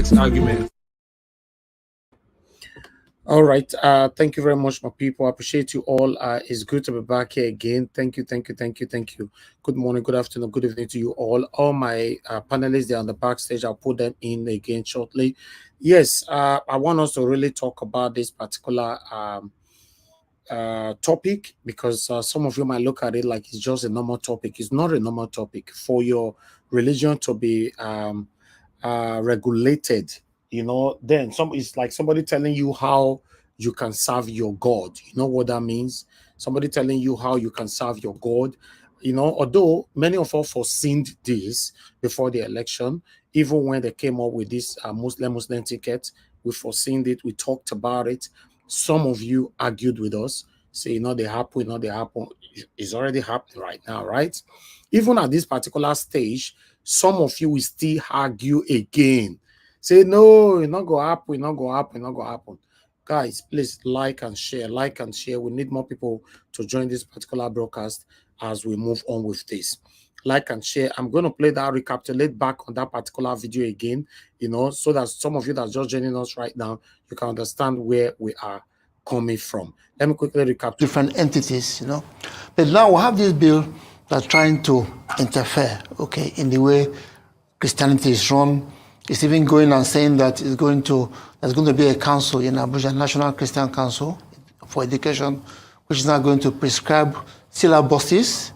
next argument. All right. Thank you very much, my people. I appreciate you all. It's good to be back here again. Thank you. Good morning, good afternoon, good evening to you all. All my panelists, they're on the backstage. I'll put them in again shortly. Yes, I want us to really talk about this particular topic, because some of you might look at it like it's just a normal topic. It's not a normal topic. For your religion to be regulated, then it's like somebody telling you how you can serve your God. You know what that means? Somebody telling you how you can serve your God. Although many of us foreseen this before the election, even when they came up with this Muslim ticket, we foreseen it, we talked about it. Some of you argued with us, say, they happen. It's already happening right now, right? Even at this particular stage, some of you will still argue again. Say, no, it's not going to happen. Guys, please like and share. We need more people to join this particular broadcast as we move on with this. Like and share. I'm going to play that, recapitulate back on that particular video again, so that some of you that are just joining us right now, you can understand where we are coming from. Let me quickly recap. Different entities, But now we have this bill that's trying to interfere, in the way Christianity is run. It's even going and saying that there's going to be a council in Abuja, National Christian Council for Education, which is now going to prescribe syllabuses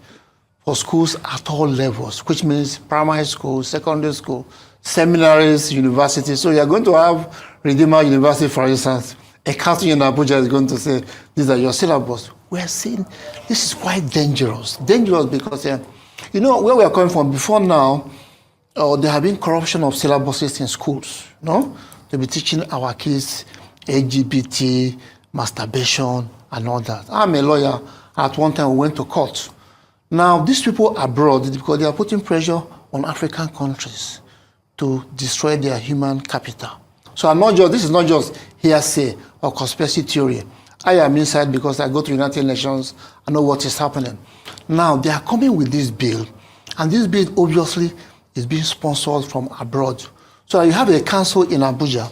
for schools at all levels, which means primary school, secondary school, seminaries, universities. So you're going to have Redeemer University, for instance. A council in Abuja is going to say, these are your syllabus. We're saying this is quite dangerous. Dangerous because, where we are coming from before now, there have been corruption of syllabuses in schools, They'll be teaching our kids LGBT, masturbation, and all that. I'm a lawyer. At one time, we went to court. Now, these people abroad, because they are putting pressure on African countries to destroy their human capital. So this is not just hearsay or conspiracy theory. I am inside because I go to United Nations, I know what is happening. Now, they are coming with this bill, and this bill obviously is being sponsored from abroad. So you have a council in Abuja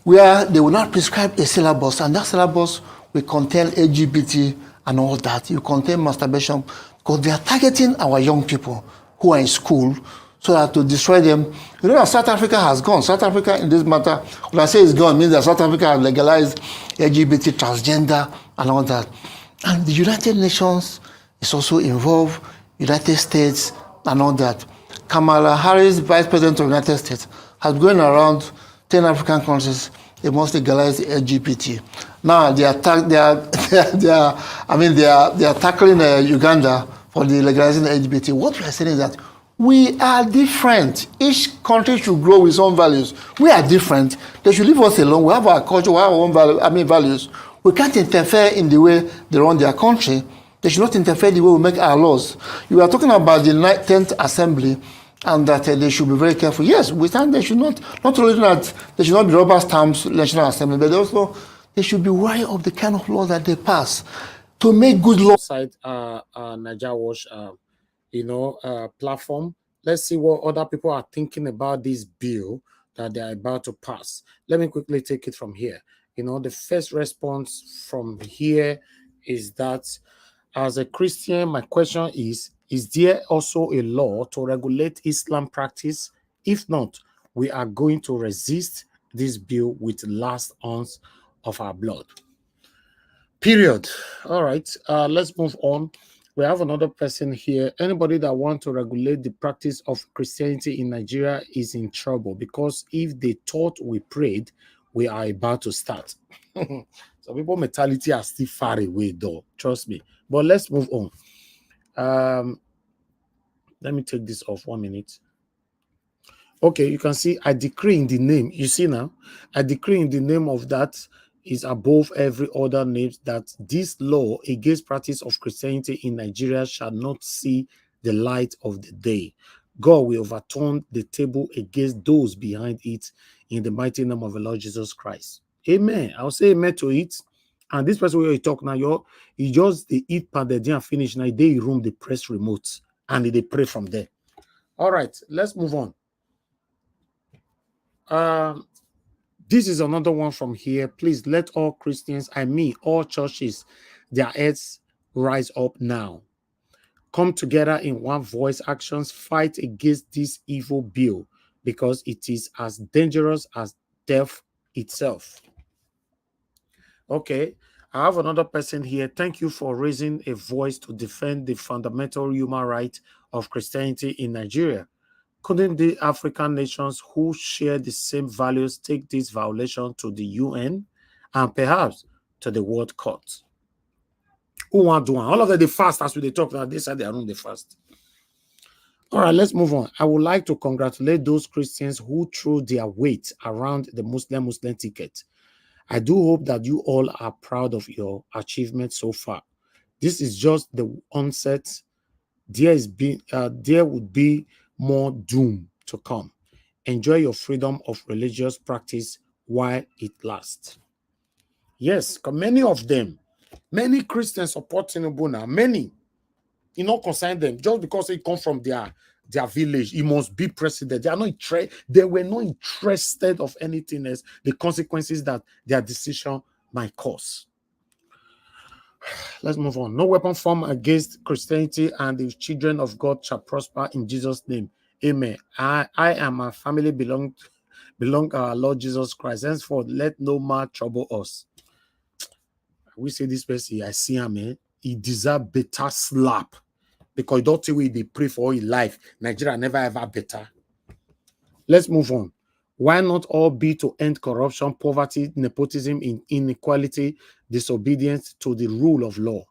where they will not prescribe a syllabus, and that syllabus will contain LGBT and all that. You contain masturbation, because they are targeting our young people who are in school so that to destroy them. That South Africa has gone. South Africa in this matter, when I say it's gone, it means that South Africa has legalized LGBT, transgender, and all that. And the United Nations is also involved, United States, and all that. Kamala Harris, Vice President of the United States, has been going around 10 African countries. They must legalize the LGBT. Now they are tackling Uganda for the legalizing the LGBT. What we are saying is that we are different. Each country should grow with its own values. We are different. They should leave us alone. We have our culture, we have our own values. We can't interfere in the way they run their country. They should not interfere in the way we make our laws. You are talking about the 10th Assembly, and that they should be very careful. Yes, we think they should not only that they should not be rubber stamps, National Assembly, but also they should be wary of the kind of law that they pass to make good law. Side Niger Watch, platform. Let's see what other people are thinking about this bill that they are about to pass. Let me quickly take it from here. The first response from here is that, as a Christian, my question is there also a law to regulate Islam practice? If not, we are going to resist this bill with last ounce of our blood. Period. All right, let's move on. We have another person here. Anybody that wants to regulate the practice of Christianity in Nigeria is in trouble, because if they thought we prayed, we are about to start. Some people mentality are still far away though, trust me. But let's move on. Let me take this off 1 minute. Okay, you can see I decree in the name. You see now, I decree in the name of that is above every other name, that this law against practice of Christianity in Nigeria shall not see the light of the day. God will overturn the table against those behind it in the mighty name of the Lord Jesus Christ. Amen. I'll say amen to it. And this person where you talk now, you just they eat pounded and finish. Now they room the press remote and they pray from there. All right, let's move on. This is another one from here. Please let all Christians, I mean all churches, their heads rise up now. Come together in one voice, actions, fight against this evil bill because it is as dangerous as death itself. Okay, I have another person here. Thank you for raising a voice to defend the fundamental human right of Christianity in Nigeria. Couldn't the African nations who share the same values take this violation to the UN and perhaps to the World Court? Who want to do one? All of them, they fast as we talk now. They said they are on the fast. All right, let's move on. I would like to congratulate those Christians who threw their weight around the Muslim ticket. I do hope that you all are proud of your achievement so far. This is just the onset. There would be more doom to come. Enjoy your freedom of religious practice while it lasts. Yes, many of them, many Christians support Tinubu now. Many, concern them just because he come from their village. He must be president. They are not they were not interested of anything else. The consequences that their decision might cause. Let's move on. No weapon formed against Christianity and the children of God shall prosper in Jesus' name. Amen. I and my family belong our Lord Jesus Christ. Henceforth, let no man trouble us. We say this person, I see him, man. He deserves better slap because you don't think they pray for his life. Nigeria never ever better. Let's move on. Why not all be to end corruption, poverty, nepotism, inequality, disobedience to the rule of law?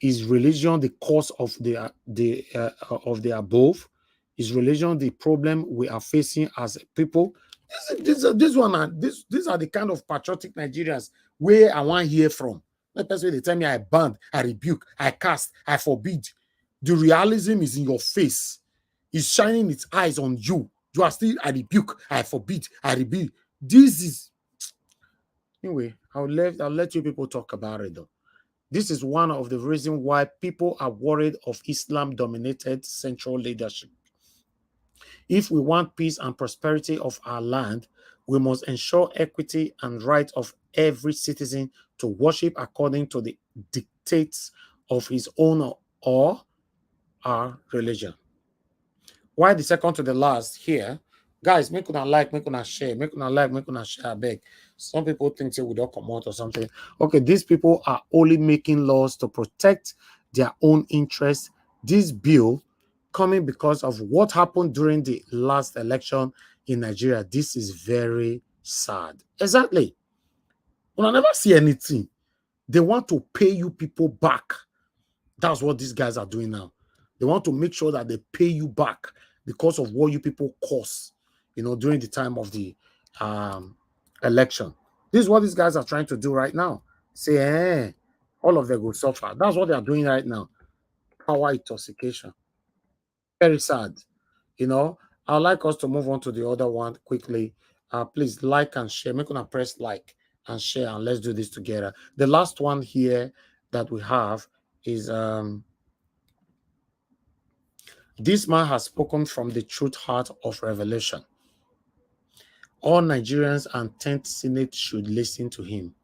Is religion the cause of the above? Is religion the problem we are facing as people? These are the kind of patriotic Nigerians where I want to hear from. Let person they tell me I ban, I rebuke, I cast, I forbid. The realism is in your face. It's shining its eyes on you. You are still I rebuke, I forbid, I rebuke. This is anyway. I'll let you people talk about it though. This is one of the reasons why people are worried of Islam-dominated central leadership. If we want peace and prosperity of our land, we must ensure equity and right of every citizen to worship according to the dictates of his own or our religion. Why the second to the last here? Guys, make una like, make una share, make una like, make una share, I beg. Some people think say we don't come out or something. Okay, these people are only making laws to protect their own interests. This bill coming because of what happened during the last election in Nigeria. This is very sad. Exactly. When I never see anything, they want to pay you people back. That's what these guys are doing now. They want to make sure that they pay you back because of what you people cost, during the time of the election. This is what these guys are trying to do right now. Say, all of them will suffer. That's what they are doing right now. Power intoxication. Very sad. I'd like us to move on to the other one quickly. Please like and share. Make una press like and share, and let's do this together. The last one here that we have is this man has spoken from the truth heart of revelation. All Nigerians and 10th Senate should listen to him.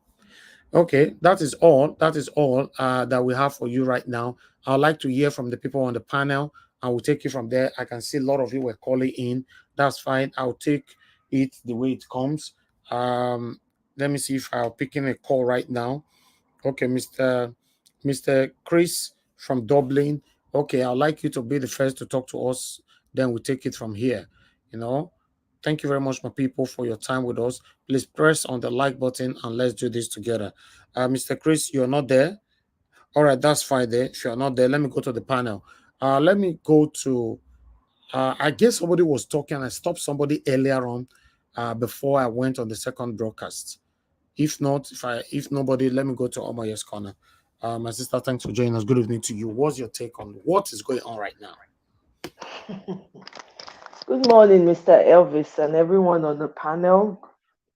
Okay, that is all. That is all that we have for you right now. I'd like to hear from the people on the panel. I will take you from there. I can see a lot of you were calling in. That's fine. I'll take it the way it comes. Let me see if I'll pick in a call right now. Okay, Mr. Chris from Dublin. Okay, I'd like you to be the first to talk to us. Then we'll take it from here. Thank you very much, my people, for your time with us. Please press on the like button and let's do this together. Mr. Chris, you're not there? All right, that's fine there. If you're not there, let me go to the panel. Let me go to, I guess somebody was talking. I stopped somebody earlier on before I went on the second broadcast. If not, if nobody, let me go to Omoye's Corner. My sister, thanks for joining us. Good evening to you. What's your take on what is going on right now? Good morning, Mr. Elvis, and everyone on the panel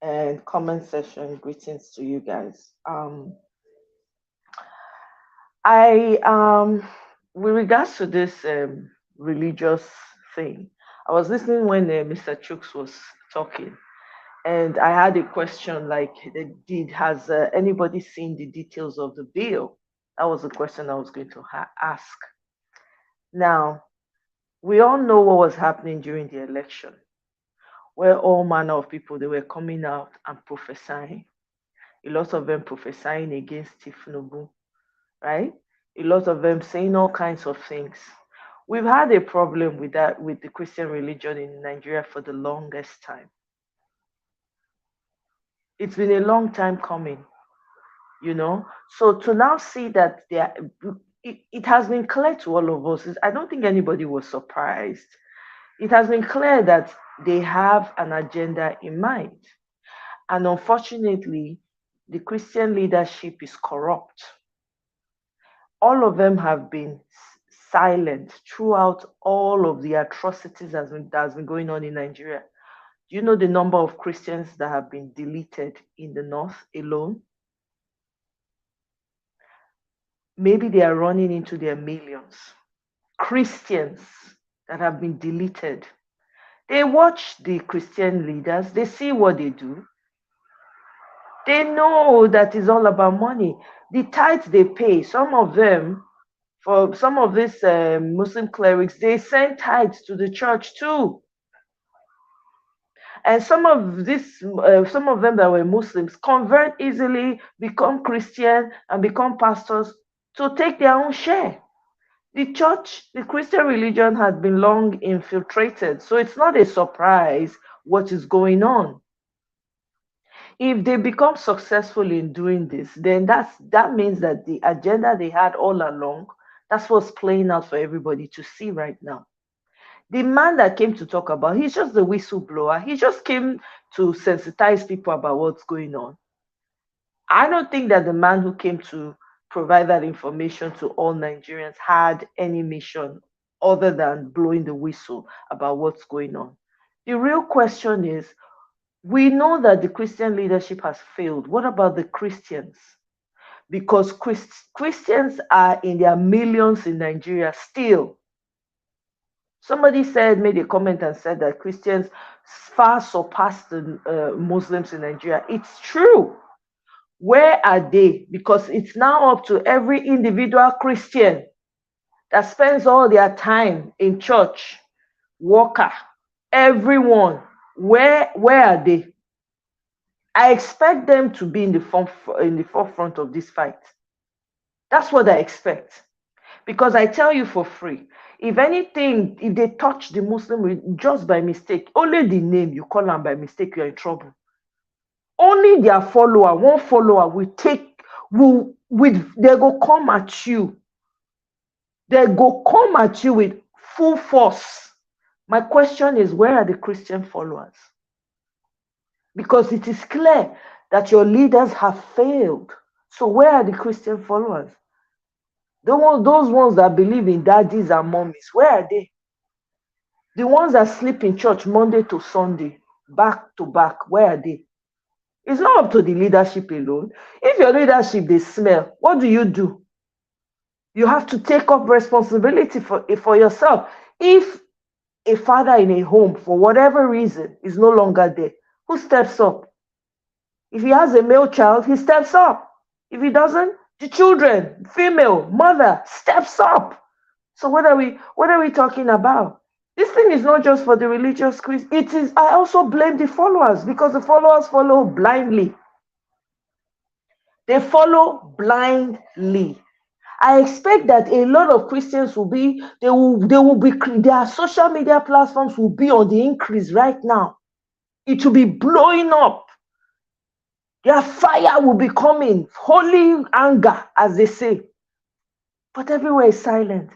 and comment section. Greetings to you guys. With regards to this religious thing, I was listening when Mr. Chooks was talking. And I had a question like, has anybody seen the details of the bill? That was the question I was going to ask. Now, we all know what was happening during the election, where all manner of people, they were coming out and prophesying. A lot of them prophesying against Tinubu, right? A lot of them saying all kinds of things. We've had a problem with that, with the Christian religion in Nigeria for the longest time. It's been a long time coming, you know. So to now see that it has been clear to all of us. I don't think anybody was surprised. It has been clear that they have an agenda in mind. And unfortunately, the Christian leadership is corrupt. All of them have been silent throughout all of the atrocities that has been going on in Nigeria. Do you know the number of Christians that have been deleted in the north alone? Maybe they are running into their millions. Christians that have been deleted. They watch the Christian leaders, they see what they do. They know that it's all about money. The tithes they pay, some of them, for some of these Muslim clerics, they send tithes to the church too. And some of them that were Muslims convert easily, become Christian, and become pastors to take their own share. The church, the Christian religion has been long infiltrated, so it's not a surprise what is going on. If they become successful in doing this, then that means that the agenda they had all along, that's what's playing out for everybody to see right now. The man that came to talk about, he's just the whistleblower. He just came to sensitize people about what's going on. I don't think that the man who came to provide that information to all Nigerians had any mission other than blowing the whistle about what's going on. The real question is, we know that the Christian leadership has failed. What about the Christians? Because Christians are in their millions in Nigeria still. Somebody made a comment and said that Christians far surpass the Muslims in Nigeria. It's true. Where are they? Because it's now up to every individual Christian that spends all their time in church, worker, everyone. Where are they? I expect them to be in the forefront of this fight. That's what I expect. Because I tell you for free, if anything, if they touch the Muslim just by mistake, only the name you call them by mistake, you're in trouble. Only their follower, one follower they go come at you. They go come at you with full force. My question is, where are the Christian followers? Because it is clear that your leaders have failed. So where are the Christian followers? Those ones that believe in daddies and mommies, where are they? The ones that sleep in church Monday to Sunday, back to back, where are they? It's not up to the leadership alone. If your leadership, they smell, what do? You have to take up responsibility for yourself. If a father in a home, for whatever reason, is no longer there, who steps up? If he has a male child, he steps up. If he doesn't, the children, female, mother, steps up. So what are we talking about? This thing is not just for the religious Christians. It is. I also blame the followers, because the followers follow blindly. They follow blindly. I expect that a lot of Christians will be. Their social media platforms will be on the increase right now. It will be blowing up. Their fire will be coming, holy anger, as they say. But everywhere is silent.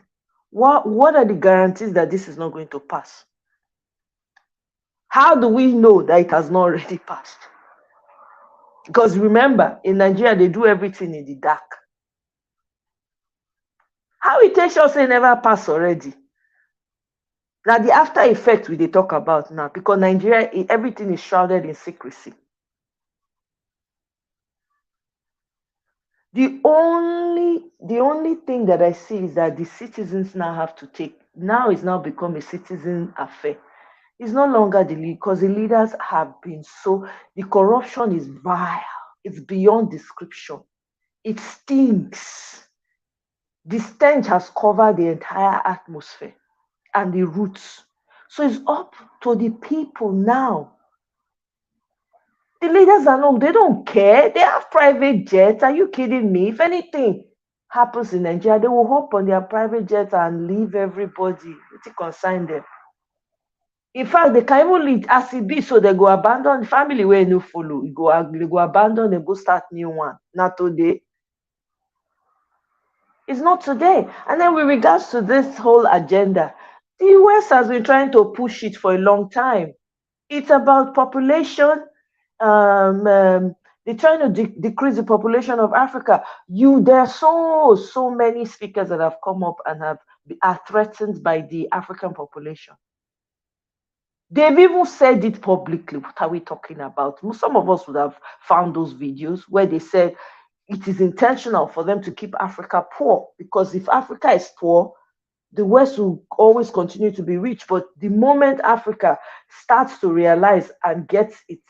What are the guarantees that this is not going to pass? How do we know that it has not already passed? Because remember, in Nigeria, they do everything in the dark. How it takes us never pass already? Now, the after effect they talk about now, because Nigeria, everything is shrouded in secrecy. The only thing that I see is that the citizens now have to take. Now it's now become a citizen affair. It's no longer the lead because the leaders have been the corruption is vile. It's beyond description. It stinks. The stench has covered the entire atmosphere and the roots. So it's up to the people now. The leaders are not, they don't care. They have private jets. Are you kidding me? If anything happens in Nigeria, they will hop on their private jets and leave everybody. It consign them. In fact, they can even lead as it be, so they go abandon the family where no follow. They go abandon and go start new one. Not today. It's not today. And then with regards to this whole agenda, the US has been trying to push it for a long time. It's about population. They're trying to decrease the population of Africa. There are so many speakers that have come up and are threatened by the African population. They've even said it publicly. What are we talking about? Some of us would have found those videos where they said it is intentional for them to keep Africa poor, because if Africa is poor, the West will always continue to be rich. But the moment Africa starts to realize and gets its,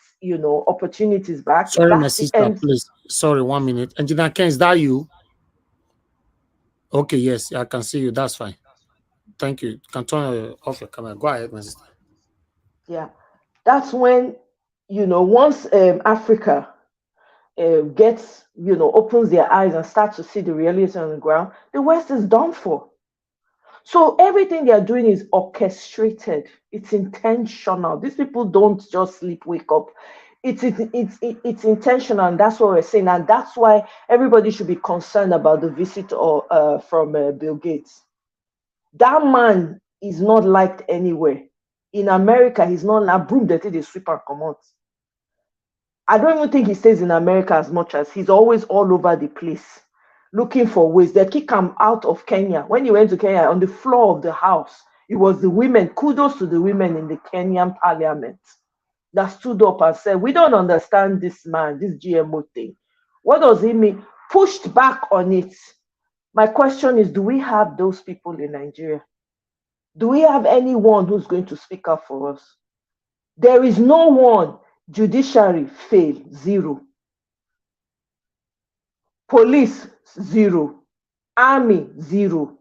opportunities back, Sorry, my that's the sister, end. please. Sorry, 1 minute. Engineer Ken, is that you? Okay, yes, I can see you. That's fine. Thank you. You can turn off your camera. Go ahead, my sister. Yeah, that's when, once Africa gets, opens their eyes and starts to see the reality on the ground, the West is done for. So everything they are doing is orchestrated. It's intentional. These people don't just sleep, wake up. It's intentional, and that's what we're saying. And that's why everybody should be concerned about the visit from Bill Gates. That man is not liked anywhere. In America, he's not a broom that they sweep and come out. I don't even think he stays in America as much as he's always all over the place looking for ways. They kick him out of Kenya. When he went to Kenya, on the floor of the house, it was the women, kudos to the women in the Kenyan parliament, that stood up and said, we don't understand this man, this GMO thing. What does it mean? Pushed back on it. My question is, do we have those people in Nigeria? Do we have anyone who's going to speak up for us? There is no one. Judiciary, fail, 0. Police, 0. Army, 0.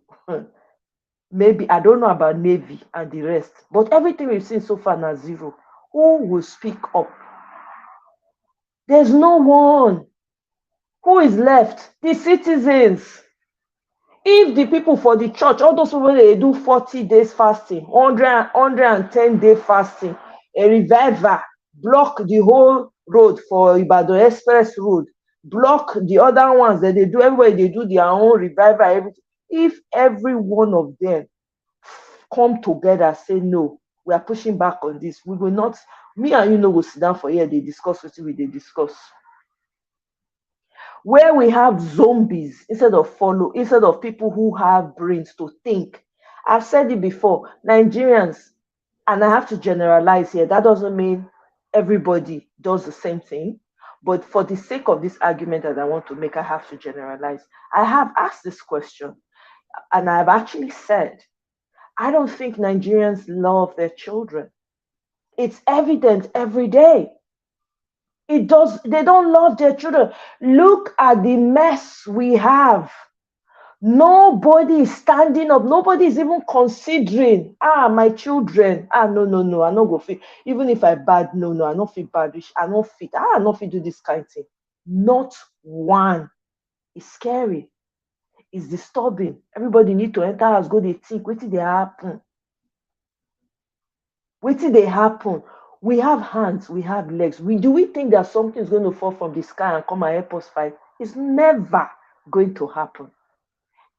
Maybe, I don't know about Navy and the rest, but everything we've seen so far now, 0. Who will speak up? There's no one. Who is left? The citizens. If the people for the church, all those people, they do 40 days fasting, 110-day fasting, a revival, block the whole road for Ibadan Express Road, block the other ones that they do, everywhere they do their own revival, everything. If every one of them come together, say, no, we are pushing back on this, we will not, me and you will sit down for here, they discuss what they discuss. Where we have zombies instead of people who have brains to think. I've said it before, Nigerians, and I have to generalize here, that doesn't mean everybody does the same thing, but for the sake of this argument that I want to make, I have to generalize. I have asked this question, and I've actually said, I don't think Nigerians love their children. It's evident every day. They don't love their children. Look at the mess we have. Nobody is standing up. Nobody is even considering, my children. No, I not go fit. Even if I bad, no, I not fit bad. I not fit. I not fit do this kind of thing. Not one. It's scary. It's disturbing. Everybody need to enter house, go they think, what did they happen? What did they happen? We have hands, we have legs. Do we think that something is going to fall from the sky and come and help us fight? It's never going to happen.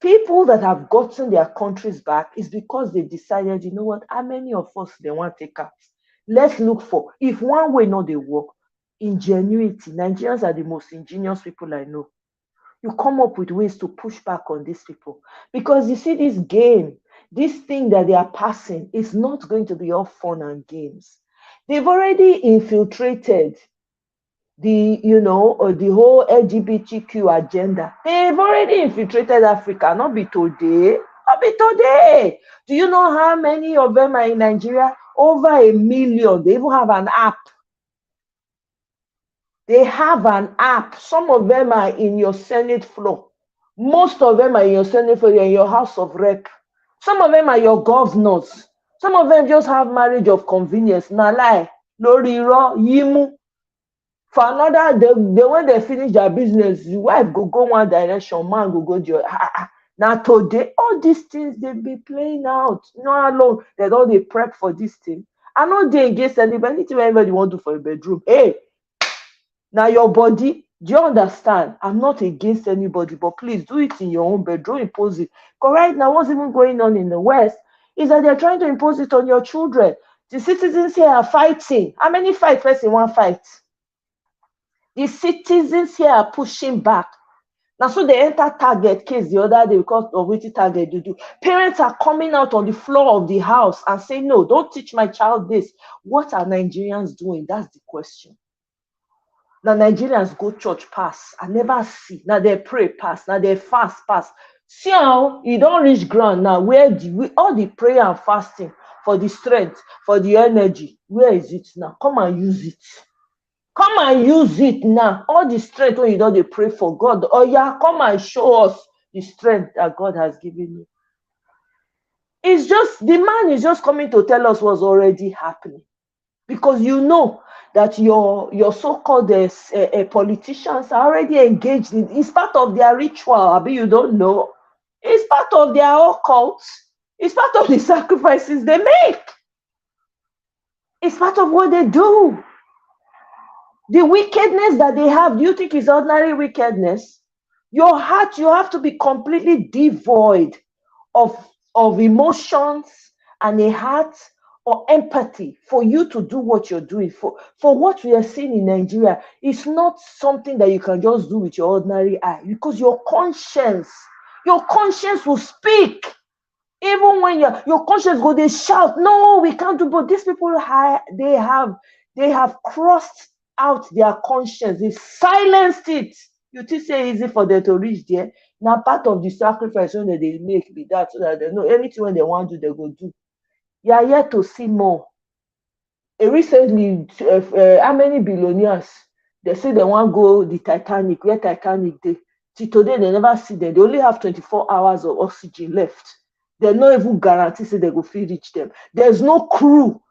People that have gotten their countries back is because they decided, you know what, how many of us they want to take out? Let's look for, if one way not they work, ingenuity. Nigerians are the most ingenious people I know. You come up with ways to push back on these people. Because you see this game, this thing that they are passing is not going to be all fun and games. They've already infiltrated the whole LGBTQ agenda. They've already infiltrated Africa, not be today. Do you know how many of them are in Nigeria? over 1 million. They even have an app. They have an app. Some of them are in your Senate floor. Most of them are in your Senate floor, in your House of Rep. Some of them are your governors. Some of them just have marriage of convenience. Na lie, loriro, yimu. For another, they when they finish their business, the wife go one direction, man go the other. Now today, all these things they be playing out. You know how long they don't they prep for this thing. I know they against anybody. Anything anybody want to do for a bedroom. Hey, now your body. Do you understand? I'm not against anybody, but please do it in your own bedroom. Impose it. Because right now, what's even going on in the West is that they're trying to impose it on your children. The citizens here are fighting. How many fight first in one fight? The citizens here are pushing back. Now, so they enter Target case the other day because of what Target do. Parents are coming out on the floor of the house and saying, no, don't teach my child this. What are Nigerians doing? That's the question. Now, Nigerians go church pass. I never see. Now, they pray pass. Now, they fast pass. See how you don't reach ground now. Where all the prayer and fasting for the strength, for the energy, where is it now? Come and use it. Come and use it now. All the strength when you don't pray for God. Oh yeah, come and show us the strength that God has given you. It's just, the man is just coming to tell us what's already happening. Because you know that your so-called politicians are already engaged in, it's part of their ritual. I mean, you don't know. It's part of their occult. It's part of the sacrifices they make. It's part of what they do. The wickedness that they have, do you think is ordinary wickedness? Your heart, you have to be completely devoid of emotions and a heart or empathy for you to do what you're doing. For what we are seeing in Nigeria, it's not something that you can just do with your ordinary eye, because your conscience will speak. Even when your conscience go, they shout, no, we can't do. But these people, they have crossed out their conscience. They silenced it. You think say easy for them to reach there? Now part of the sacrifice when they make be that, so that they know anything when they want to do, they go do. You are yet to see more. Recently, how many billionaires they say they want to go the Titanic? Where Titanic they? Till today they never see them. They only have 24 hours of oxygen left. They no even guarantee say they go reach them. There's no crew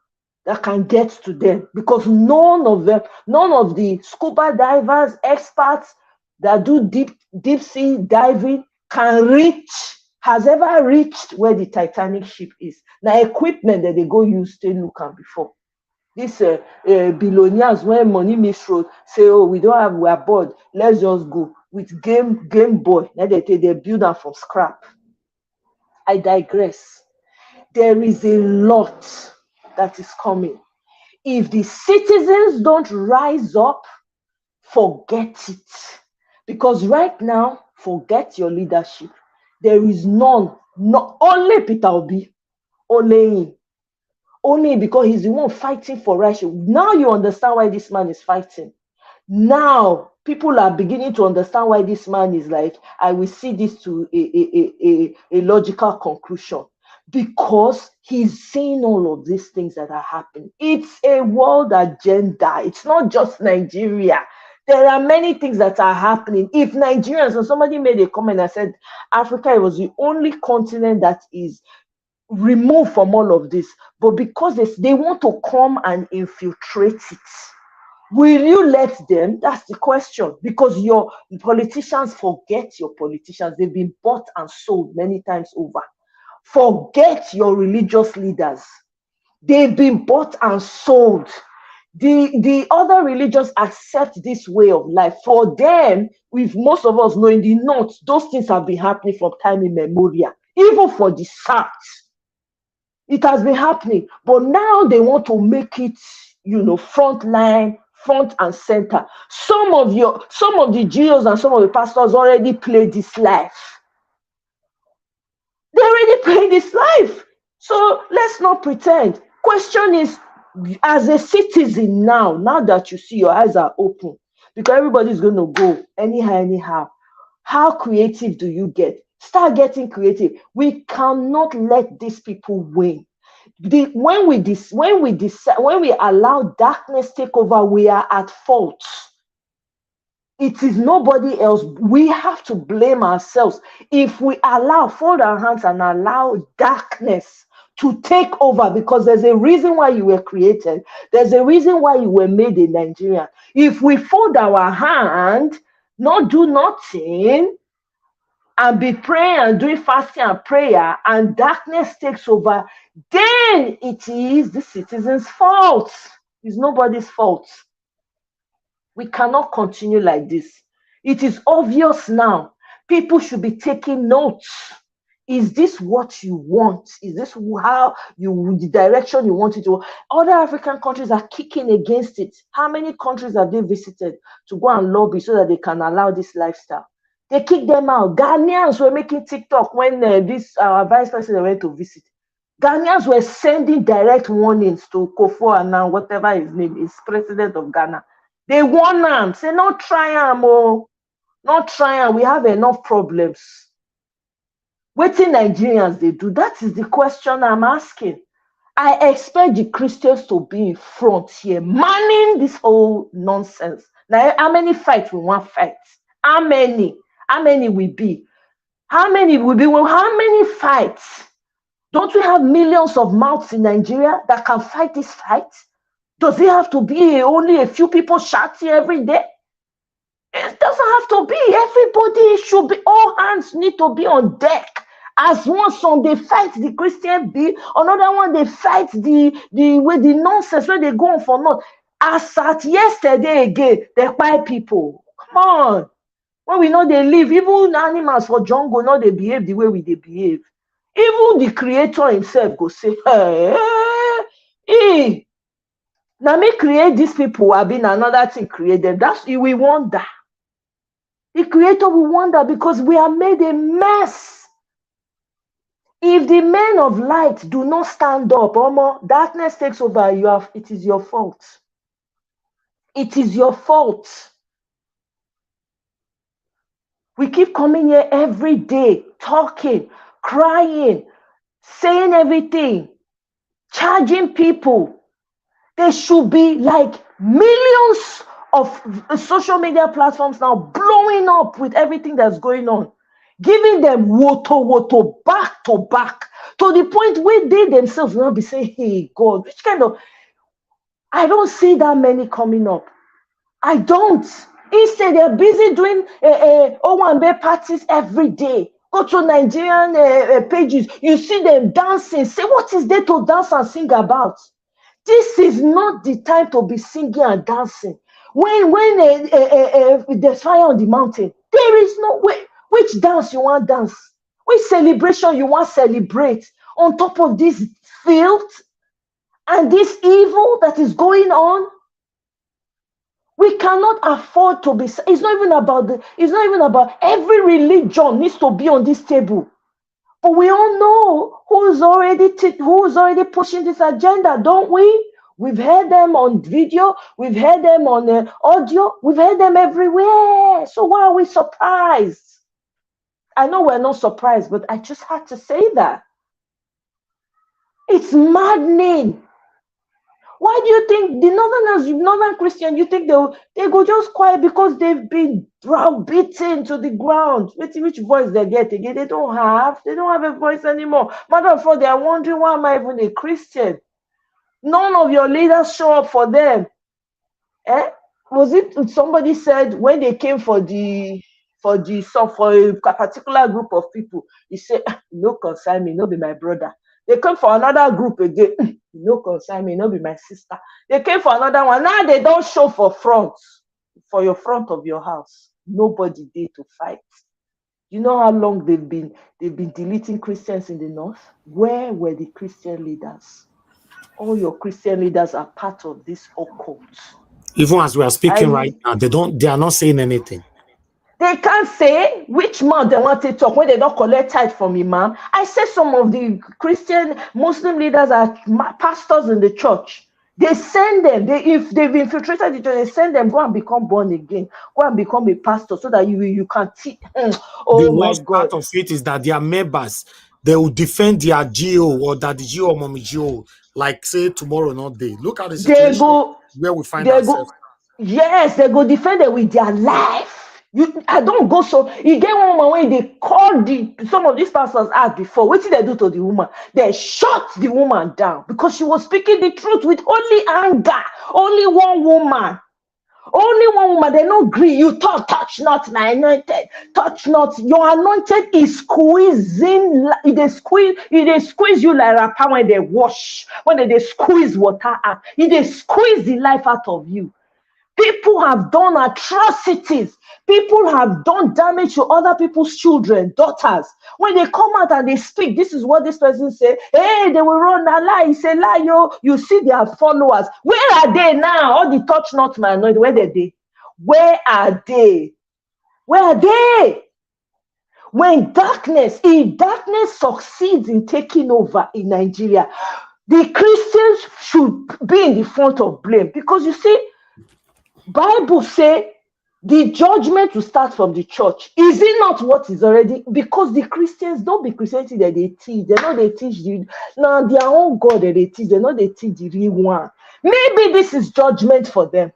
that can get to them, because none of the scuba divers, experts that do deep sea diving has ever reached where the Titanic ship is. Now equipment that they go use stay look at before. These billionaires, when money misroad, say, oh, we don't have, we're bored, let's just go with Game Boy. Now they build them from scrap. I digress. There is a lot that is coming. If the citizens don't rise up, forget it. Because right now, forget your leadership. There is none. Not only Peter Obi, only him. Only because he's the one fighting for righteousness. Now you understand why this man is fighting. Now people are beginning to understand why this man is like, I will see this to a logical conclusion, because he's seeing all of these things that are happening. It's a world agenda. It's not just Nigeria. There are many things that are happening. If Nigerians, and somebody made a comment and said Africa was the only continent that is removed from all of this, but because they want to come and infiltrate it, will you let them? That's the question. Because your politicians, forget your politicians. They've been bought and sold many times over. Forget your religious leaders. They've been bought and sold. The other religions accept this way of life. For them, with most of us know in the north, those things have been happening from time immemorial. Even for the south, it has been happening. But now they want to make it, front line, front and center. Some of the GOs and some of the pastors already played this life. They already played this life. So let's not pretend. Question is, as a citizen now that you see your eyes are open, because everybody's going to go anyhow, how creative do you get? Start getting creative. We cannot let these people win. when we allow darkness take over, we are at fault. It is nobody else. We have to blame ourselves if we fold our hands and allow darkness to take over, because there's a reason why you were created. There's a reason why you were made in Nigeria. If we fold our hand, not do nothing, and be praying and doing fasting and prayer, and darkness takes over, then it is the citizens' fault. It's nobody's fault. We cannot continue like this. It is obvious now. People should be taking notes. Is this what you want? Is this the direction you want it to? Other African countries are kicking against it. How many countries have they visited to go and lobby so that they can allow this lifestyle? They kicked them out. Ghanaians were making TikTok when our vice president went to visit. Ghanaians were sending direct warnings to Kofi Annan, whatever his name is, president of Ghana. They warn them, say, not try them, not try them. We have enough problems. What do Nigerians they do? That is the question I'm asking. I expect the Christians to be in front here, manning this whole nonsense. Now, how many fights we want fight? How many? How many will be? How many will be? Well, how many fights? Don't we have millions of mouths in Nigeria that can fight this fight? Does it have to be only a few people shouting every day? It doesn't have to be. Everybody should be, all hands need to be on deck. As one song, they fight the Christian bill, another one, they fight the nonsense where they go on for not. As at yesterday again, they fight people. Come on. When we know they live, even animals for jungle, know they behave the way they behave. Even the creator himself go say, hey, now me create these people have been another thing create them. That's we wonder. The creator will wonder because we are made a mess. If the men of light do not stand up, darkness takes over. It is your fault. It is your fault. We keep coming here every day, talking, crying, saying everything, charging people. There should be like millions of social media platforms now blowing up with everything that's going on, giving them woto back to back, to the point where they themselves will not be saying, hey, God, which kind of... I don't see that many coming up. I don't. Instead, they're busy doing Owambe parties every day. Go to Nigerian pages. You see them dancing. Say, what is there to dance and sing about? This is not the time to be singing and dancing. When there's fire on the mountain, there is no way. Which dance you want dance? Which celebration you want celebrate? On top of this filth and this evil that is going on, we cannot afford to be. It's not even about every religion needs to be on this table. But we all know who's already pushing this agenda, don't we? We've heard them on video, we've heard them on audio, we've heard them everywhere. So why are we surprised? I know we're not surprised, but I just had to say that. It's maddening. Why do you think the northern Christian, you think they go just quiet because they've been browbeaten to the ground? Which voice they get again? They don't have a voice anymore. Matter of fact, they are wondering, why am I even a Christian? None of your leaders show up for them. Was it somebody said when they came for a particular group of people, he said, no concern me, no be my brother. They came for another group again, no concern me, no be my sister. They came for another one. Now they don't show for your front of your house. Nobody there to fight. You know how long they've been deleting Christians in the north? Where were the Christian leaders? All your Christian leaders are part of this occult. Even as we are speaking right now, they are not saying anything. They can't say which month they want to talk when they don't collect tithe from imam. I say some of the Christian Muslim leaders are pastors in the church. They send them. If they've infiltrated the church, they send them, go and become born again, go and become a pastor, so that you can teach. Oh the my worst God! part of it is that their members they will defend their GO or daddy GO or mommy GO, like say tomorrow, not day. Look at the They situation go, where we find they go, ourselves. yes, they go defend it with their life. I don't go so. You get one woman when they call some of these pastors asked before. What did they do to the woman? They shut the woman down because she was speaking the truth with only anger. Only one woman. Only one woman, they no agree. You touch not my anointed. Touch not. Your anointed is squeezing. They squeeze you like wrapper when they wash. When they squeeze water out. They squeeze the life out of you. People have done atrocities. People have done damage to other people's children, daughters. When they come out and they speak, this is what this person say. Hey, they will run a lie. He say lie, yo. You see their followers. Where are they now? All the touch not my anointing. Where are they? Where are they? Where are they? If darkness succeeds in taking over in Nigeria, the Christians should be in the front of blame because you see, Bible say the judgment will start from the church. Is it not what is already? Because the Christians don't be Christianity that they teach. They know they teach now their own God that they teach. They know they teach the real one. Maybe this is judgment for them.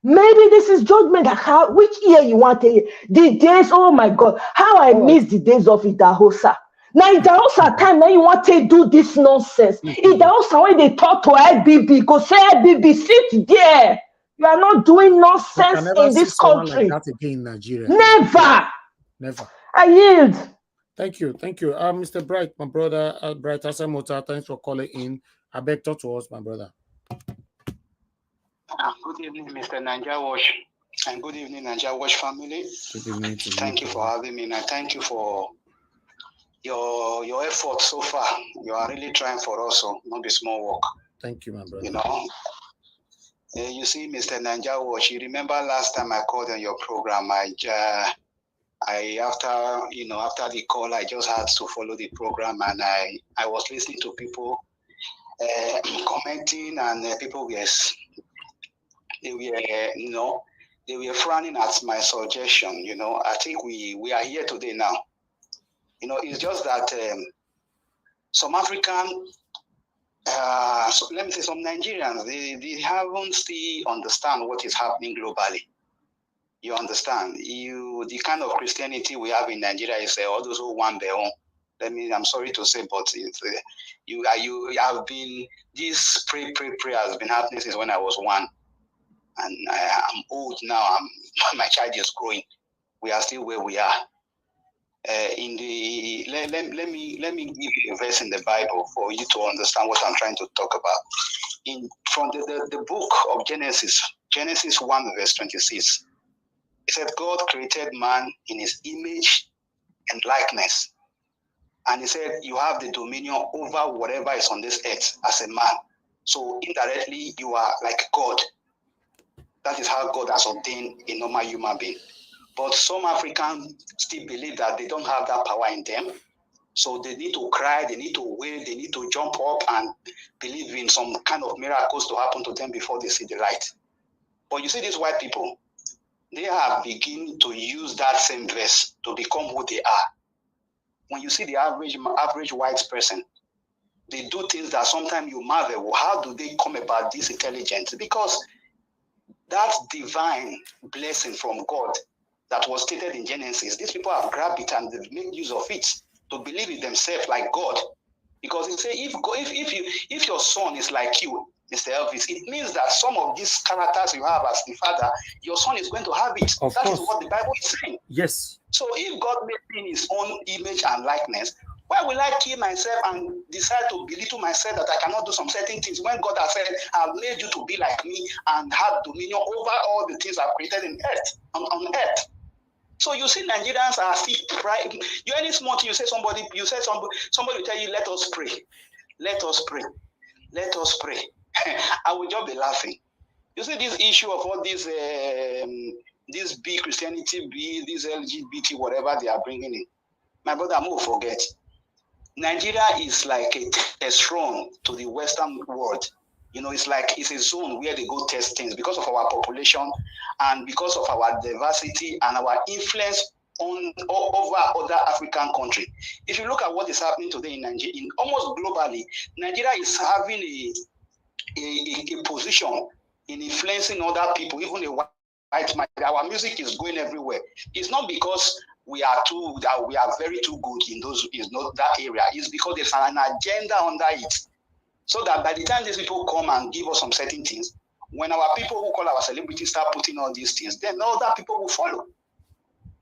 Maybe this is judgment. Which year you want to hear? The days, oh my God, how I miss the days of Idahosa. Now Idahosa time now you want to do this nonsense. Idahosa when they talk to IBB, go say IBB, sit there. You are not doing nonsense in this country. Like that again in Nigeria. Never. I yield. Thank you. Mr. Bright, my brother, Bright Asamota, thanks for calling in. I beg talk to us, my brother. Good evening, Mr. Niger Watch, and good evening, Niger Watch family. Good evening to you. Thank you for having me, and I thank you for your effort so far. You are really trying for us, so not be small work. Thank you, my brother. You know, you see, Mr. Niger Watch. You remember last time I called on your program, after the call, I just had to follow the program, and I was listening to people commenting, and people were. They were frowning at my suggestion. I think we are here today now. It's just that some African, let me say some Nigerians, they haven't still understand what is happening globally. You understand? The kind of Christianity we have in Nigeria is all those who want their own. I'm sorry to say, but you have been, this pray has been happening since when I was one. And I'm old now. My child is growing. We are still where we are. Let me give you a verse in the Bible for you to understand what I'm trying to talk about. From the book of Genesis 1 verse 26, it said God created man in His image and likeness, and He said you have the dominion over whatever is on this earth as a man. So indirectly you are like God. That is how God has ordained a normal human being. But some Africans still believe that they don't have that power in them. So they need to cry, they need to wail, they need to jump up and believe in some kind of miracles to happen to them before they see the light. But you see these white people, they have begun to use that same verse to become who they are. When you see the average white person, they do things that sometimes you marvel, how do they come about this intelligence? Because that divine blessing from God that was stated in Genesis, these people have grabbed it and they've made use of it to believe in themselves like God. Because they say, if your son is like you, Mr. Elvis, it means that some of these characters you have as the father, your son is going to have it. That is what the Bible is saying. Yes. So if God made me in His own image and likeness, why will I kill myself and decide to belittle myself that I cannot do some certain things when God has said, I've made you to be like me and have dominion over all the things I've created on earth. So you see, Nigerians are still pride. You any small thing, somebody will tell you, let us pray. Let us pray. Let us pray. I will just be laughing. You see this issue of all this B Christianity, this LGBT, whatever they are bringing in. My brother, I won't forget. Nigeria is like a test run to the Western world. It's a zone where they go test things because of our population and because of our diversity and our influence over other African countries. If you look at what is happening today in Nigeria, in almost globally, Nigeria is having a position in influencing other people, even the white man. Our music is going everywhere. It's not because we are very too good in not that area. It's because there's an agenda under it. So that by the time these people come and give us some certain things, when our people who call our celebrities start putting all these things, then other people will follow.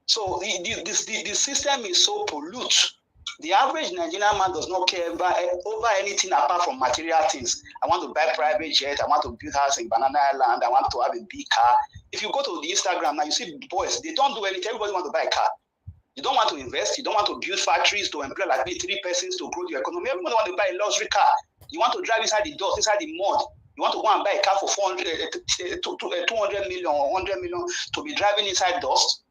So the system is so polluted. The average Nigerian man does not care over anything apart from material things. I want to buy private jet. I want to build house in Banana Island. I want to have a big car. If you go to the Instagram now, you see boys, they don't do anything. Everybody wants to buy a car. You don't want to invest. You don't want to build factories to employ like 3 persons to grow the economy. Everybody wants to buy a luxury car. You want to drive inside the dust, inside the mud. You want to go and buy a car for 200 million or 100 million to be driving inside dust.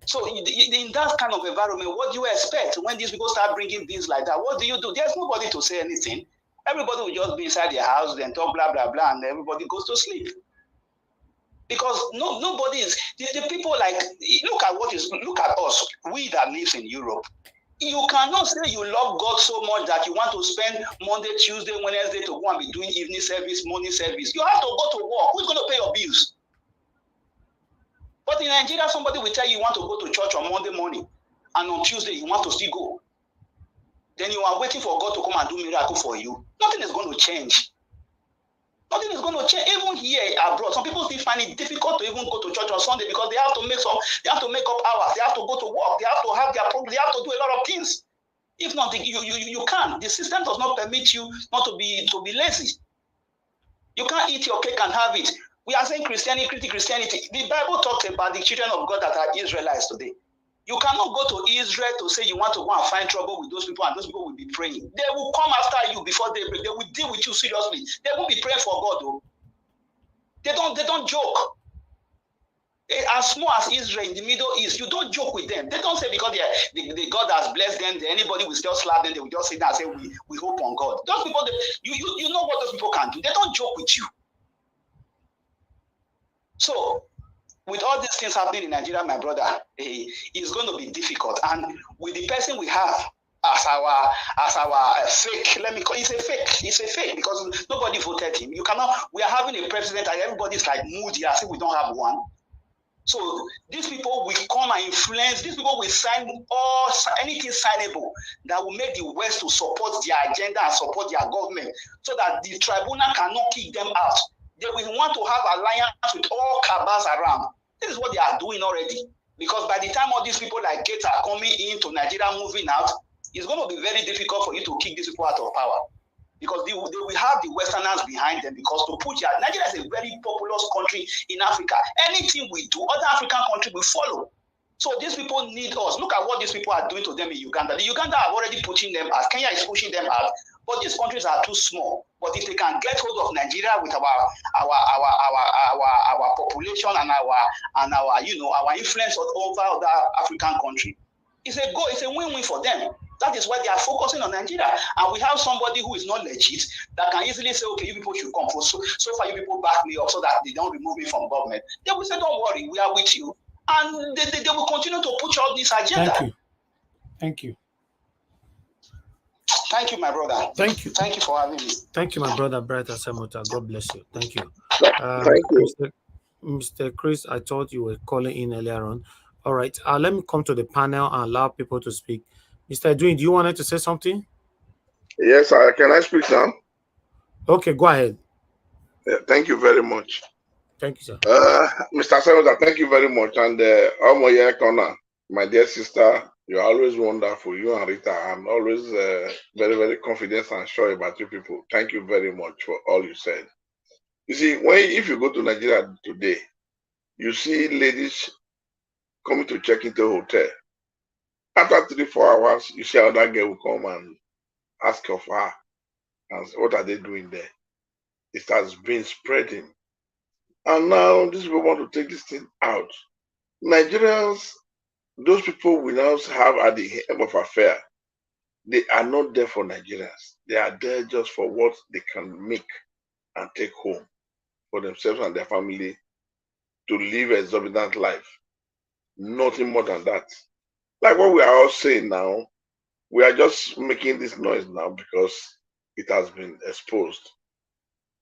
So in that kind of environment, what do you expect when these people start bringing things like that? What do you do? There's nobody to say anything. Everybody will just be inside their house, then talk blah, blah, blah, and everybody goes to sleep. Because nobody is, the people like, look at us, we that lives in Europe. You cannot say you love God so much that you want to spend Monday, Tuesday, Wednesday to go and be doing evening service, morning service. You have to go to work. Who's going to pay your bills? But in Nigeria, somebody will tell you want to go to church on Monday morning, and on Tuesday you want to still go. Then you are waiting for God to come and do miracle for you. Nothing is going to change. Nothing is going to change. Even here abroad, some people still find it difficult to even go to church on Sunday because they have to make up hours. They have to go to work. They have to have their program. They have to do a lot of things. If not, you can't. The system does not permit you not to be lazy. You can't eat your cake and have it. We are saying Christianity. The Bible talks about the children of God that are Israelites today. You cannot go to Israel to say you want to go and find trouble with those people, and those people will be praying. They will come after you before they will deal with you seriously. They won't be praying for God, though. They don't joke. As small as Israel in the Middle East, you don't joke with them. They don't say because the God has blessed them, anybody will still slap them. They will just sit down and say, we hope on God. Those people, you know what those people can do. They don't joke with you. So, with all these things happening in Nigeria, my brother, it's going to be difficult. And with the person we have as our fake, let me call it, it's a fake because nobody voted him. We are having a president and everybody's like moody as if we don't have one. So these people will come and influence, these people will sign anything signable that will make the West to support their agenda and support their government so that the tribunal cannot kick them out. They will want to have alliance with all cabals around. This is what they are doing already. Because by the time all these people like Gates are coming into Nigeria, moving out, it's going to be very difficult for you to kick these people out of power. Because they will have the Westerners behind them. Because Nigeria is a very populous country in Africa. Anything we do, other African countries will follow. So these people need us. Look at what these people are doing to them in Uganda. The Uganda are already pushing them out. Kenya is pushing them out. But these countries are too small. But if they can get hold of Nigeria with our population and our influence over other African countries, it's a win-win for them. That is why they are focusing on Nigeria. And we have somebody who is not legit that can easily say, okay, you people should come. So far, you people back me up so that they don't remove me from government. They will say, don't worry, we are with you. And they will continue to push all this agenda. Thank you. Thank you, my brother. Thank you. Thank you for having me. Thank you, my brother, Bright Asemota. God bless you. Thank you. Thank you. Mr. Chris, I thought you were calling in earlier on. All right. Let me come to the panel and allow people to speak. Mr. Edwin, do you want to say something? Yes, can I speak now? Okay, go ahead. Yeah, thank you very much. Thank you, sir. Mr. Senator, thank you very much. And Omoye Kona, my dear sister, you're always wonderful. You and Rita, I'm always very, very confident and sure about you people. Thank you very much for all you said. You see, if you go to Nigeria today, you see ladies coming to check into a hotel. After 3-4 hours, you see another girl will come and ask of her, and what are they doing there? It starts being spreading. And now these people want to take this thing out. Nigerians, those people we now have at the end of affair, they are not there for Nigerians. They are there just for what they can make and take home for themselves and their family to live an exorbitant life. Nothing more than that. Like what we are all saying now, we are just making this noise now because it has been exposed.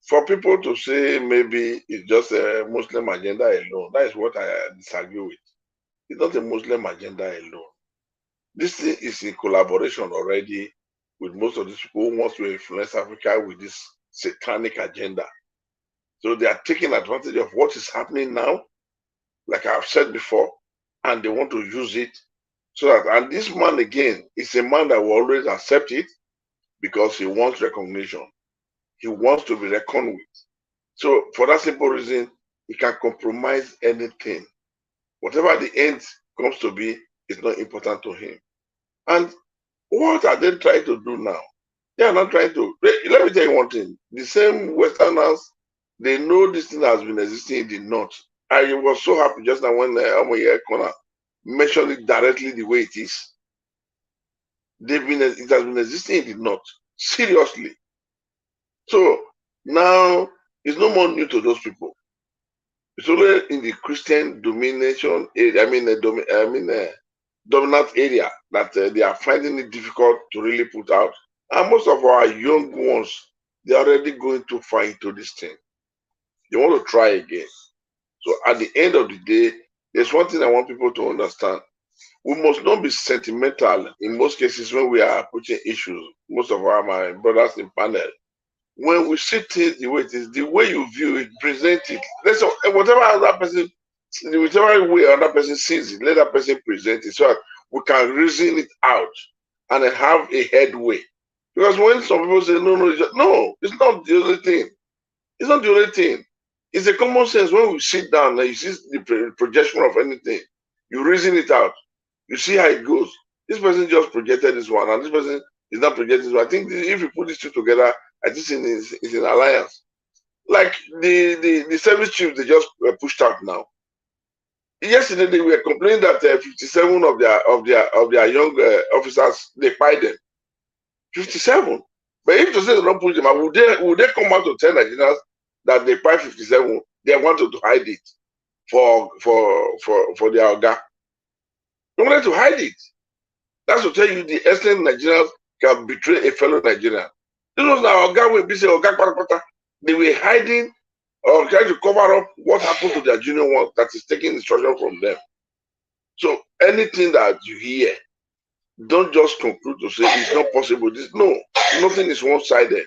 For people to say maybe it's just a Muslim agenda alone, that is what I disagree with. It's not a Muslim agenda alone. This thing is in collaboration already with most of these people who want to influence Africa with this satanic agenda. So they are taking advantage of what is happening now, like I've said before, and they want to use it so that, and this man again is a man that will always accept it because he wants recognition. He wants to be reckoned with. So for that simple reason, he can compromise anything. Whatever the end comes to be is not important to him. And what are they trying to do now? They are not trying to. Let me tell you one thing. The same Westerners, they know this thing has been existing in the North. I was so happy just now when Ekwowusi mentioned it directly the way it is. It has been existing in the North. Seriously. So now it's no more new to those people. It's only in the Christian domination area, dominant area that they are finding it difficult to really put out. And most of our young ones, they're already going too far into this thing. They want to try again. So at the end of the day, there's one thing I want people to understand. We must not be sentimental in most cases when we are putting issues. Most of my brothers in panel, when we see things the way it is, the way you view it, present it. Let's whatever other person, whichever way another person sees it, let that person present it so that we can reason it out and have a headway. Because when some people say no, it's not the only thing. It's not the only thing. It's a common sense. When we sit down and you see the projection of anything, you reason it out. You see how it goes. This person just projected this one, and this person is not projecting this one. I think if you put these two together, I think it's an alliance. Like the service chiefs they just pushed out now. Yesterday they were complaining that 57 of their young officers they fired them. 57. But if to say they don't push them out, would they come out to tell Nigerians that they fired 57? They wanted to hide it for their orga. They wanted to hide it. That's to tell you the extent Nigerians can betray a fellow Nigerian. This was our orga will be say orga. They were hiding or trying to cover up what happened to their junior one that is taking instruction from them. So anything that you hear, don't just conclude to say it's not possible. Nothing is one-sided.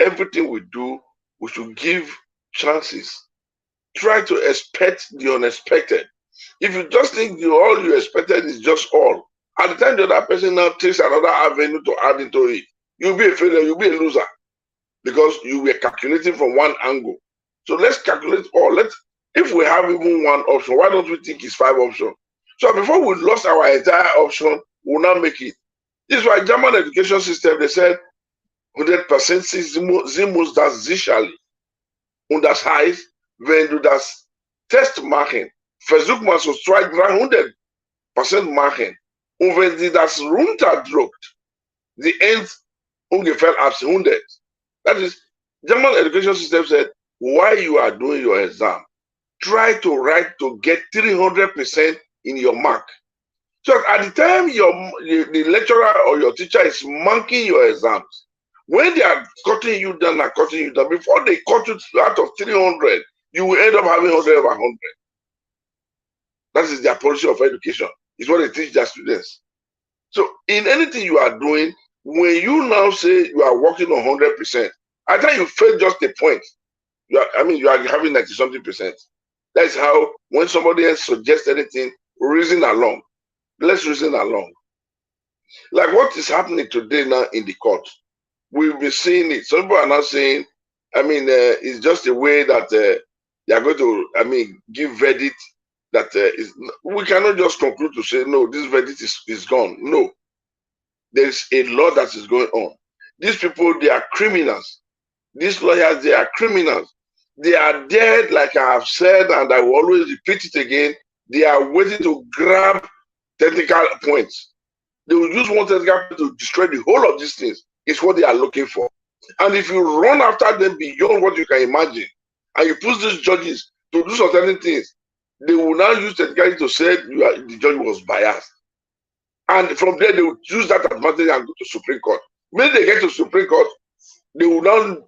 Everything we do, we should give chances. Try to expect the unexpected. If you just think all you expected is just all, at the time the other person now takes another avenue to add into it, you'll be a failure, you'll be a loser. Because you were calculating from one angle. So let's calculate all. If we have even one option, why don't we think it's 5 options? So before we lost our entire option, we'll not make it. This is why German education system, they said 100% Sie muss das sicherlich. Und das heißt, wenn du das Test machen, versuch mal so 200-300% machen. Und wenn sie das runterdrückt, sie end ungefähr ab 100. That is, German education system said, while you are doing your exam, try to write to get 300% in your mark. So at the time the lecturer or your teacher is marking your exams, when they are cutting you down, before they cut you out of 300, you will end up having 100 over 100. That is their policy of education. It's what they teach their students. So in anything you are doing, when you now say you are working on 100%, I tell you fail just a point. You are having 90-something%. That is how when somebody else suggests anything, reason along. Let's reason along. Like what is happening today now in the court, we've been seeing it. Some people are now saying, it's just a way that they are going to, give verdict that we cannot just conclude to say, no, this verdict is gone. No. There's a law that is going on. These people, they are criminals. These lawyers, they are criminals. They are dead, like I have said, and I will always repeat it again. They are waiting to grab technical points. They will use one technical point to destroy the whole of these things. It's what they are looking for. And if you run after them beyond what you can imagine, and you push these judges to do certain things, they will now use technicality to say the judge was biased. And from there, they will use that advantage and go to Supreme Court. When they get to Supreme Court, they will now,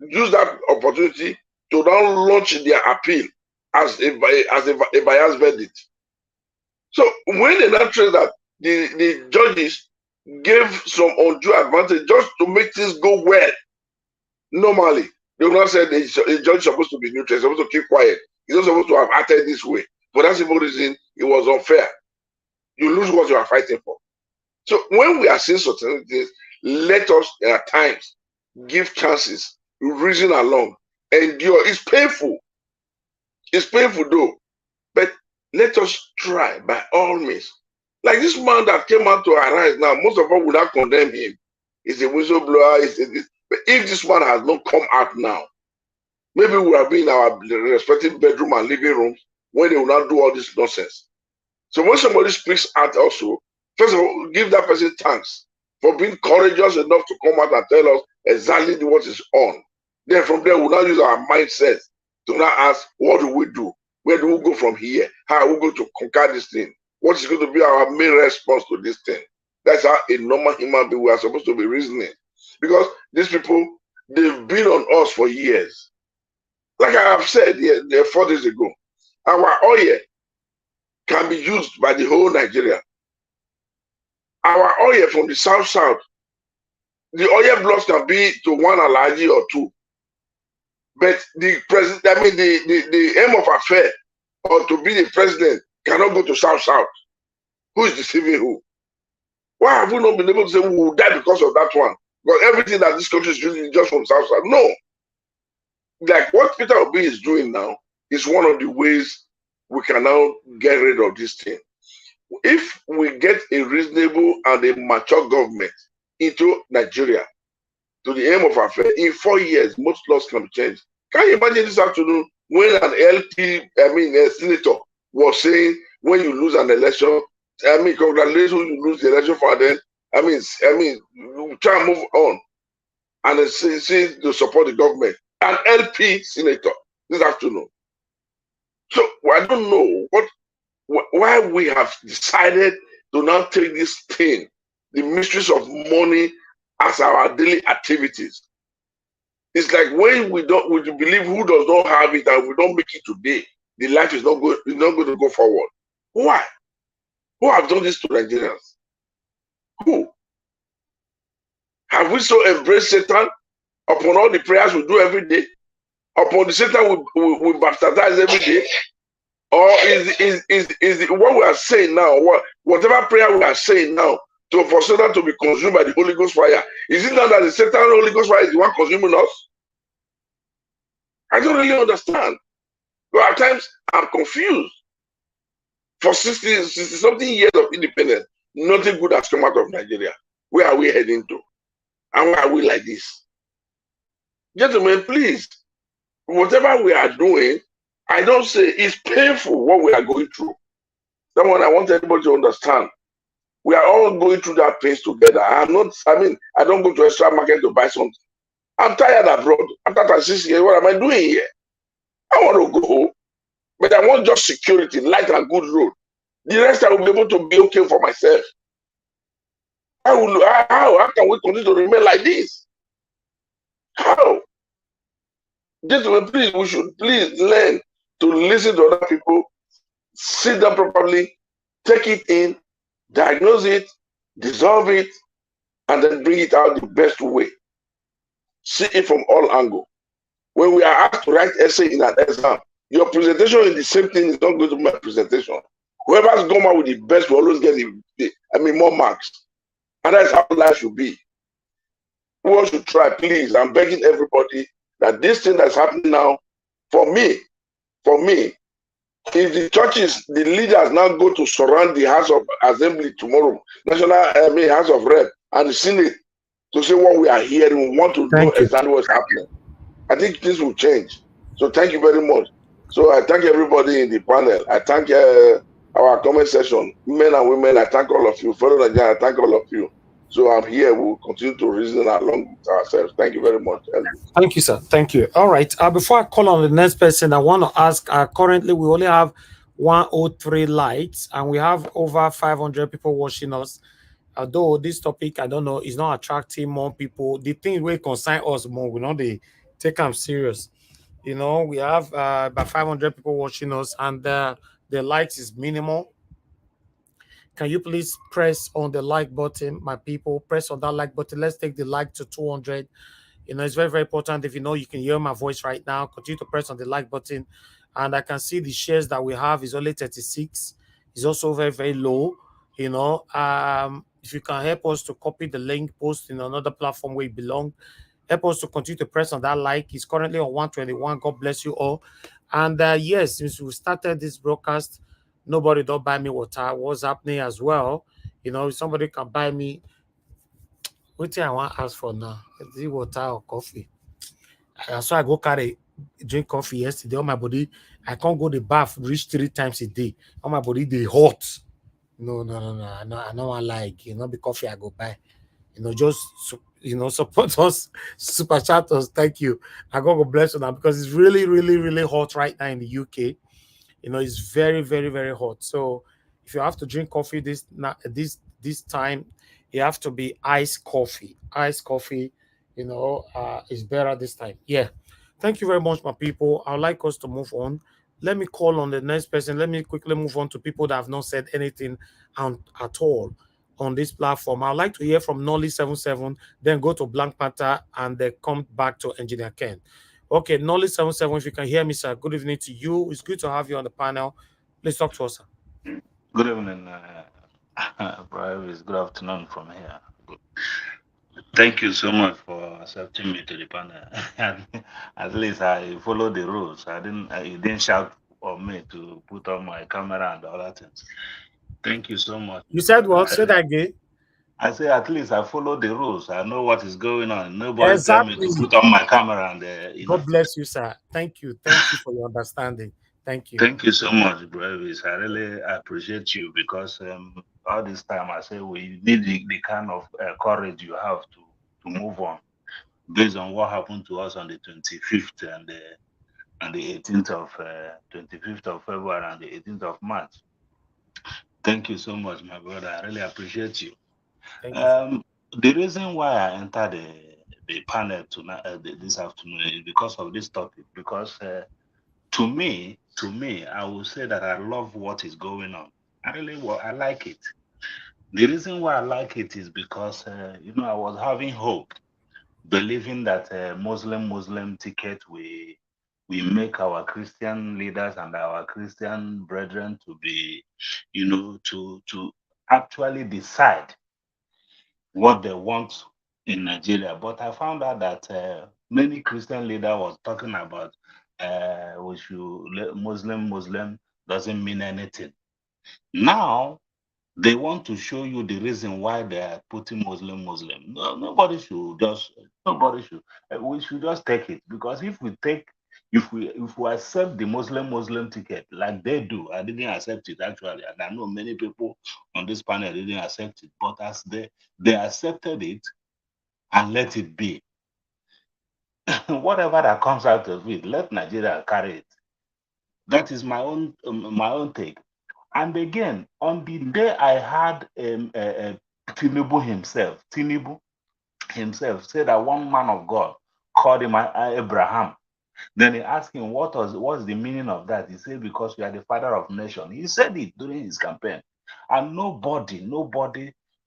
use that opportunity to now launch their appeal as a biased verdict. So when they now trace that the judges gave some undue advantage just to make things go well, normally they will not say the judge is supposed to be neutral, supposed to keep quiet. He's not supposed to have acted this way. For that simple reason, it was unfair. You lose what you are fighting for. So when we are seeing certain things, let us at times give chances, reason along, endure. It's painful. It's painful though. But let us try by all means. Like this man that came out to arise now, most of us would not condemn him. He's a whistleblower. But if this man has not come out now, maybe we will be in our respective bedroom and living rooms when they will not do all this nonsense. So when somebody speaks out also, first of all, give that person thanks for being courageous enough to come out and tell us exactly what is on. Then from there, we'll now use our mindset to now ask, what do we do? Where do we go from here? How are we going to conquer this thing? What is going to be our main response to this thing? That's how a normal human being we are supposed to be reasoning. Because these people, they've been on us for years. Like I have said 4 days ago, our oil can be used by the whole Nigeria. Our oil from the south, the oil blocks can be to 1 Alhaji or 2. But the president, the aim of affair or to be the president cannot go to south. Who is deceiving who? Why have we not been able to say we will die because of that one? Because everything that this country is doing is just from south. No. Like what Peter Obi is doing now is one of the ways we can now get rid of this thing. If we get a reasonable and a mature government into Nigeria, to the aim of affair, in 4 years, most laws can be changed. Can you imagine this afternoon when a senator was saying, when you lose an election, congratulations, you lose the election for them. You try and move on and say to support the government. An LP senator this afternoon. So I don't know why we have decided to now take this thing, the mysteries of money, as our daily activities. It's like when we believe who does not have it and we don't make it today, the life is not going to go forward. Why? Who have done this to Nigerians? Who? Have we so embraced Satan upon all the prayers we do every day? Upon the Satan we baptize every day? Or is what we are saying now, whatever prayer we are saying now, for Satan to be consumed by the Holy Ghost fire, is it not that the Satan Holy Ghost fire is the one consuming us? I don't really understand. But at times I'm confused. For 60 something years of independence, nothing good has come out of Nigeria. Where are we heading to? And why are we like this? Gentlemen, please, whatever we are doing, I don't say it's painful what we are going through. That's what I want everybody to understand. We are all going through that pain together. I don't go to extra market to buy something. I'm tired abroad. After 36 years, what am I doing here? I want to go home, but I want just security, light and good road. The rest I will be able to be okay for myself. How can we continue to remain like this? How? Gentlemen, please, we should please learn to listen to other people, sit down properly, take it in, diagnose it, dissolve it, and then bring it out the best way. See it from all angles. When we are asked to write essay in an exam, your presentation in the same thing is not going to be my presentation. Whoever's gone out with the best will always get more marks. And that's how life should be. We all should try, please. I'm begging everybody that this thing that's happening now, for me, if the churches, the leaders now go to surround the House of Assembly tomorrow, House of Rep and the Senate, to say what we are hearing, we want to know exactly what's happening. I think this will change. So thank you very much. So I thank everybody in the panel. I thank our comment session, men and women. I thank all of you. Fellow Nigerians, I thank all of you. So I'm here. We'll continue to reason along with ourselves. Thank you very much. Thank you, sir. Thank you. All right. Before I call on the next person, I want to ask, currently we only have 103 likes, and we have over 500 people watching us. Although this topic, I don't know, is not attracting more people. The thing will concern us more. We know they take them serious. We have about 500 people watching us, and the likes is minimal. Can you please press on the like button, my people? Press on that like button. Let's take the like to 200. It's very, very important. If you can hear my voice right now, continue to press on the like button. And I can see the shares that we have is only 36. It's also very, very low. If you can help us to copy the link, post in another platform where it belongs, help us to continue to press on that like. It's currently on 121. God bless you all. And yes, since we started this broadcast, nobody don't buy me water. What's happening as well? If somebody can buy me, what thing I want to ask for now? Is it water or coffee? So I go carry drink coffee yesterday. All my body, I can't go the bath reach 3 times a day. All my body they hot. No, no, no, no. I know I like the coffee I go buy. Just support us, super chat us. Thank you. I God bless you now because it's really, really, really hot right now in the UK. It's very, very, very hot. So if you have to drink coffee this time, you have to be iced coffee. Iced coffee, is better this time. Yeah. Thank you very much, my people. I'd like us to move on. Let me call on the next person. Let me quickly move on to people that have not said anything at all on this platform. I'd like to hear from Nolly77, then go to Blank Panther, and then come back to Engineer Ken. Okay, Nolly77, if you can hear me, sir, good evening to you. It's good to have you on the panel. Please talk to us, sir. Good evening, Brian. It's good afternoon from here. Thank you so much for accepting me to the panel. At least I followed the rules. You didn't shout on me to put on my camera and other things. Thank you so much. You said what? Say that again. I say at least I follow the rules. I know what is going on. Nobody tell me Exactly. to put on my camera and God bless you, sir. Thank you. Thank you for your understanding. Thank you. Thank you so much, Brevis. I really appreciate you because all this time I say we need the kind of courage you have to move on based on what happened to us on the 25th and the 18th of 25th of February and the 18th of March. Thank you so much, my brother. I really appreciate you. Thank you. The reason why I entered the panel tonight, this afternoon, is because of this topic. Because to me, I would say that I love what is going on. I like it. The reason why I like it is because I was having hope, believing that Muslim ticket we make our Christian leaders and our Christian brethren to be, to actually decide what they want in Nigeria. But I found out that many Christian leaders was talking about Muslim doesn't mean anything. Now they want to show you the reason why they are putting Muslim. No, nobody should. We should just take it, because if we accept the Muslim ticket like they do, I didn't accept it actually, and I know many people on this panel didn't accept it, but as they accepted it and let it be. Whatever that comes out of it, let Nigeria carry it. That is my own take. And again, on the day I had Tinubu himself said that one man of God called him Abraham. Then he asked him, what's the meaning of that? He said, because you are the father of nation. He said it during his campaign. And nobody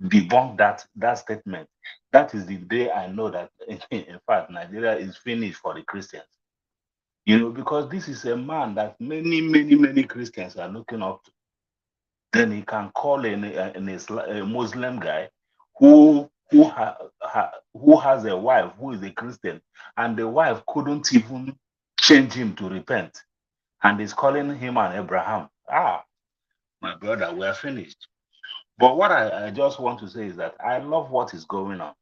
debunked that statement. That is the day I know that, in fact, Nigeria is finished for the Christians. Because this is a man that many Christians are looking up to. Then he can call a Muslim guy who has a wife who is a Christian, and the wife couldn't even change him to repent, and he's calling him an Abraham. My brother, we are finished. But what I just want to say is that I love what is going on.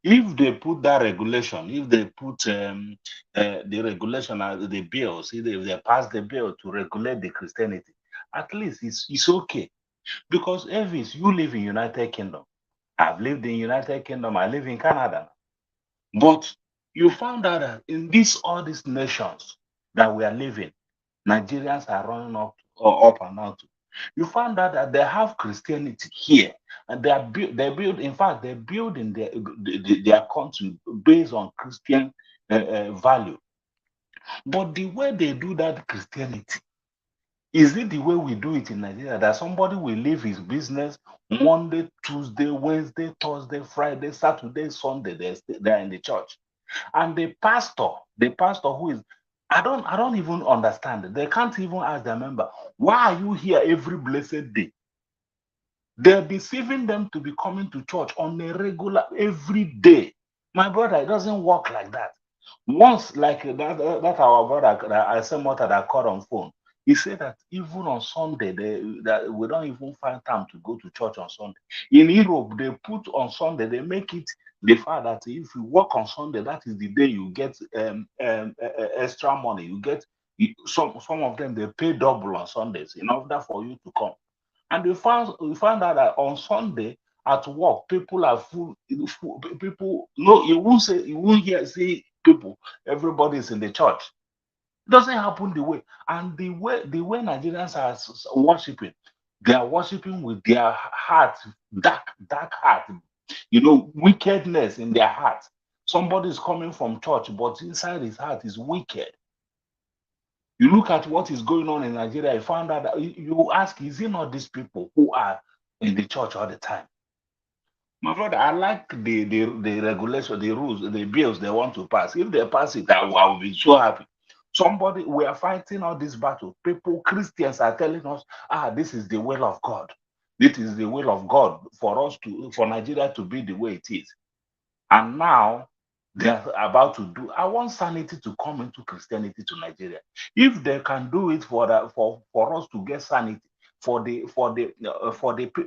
If they put that regulation, if they put the regulation, the bills, if they pass the bill to regulate the Christianity, at least it's okay. Because Elvis, you live in United Kingdom. I've lived in United Kingdom. I live in Canada. But you found out that in all these nations that we are living, Nigerians are running up up and down to. You find out that they have Christianity here, and they build. In fact, they're building their country based on Christian value. But the way they do that Christianity, is it the way we do it in Nigeria? That somebody will leave his business Monday, Tuesday, Wednesday, Thursday, Friday, Saturday, Sunday, they're in the church. And the pastor who is, I don't even understand it. They can't even ask their member, why are you here every blessed day? They're deceiving them to be coming to church on a regular, every day. My brother, it doesn't work like that. Once, like that our brother, I said what that I called on phone. He said that even on Sunday, that we don't even find time to go to church on Sunday. In Europe, they put on Sunday, they make it the fact that if you work on Sunday, that is the day you get extra money. You get some of them they pay double on Sundays in order for you to come. And we found out that on Sunday at work, people are full. People, no, you won't see people. Everybody is in the church. It doesn't happen the way. And the way Nigerians are worshiping, they are worshiping with their heart, dark heart. Wickedness in their heart. Somebody is coming from church, but inside his heart is wicked. You look at what is going on in Nigeria, you find out that you ask, is it not these people who are in the church all the time? My brother, I like the regulation, the rules, the bills they want to pass. If they pass it, I will be so happy. We are fighting all this battle. People, Christians are telling us, this is the will of God. This is the will of God for Nigeria to be the way it is. And now they are about to do. I want sanity to come into Christianity to Nigeria. If they can do it for us to get sanity, for the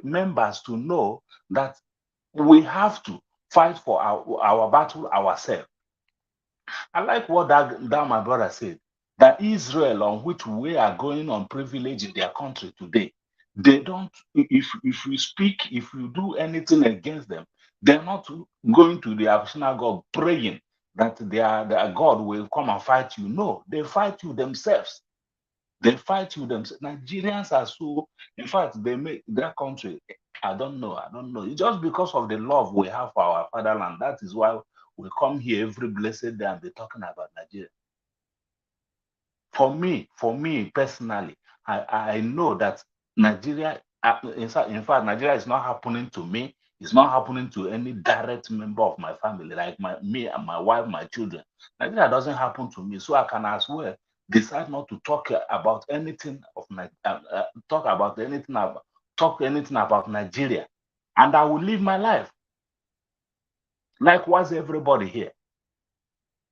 members to know that we have to fight for our battle ourselves. I like what that my brother said, that Israel, on which we are going on privilege in their country today, they don't, if you speak, if you do anything against them, they're not going to the synagogue praying that their God will come and fight you. No, they fight you themselves. They fight you themselves. Nigerians are so, in fact, they make their country, I don't know. It's just because of the love we have for our fatherland. That is why we come here every blessed day and be talking about Nigeria. For me personally, I know that Nigeria, in fact, Nigeria is not happening to me. It's not happening to any direct member of my family, like me and my wife, my children. Nigeria doesn't happen to me, so I can as well decide not to talk about anything talk anything about Nigeria, and I will live my life. Likewise, everybody here.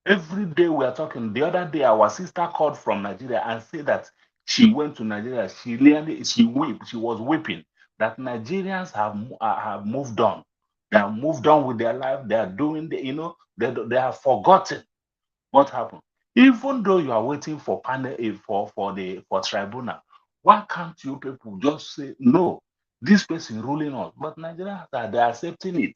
Every day we are talking. The other day, our sister called from Nigeria and said that she went to Nigeria. She was weeping that Nigerians have moved on. They have moved on with their life. They are doing they have forgotten what happened. Even though you are waiting for for tribunal, why can't you people just say no? This person ruling us, but Nigerians they are accepting it.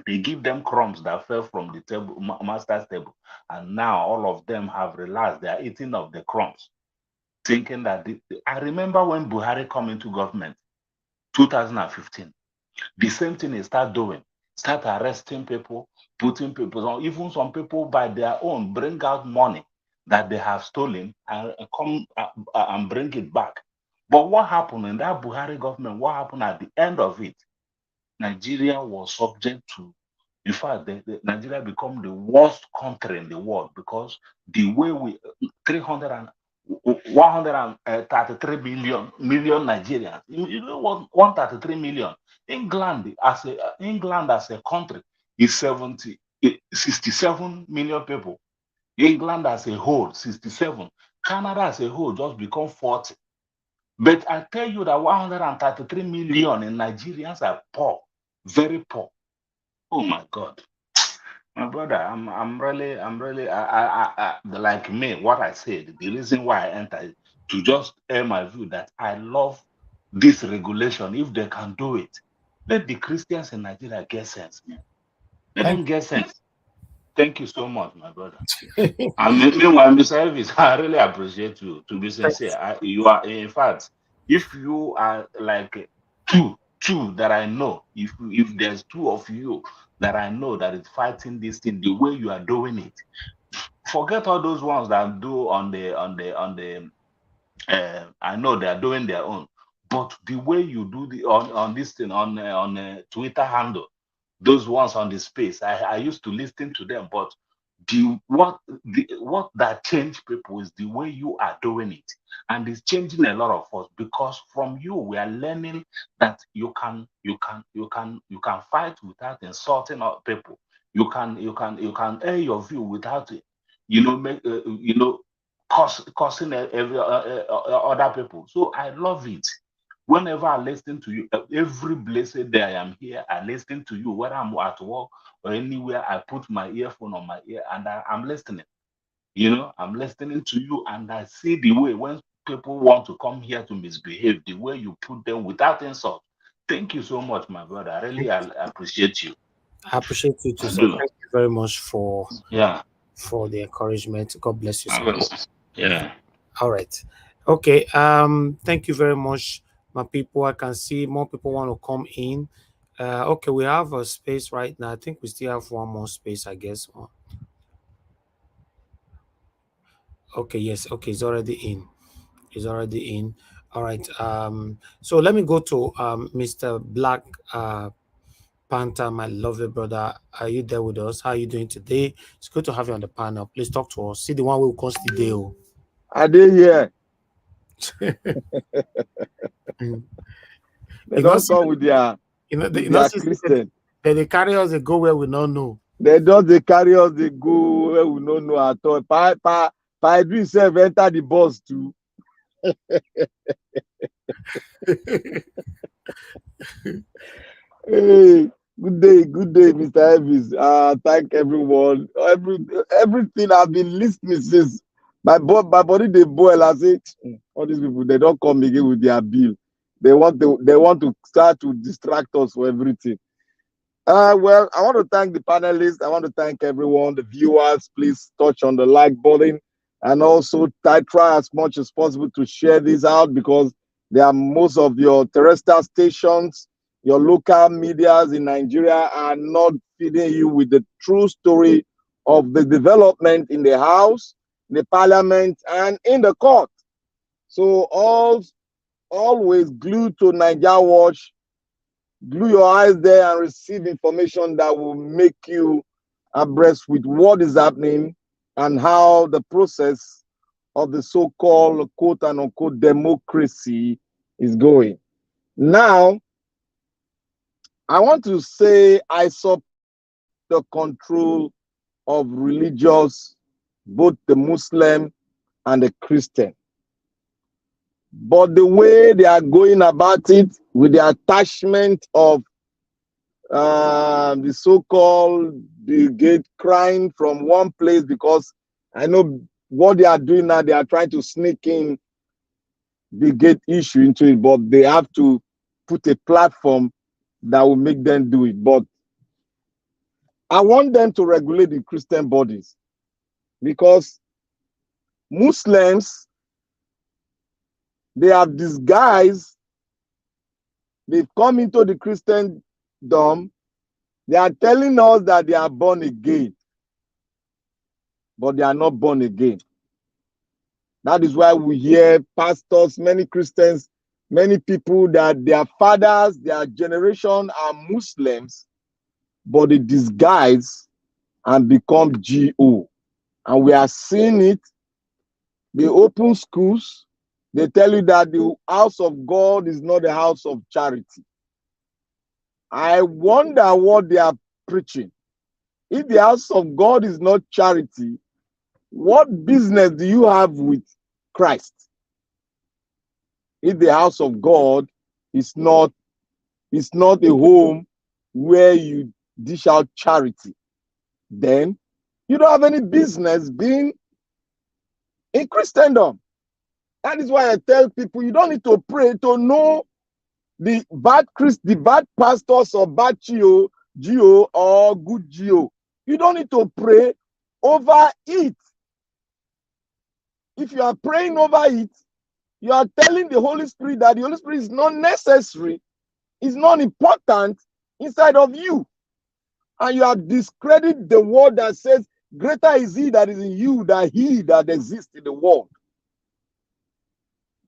They give them crumbs that fell from the table, master's table, and now all of them have realized they are eating of the crumbs, thinking that I remember when Buhari come into government, 2015, the same thing he start doing, start arresting people, putting people on, even some people by their own bring out money that they have stolen and come and bring it back. But what happened in that Buhari government? What happened at the end of it? Nigeria was subject to, in fact, Nigeria become the worst country in the world because the way we 133 million Nigerians. You know what? 133 million. England as a country is 67 million people. England as a whole 67. Canada as a whole just become 40. But I tell you that 133 million in Nigerians are poor, very poor. Oh my God, my brother, I'm really, like me. What I said, the reason why I entered to just air my view that I love this regulation. If they can do it, let the Christians in Nigeria get sense, man. Let Thank them get sense. Thank you so much, my brother. And meanwhile, Mr. Elvis, I really appreciate you. To be sincere, you are, in fact, if you are like two that I know, if there's two of you that I know that is fighting this thing the way you are doing it, forget all those ones that do on the I know they are doing their own, but the way you do the on this thing on Twitter handle, those ones on the space, I used to listen to them, but what that changed people is the way you are doing it, and it's changing a lot of us, because from you we are learning that you can fight without insulting other people. You can air your view without make cursing other people. So I love it. Whenever I listen to you, every blessed day I am here, I listen to you, whether I'm at work or anywhere, I put my earphone on my ear and I'm listening. I'm listening to you, and I see the way when people want to come here to misbehave, the way you put them without insult. Thank you so much, my brother. I appreciate you. I appreciate you too, I sir. do. Thank you very much for Yeah. the encouragement. God bless you, sir. Yeah. All right. Okay. Thank you very much, my people. I can see more people want to come in. Okay, we have a space right now. I think we still have one more space, I guess. Okay, yes, okay, it's already in. It's already in. All right. So let me go to Mr. Black Panther, my lovely brother. Are you there with us? How are you doing today? It's good to have you on the panel. Please talk to us. See the one who comes today. Are they here? They don't come with their Christian. They carry us, they go where we don't know. They carry us, they go where we don't know at all. Pa Idris self enter the bus too. Hey, good day, Mr. Elvis. Thank everyone. Everything I've been listening since my body they boil. I say all these people, they don't come again with their bill. They want to start to distract us for everything. Well, I want to thank the panelists. I want to thank everyone, the viewers. Please touch on the like button, and also try as much as possible to share this out, because there are most of your terrestrial stations, your local medias in Nigeria are not feeding you with the true story of the development in the House, the Parliament, and in the court. So always glued to Niger Watch. Glue your eyes there and receive information that will make you abreast with what is happening and how the process of the so-called quote and unquote democracy is going. Now, I want to say I support the control of religious, both the Muslim and the Christian. But the way they are going about it, with the attachment of the so-called brigade crying from one place, because I know what they are doing now, they are trying to sneak in the gate issue into it, but they have to put a platform that will make them do it. But I want them to regulate the Christian bodies, because Muslims, they have disguised, they've come into the Christendom, they are telling us that they are born again, but they are not born again. That is why we hear pastors, many Christians, many people that their fathers, their generation are Muslims, but they disguise and become GO. And we are seeing it. They open schools. They tell you that the house of God is not the house of charity. I wonder what they are preaching. If the house of God is not charity, what business do you have with Christ? If the house of God is not a home where you dish out charity, then you don't have any business being in Christendom. That is why I tell people, you don't need to pray to know the bad pastors or bad GO or good GO. You don't need to pray over it. If you are praying over it, you are telling the Holy Spirit that the Holy Spirit is not necessary, is not important inside of you. And you have discredited the word that says, greater is he that is in you than he that exists in the world.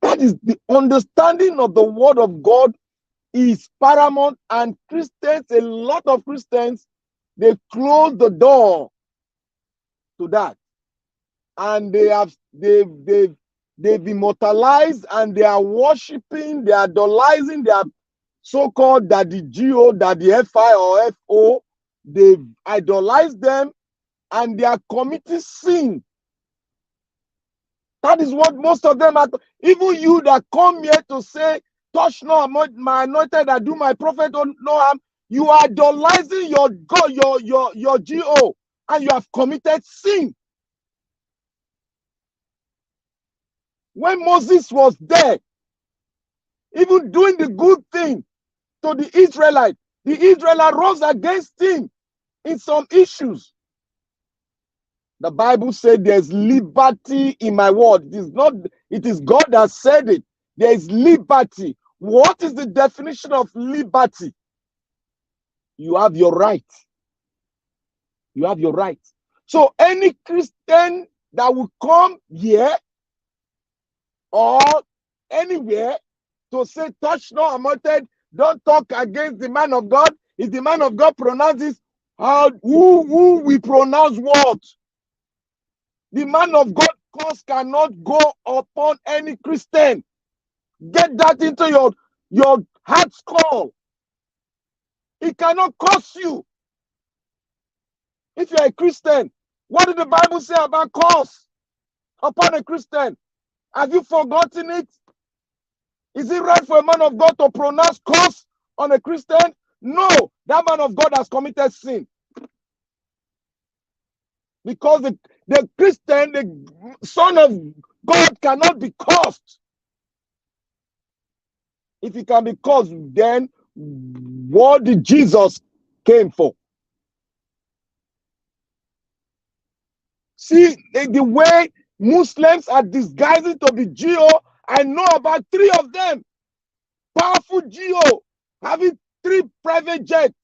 That is the understanding of the word of God is paramount, and Christians, a lot of Christians, they close the door to that. And they've immortalized, and they are worshiping, they are idolizing their so-called daddy G.O., daddy F.I. or F.O. They've idolized them, and they are committing sin. That is what most of them are. Even you that come here to say, touch not my anointed, I do my prophet no harm, you are idolizing your God, your G.O., and you have committed sin. When Moses was there, even doing the good thing to the Israelite rose against him in some issues. The Bible said there's liberty in my word. It is God that said it. There is liberty. What is the definition of liberty? You have your right. You have your right. So any Christian that will come here or anywhere to say, touch not anointed, don't talk against the man of God. If the man of God pronounces, who will pronounce what? The man of God curse cannot go upon any Christian. Get that into your heart's call. It cannot curse you. If you're a Christian, what did the Bible say about curse upon a Christian? Have you forgotten it? Is it right for a man of God to pronounce curse on a Christian? No, that man of God has committed sin. Because the Christian, the Son of God, cannot be cursed. If he can be cursed, then what did Jesus came for? See, the way Muslims are disguising to be Geo, I know about 3 of them. Powerful Geo, having 3 private jets.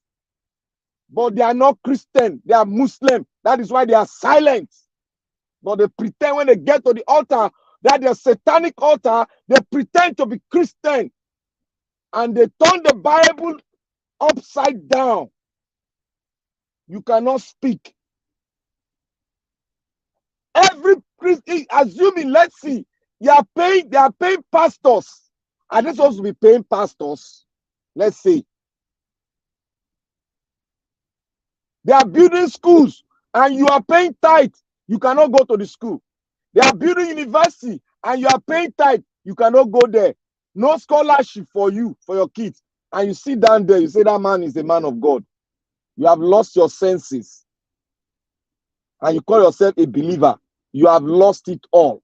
But they are not Christian, they are Muslim. That is why they are silent. But they pretend when they get to the altar, that they're satanic altar, they pretend to be Christian. And they turn the Bible upside down. You cannot speak. Every Christian, assuming, let's see, they are paying pastors. Are they supposed to be paying pastors? Let's see. They are building schools and you are paying tithe. You cannot go to the school. They are building university and you are paying tithe. You cannot go there. No scholarship for you, for your kids. And you sit down there, you say that man is a man of God. You have lost your senses. And you call yourself a believer. You have lost it all.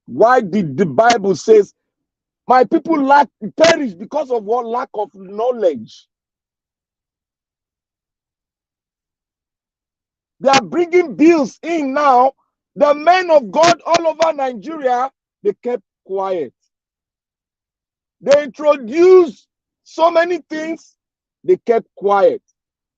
Why did the Bible say, my people perish because of what? Lack of knowledge. They are bringing bills in now. The men of God all over Nigeria, they kept quiet. They introduced so many things, they kept quiet.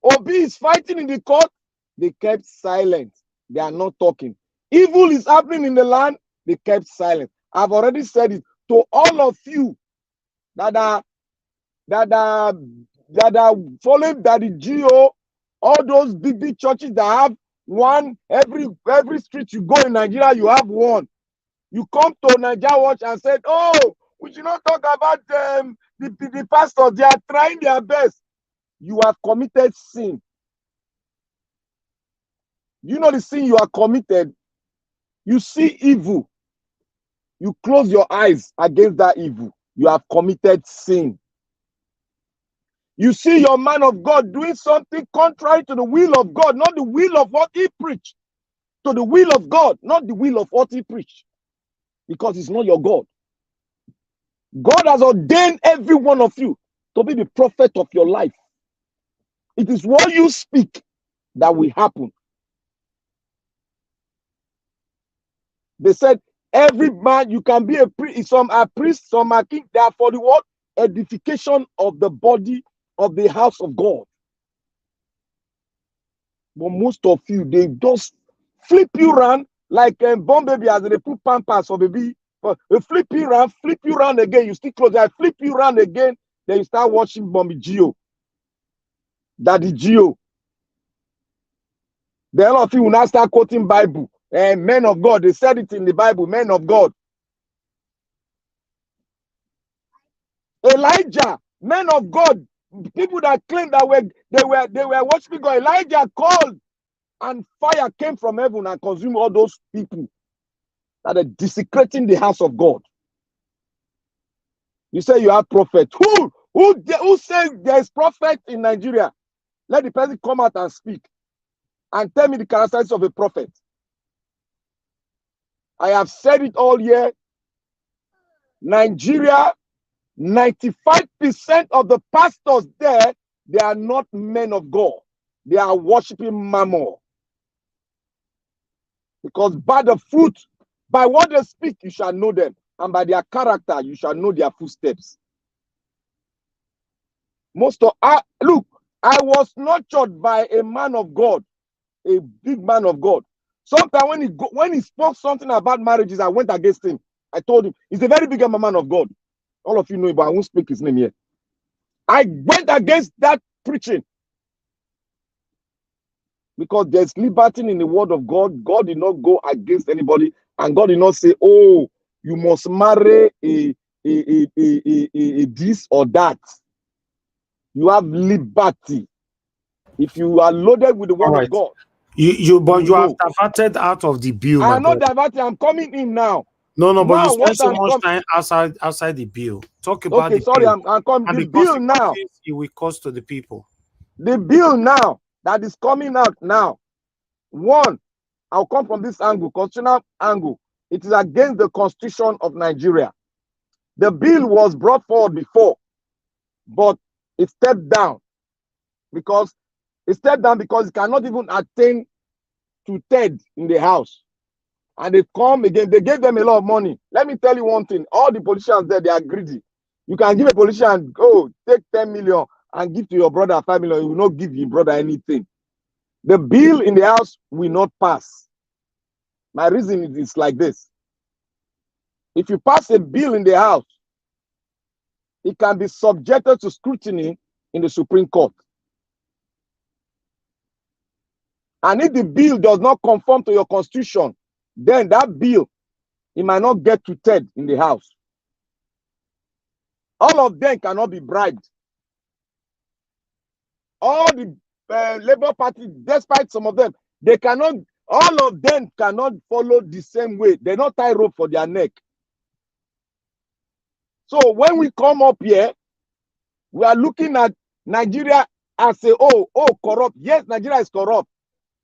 Obi is fighting in the court, they kept silent. They are not talking. Evil is happening in the land, they kept silent. I've already said it to all of you that are following Daddy Gio, all those big churches that have one, every street you go in Nigeria, you have one. You come to Nigeria Watch and said, oh, we should not talk about the pastors. They are trying their best. You have committed sin. You know the sin you are committed. You see evil. You close your eyes against that evil. You have committed sin. You see your man of God doing something contrary to the will of God, not the will of what he preached. To the will of God, not the will of what he preached. Because it's not your God. God has ordained every one of you to be the prophet of your life. It is what you speak that will happen. They said, every man, you can be a priest, some are priests, some are king. They are for the what? Edification of the body of the house of God. But most of you, they just flip you around like a born baby as they put pampers for baby. They flip you around again. You still close. They flip you around again. Then you start watching Mommy Gio, Daddy Gio. Then a lot of you will now start quoting Bible. And men of God, they said it in the Bible, men of God. Elijah, men of God, people that claim that they were worshiping God. Elijah called, and fire came from heaven and consumed all those people that are desecrating the house of God. You say you are prophet. Who says there is prophet in Nigeria? Let the person come out and speak and tell me the characteristics of a prophet. I have said it all year. Nigeria, 95% of the pastors there, they are not men of God. They are worshiping mammon. Because by the fruit, by what they speak, you shall know them. And by their character, you shall know their footsteps. Look, I was nurtured by a man of God, a big man of God. Sometimes when he spoke something about marriages, I went against him. I told him, he's a very big man of God. All of you know him, but I won't speak his name here. I went against that preaching. Because there's liberty in the word of God. God did not go against anybody. And God did not say, oh, you must marry a this or that. You have liberty. If you are loaded with the word of God. But you are diverted out of the bill. I'm not diverted. I'm coming in now. No, but you spend so much time outside the bill. Talk about the sorry, bill. I'm coming. And the bill now. It will cost to the people. The bill now that is coming out now. One, I'll come from this angle, constitutional angle. It is against the Constitution of Nigeria. The bill was brought forward before, but it stepped down because it cannot even attain to third in the House. And they come again, they gave them a lot of money. Let me tell you one thing, all the politicians there, they are greedy. You can give a politician, take 10 million and give to your brother 5 million, you will not give your brother anything. The bill in the House will not pass. My reason is like this. If you pass a bill in the House, it can be subjected to scrutiny in the Supreme Court. And if the bill does not conform to your constitution, then that bill, it might not get to third in the House. All of them cannot be bribed. All the Labour Party, despite some of them, all of them cannot follow the same way. They not tie rope for their neck. So when we come up here, we are looking at Nigeria as corrupt. Yes, Nigeria is corrupt.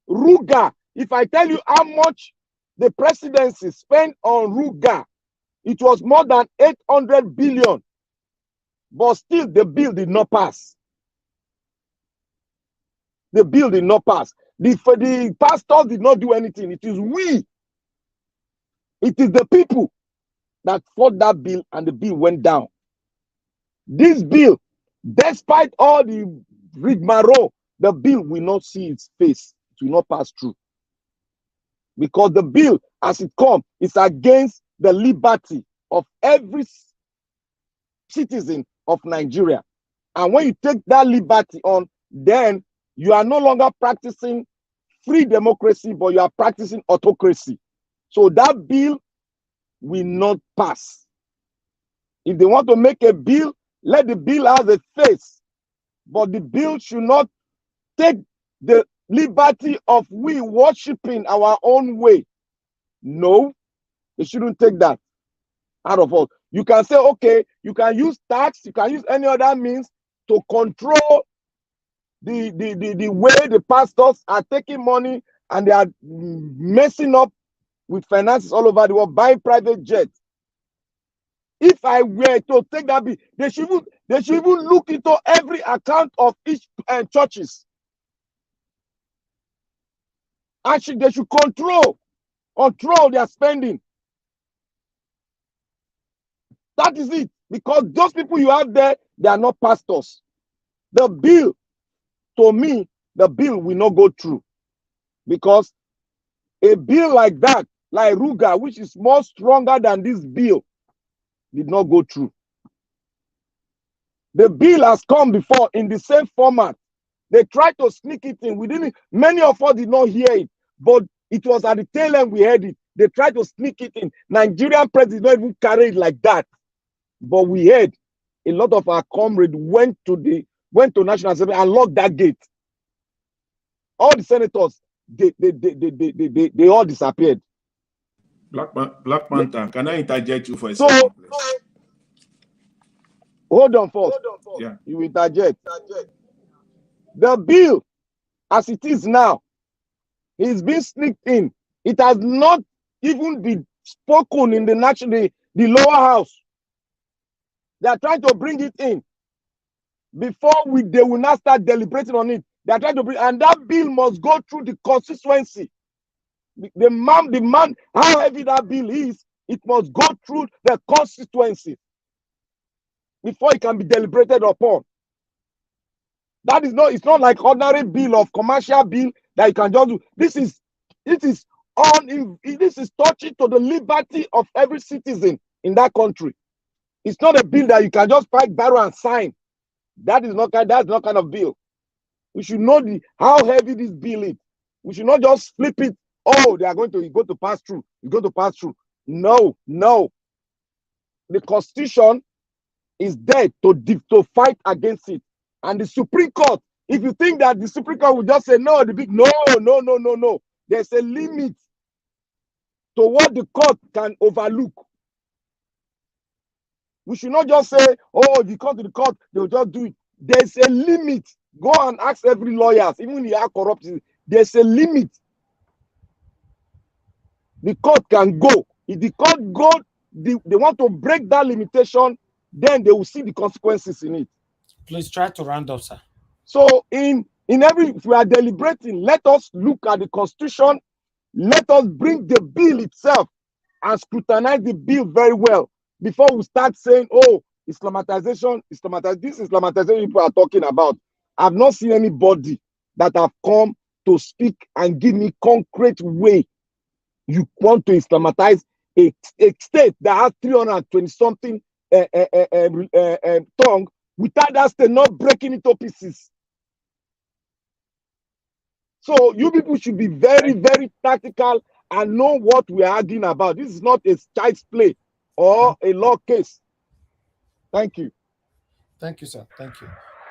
Ruga, if I tell you how much the presidency spent on Ruga, it was more than 800 billion. But still, the bill did not pass. The bill did not pass. The pastors did not do anything. It is we. It is the people that fought that bill, and the bill went down. This bill, despite all the rigmarole, the bill will not see its face. It will not pass through. Because the bill, as it comes, is against the liberty of every citizen of Nigeria. And when you take that liberty on, then you are no longer practicing free democracy, but you are practicing autocracy. So that bill will not pass. If they want to make a bill, let the bill have a face. But the bill should not take the liberty of we worshiping our own way. No, it shouldn't take that out of us. You can say, okay, you can use tax, you can use any other means to control the way the pastors are taking money, and they are messing up with finances all over the world, buying private jets. If I were to take that bill, they should even look into every account of each churches. Actually, they should control their spending. That is it. Because those people you have there, they are not pastors. The bill, to me, the bill will not go through. Because a bill like that, like Ruga, which is more stronger than this bill, did not go through. The bill has come before in the same format. They tried to sneak it in. We didn't, many of us did not hear it, but it was at the tail end we heard it. They tried to sneak it in. Nigerian press did not even carry it like that. But we heard a lot of our comrades went to National Assembly and locked that gate. All the senators, they all disappeared. Black Panther, can I interject you for a second, please? Hold on first. Yeah. You interject. The bill, as it is now, is being sneaked in. It has not even been spoken in the lower house. They are trying to bring it in. Before they will not start deliberating on it. They are trying to bring, and that bill must go through the constituency. The man, how heavy that bill is, it must go through the constituency before it can be deliberated upon. That is not, it's not like ordinary bill of commercial bill that you can just do. This is touching to the liberty of every citizen in that country. It's not a bill that you can just pack barrel and sign. That's not kind of bill. We should know how heavy this bill is. We should not just flip it. Oh, you're going to pass through. You're going to pass through. No. The Constitution is there to fight against it. And the Supreme Court, if you think that the Supreme Court will just say no, no. There's a limit to what the court can overlook. We should not just say, oh, if you come to the court, they'll just do it. There's a limit. Go and ask every lawyer, even if they are corrupt. There's a limit. The court can go. If the court go, they want to break that limitation, then they will see the consequences in it. Please try to round up, sir. So if we are deliberating, let us look at the Constitution. Let us bring the bill itself and scrutinize the bill very well before we start saying, oh, Islamatization, this Islamatization people are talking about. I've not seen anybody that have come to speak and give me concrete way you want to Islamatize a state that has 320-something tongue without that state not breaking it to pieces. So you people should be very, very tactical and know what we are arguing about. This is not a child's play or a law case. Thank you. Thank you, sir. Thank you.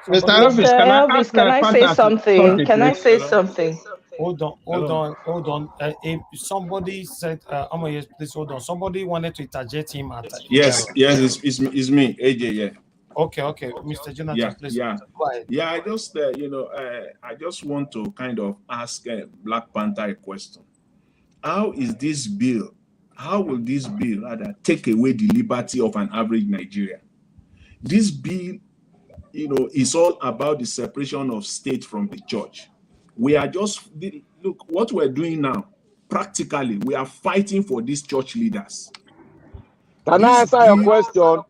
Mr. Elvis, can I say something? Can I say something? Hold on. Somebody said, yes, please hold on. Somebody wanted to interject him at Yes, it's me, AJ, yeah. Okay, Mr. Jonathan, please. Yeah. Go ahead. Yeah, I just, I just want to kind of ask Black Panther a question. How will this bill rather take away the liberty of an average Nigerian? This bill, is all about the separation of state from the church. We are just, look, what we're doing now, practically, we are fighting for these church leaders. Can I answer your question?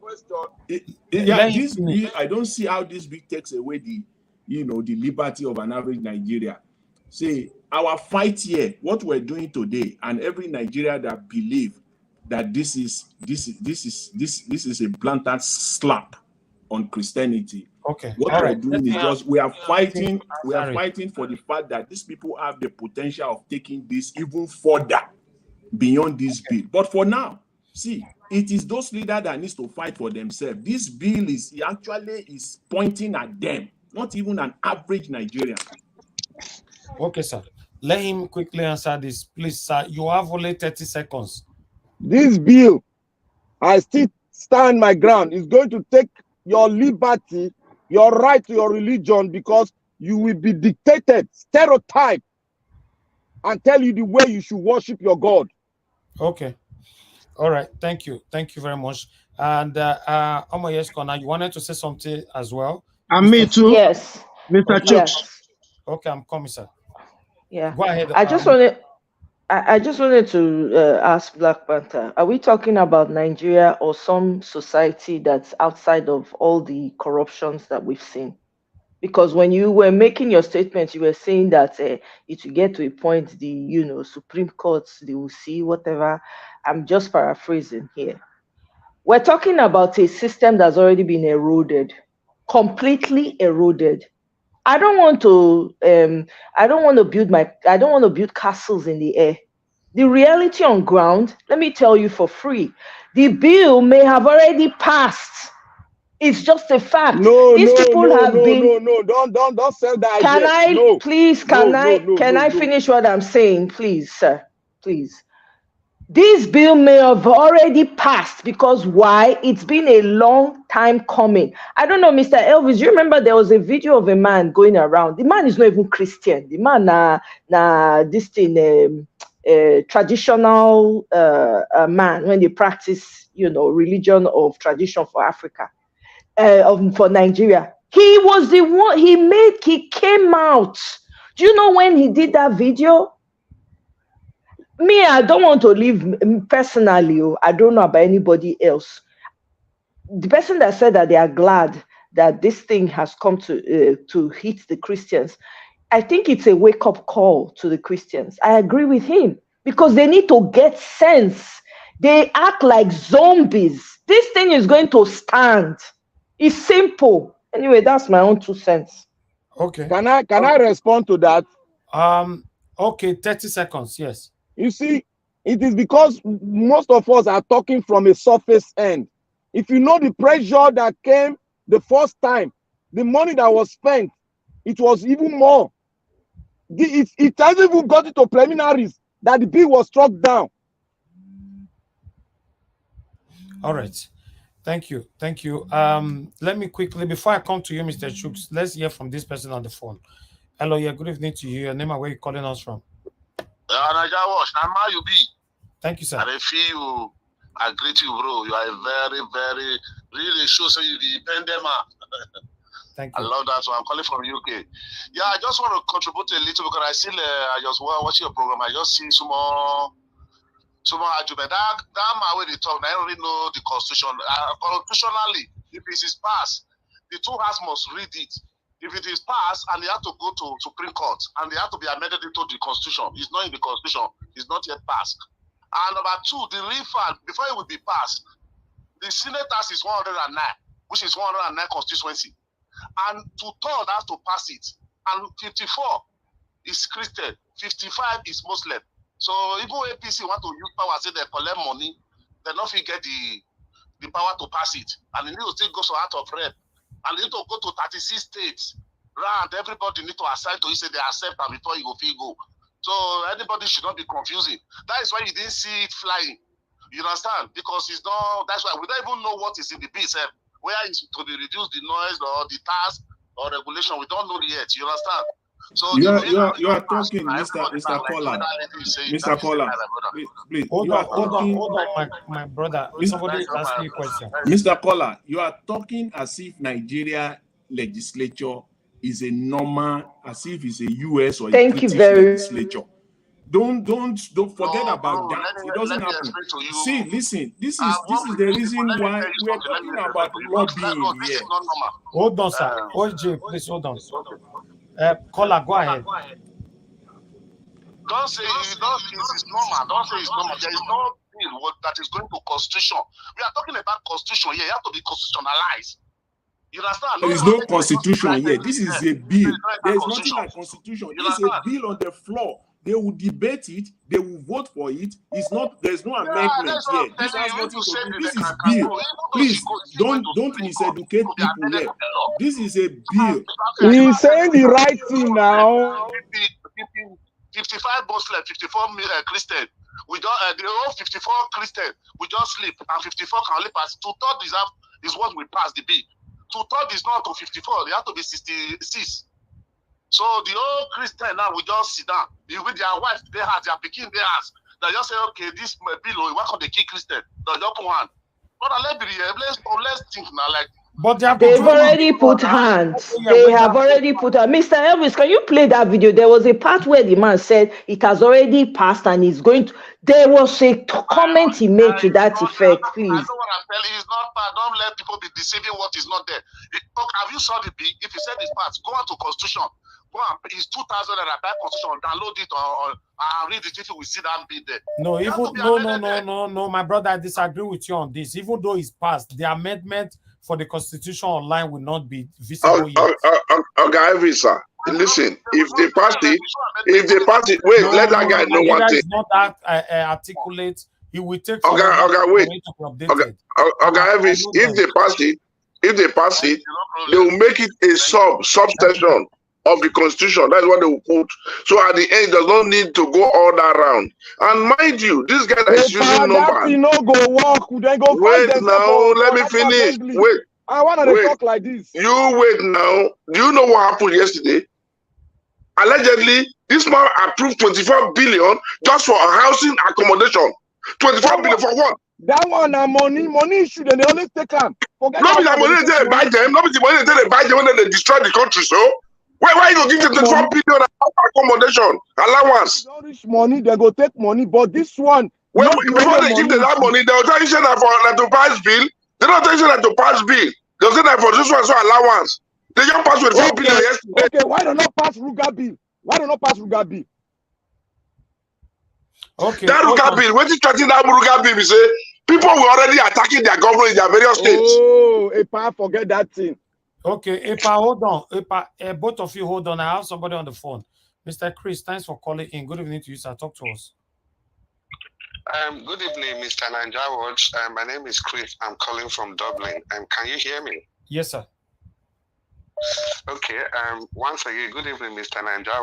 This bill, I don't see how this bill takes away the liberty of an average Nigerian. See, our fight here, what we're doing today, and every Nigerian that believe that this is a blatant slap on Christianity. Okay. What we're doing is just we are fighting for the fact that these people have the potential of taking this even further beyond this bill. But for now, see, it is those leaders that needs to fight for themselves. This bill is pointing at them, not even an average Nigerian. Okay, sir. Let him quickly answer this, please, sir. You have only 30 seconds. This bill, I still stand my ground, is going to take your liberty, your right to your religion, because you will be dictated, stereotyped, and tell you the way you should worship your God. Okay. All right. Thank you. Thank you very much. And yes, Connor, you wanted to say something as well? And me too. Yes. Mr. Chooks. Yes. Okay, I'm coming, sir. Yeah. Go ahead. I just wanted to ask Black Panther, are we talking about Nigeria or some society that's outside of all the corruptions that we've seen? Because when you were making your statement, you were saying that it will get to a point, the Supreme Courts, they will see whatever. I'm just paraphrasing here. We're talking about a system that's already been eroded, completely eroded. I don't want to build castles in the air. The reality on ground, let me tell you for free, the bill may have already passed. It's just a fact. No, These no, people no, have no, been. no, no. Don't sell that Can idea. I No. please? No, Can no, I no. finish what I'm saying, please, sir? Please. This bill may have already passed because why? It's been a long time coming. I don't know, Mr. Elvis, you remember there was a video of a man going around. The man is not even Christian. The man this thing traditional man when they practice, religion of tradition for Africa, for Nigeria. He was the one. He came out. Do you know when he did that video? Me, I don't want to live personally. I don't know about anybody else. The person that said that they are glad that this thing has come to hit the Christians, I think it's a wake-up call to the Christians. I agree with him because they need to get sense. They act like zombies. This thing is going to stand. It's simple. Anyway, that's my own 2 cents. Okay. Can I respond to that? Okay, 30 seconds. Yes. You see, it is because most of us are talking from a surface end. If you know the pressure that came the first time, the money that was spent, it was even more. It hasn't even got into preliminaries that the bill was struck down. All right. Thank you. Thank you. Let me quickly, before I come to you, Mr. Chooks, let's hear from this person on the phone. Hello, yeah, good evening to you. Your name and where you calling us from? Thank you, sir. I feel you. I greet you, bro. You are a very, very, really shows you the independent man. Thank you. I love that. So I'm calling from UK. Yeah, I just want to contribute a little because I still, I just watching your program. I just see some more argument. That man where they talk, I don't really know the constitution. Constitutionally, if it is passed, the two houses must read it. If it is passed and they have to go to Supreme Court and they have to be amended into the constitution, it's not in the constitution. It's not yet passed. And number 2, the refund, before it will be passed, the Senate tax is 109, which is 109 constituency. And 2/3 has to pass it. And 54 is Christian, 55 is Muslim. So even APC want to use power, say they collect money, they not get the power to pass it. And it need to still go so out of rep. And they need to go to 36 states. Round, everybody need to assign to it, say they accept and before you go. So anybody should not be confusing. That is why you didn't see it flying. You understand? Because it's not, that's why we don't even know what is in the bill. Where is to reduce the noise or the task or regulation. We don't know yet. You understand? So you are talking, Mr. Caller. Mr. Caller, please. Hold on, my brother. Somebody is asking you a question. Mr. Caller, you are talking as if Nigeria legislature is a normal, as if it's a US or a British legislature. Don't forget about that. It doesn't happen. See, listen, this is the reason why we are talking about lobbying here. Hold on, sir. OJ, please hold on. Caller, go ahead. Don't say it's normal. Don't say it's normal. There is no bill that is going to constitution. We are talking about constitution here. You have to be constitutionalized. You understand? There is no constitution here. This is a bill. There is nothing like constitution. It's a bill on the floor. They will debate it. They will vote for it. It's not. There's no amendment here. This has nothing to do. This is bill. Please don't miseducate people here. This is a bill. He's saying the right thing now. 55 Muslim, 54 Christian. We don't. The whole 54 Christian. We just sleep, and 54 can only pass. 2/3 is what we pass the bill. 2/3 is not to 54. They have to be 66. So the old Christian now we just sit down. With their wife, they have their picking, they ask. They just say, okay, this bill, we work on the key Christian. They just put one. But let's think now, like But they have They've already put hands. They have already put hands. Mr. Elvis, can you play that video? There was a part where the man said it has already passed and he's going to. There was a comment he made to that effect, please. I know what I'm telling you. It's not bad. Don't let people be deceiving what is not there. Have you saw the bill? If you said it's passed, go on to Constitution. Go on. It's 2,000 and buy Constitution. Download it or read it if you will see that bill there. No, no, my brother, I disagree with you on this. Even though it's passed, the amendment for the Constitution online will not be visible yet. Okay, sir. Listen, if they pass it, wait, let that guy know one thing. It's not that articulate. It will take wait. To be updated. Elvis, if they pass it, they will make it a subsection of the Constitution. That's what they will put. So at the end, it does not need to go all that round. And mind you, this guy that is using numbers. No go walk. Then go wait now, let me finish. Wait. I want to talk like this. You wait now. Do you know what happened yesterday? Allegedly, this man approved 24 billion just for a housing accommodation. 24 billion for what? That one money issue, then they always take them. Not the money they buy them, not the money they buy them when they destroy the country. So why you go give them 24 billion accommodation allowance? All this money, they go take money, but this one. Before they give them that money, they will tell you that to pass bill. They don't tell you that to pass bill. They'll say that for this one, so allowance. They just pass with 4 billion yesterday. Okay, why don't not pass Ruga bill? Why don't not pass Ruga bill? Okay. That Ruga bill, when you starting that Ruga bill, we say people were already attacking their government in their various states. Oh, Epa, forget that thing. Okay, Epa, hold on. Epa, both of you hold on. I have somebody on the phone. Mr. Chris, thanks for calling in. Good evening to you, sir. Talk to us. Good evening, Mr. Nanja. My name is Chris. I'm calling from Dublin. Can you hear me? Yes, sir. Okay. Once again, good evening, Mr. Nanja.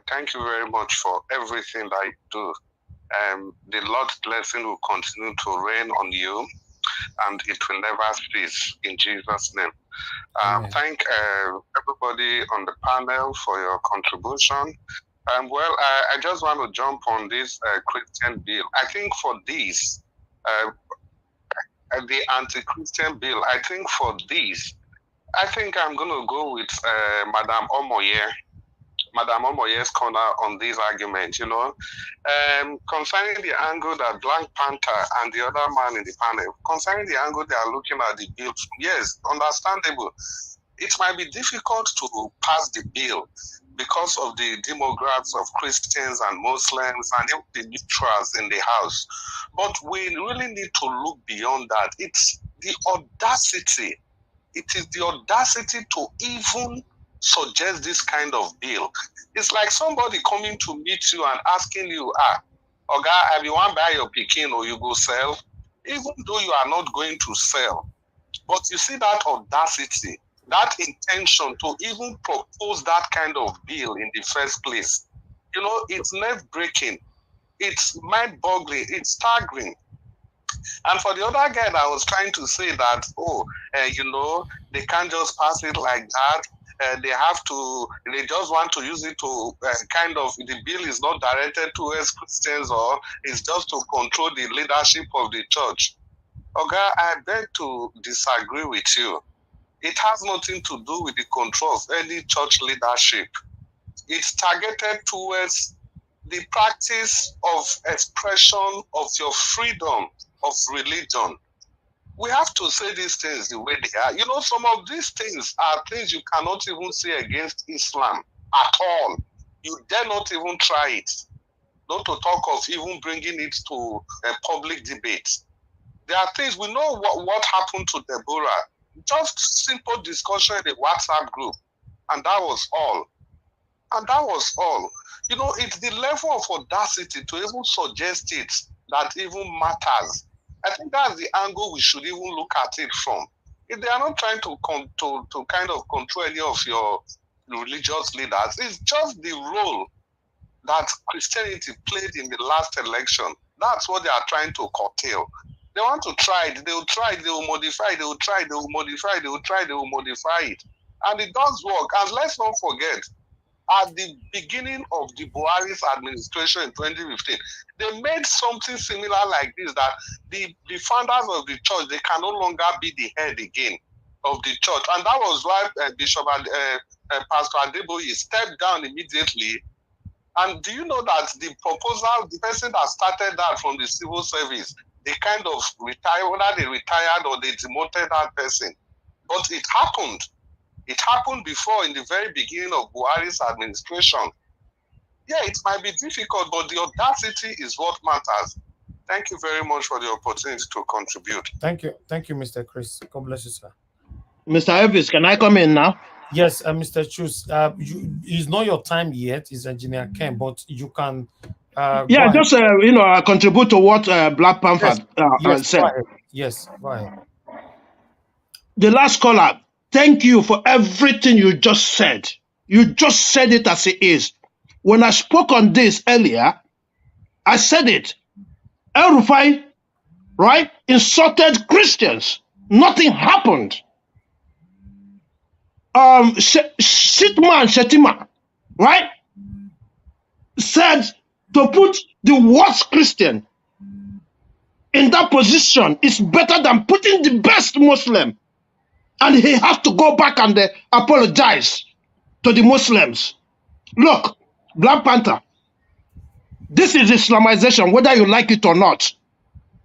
Thank you very much for everything that you do. The Lord's blessing will continue to rain on you, and it will never cease in Jesus' name. Thank everybody on the panel for your contribution. Well, I just want to jump on this Christian bill. I think for this, the anti-Christian bill, I think for this, I think I'm going to go with Madam Omoye's corner on this argument, concerning the angle that Black Panther and the other man in the panel, concerning the angle they are looking at the bill, yes, understandable. It might be difficult to pass the bill because of the demographics of Christians and Muslims and even the neutrals in the house. But we really need to look beyond that. It's the audacity. It is the audacity to even suggest this kind of bill. It's like somebody coming to meet you and asking you, Oga, if you want to buy your Pekin or you go sell, even though you are not going to sell. But you see that audacity, that intention to even propose that kind of bill in the first place. It's nerve-breaking. It's mind-boggling. It's staggering. And for the other guy that was trying to say that, they can't just pass it like that. They just want to use it to the bill is not directed towards Christians or it's just to control the leadership of the church. Okay, I beg to disagree with you. It has nothing to do with the control of any church leadership. It's targeted towards the practice of expression of your freedom of religion. We have to say these things the way they are. Some of these things are things you cannot even say against Islam at all. You dare not even try it. Not to talk of even bringing it to a public debate. There are things, we know what happened to Deborah. Just simple discussion in the WhatsApp group. And that was all. It's the level of audacity to even suggest it that even matters. I think that's the angle we should even look at it from. If they are not trying to kind of control any of your religious leaders, it's just the role that Christianity played in the last election. That's what they are trying to curtail. They want to try it. They will try it. They will modify it. They will try it. They will modify it. They will try it. They will modify it. And it does work. And let's not forget, at the beginning of the Buhari's administration in 2015, they made something similar like this, that the founders of the church, they can no longer be the head again. of the church. And that was why Bishop Pastor Adeboye stepped down immediately. And do you know that the proposal, the person that started that from the civil service, they kind of retired, whether they retired or they demoted that person. But it happened. It happened before in the very beginning of Buhari's administration. Yeah, it might be difficult, but the audacity is what matters. Thank you very much for the opportunity to contribute. Thank you, Mr. Chris. God bless you, sir. Mr. Elvis, can I come in now? Yes, Mr. Chus. It's not your time yet. It's Engineer Ken, but you can. Yeah, just contribute to what Black Panther said. Yes, go ahead. The last caller, thank you for everything you just said. You just said it as it is. When I spoke on this earlier, I said it. El Rufai, right, insulted Christians. Nothing happened. Shetima, right, said to put the worst Christian in that position is better than putting the best Muslim. And he has to go back and apologize to the Muslims. Look, Black Panther, this is Islamization, whether you like it or not.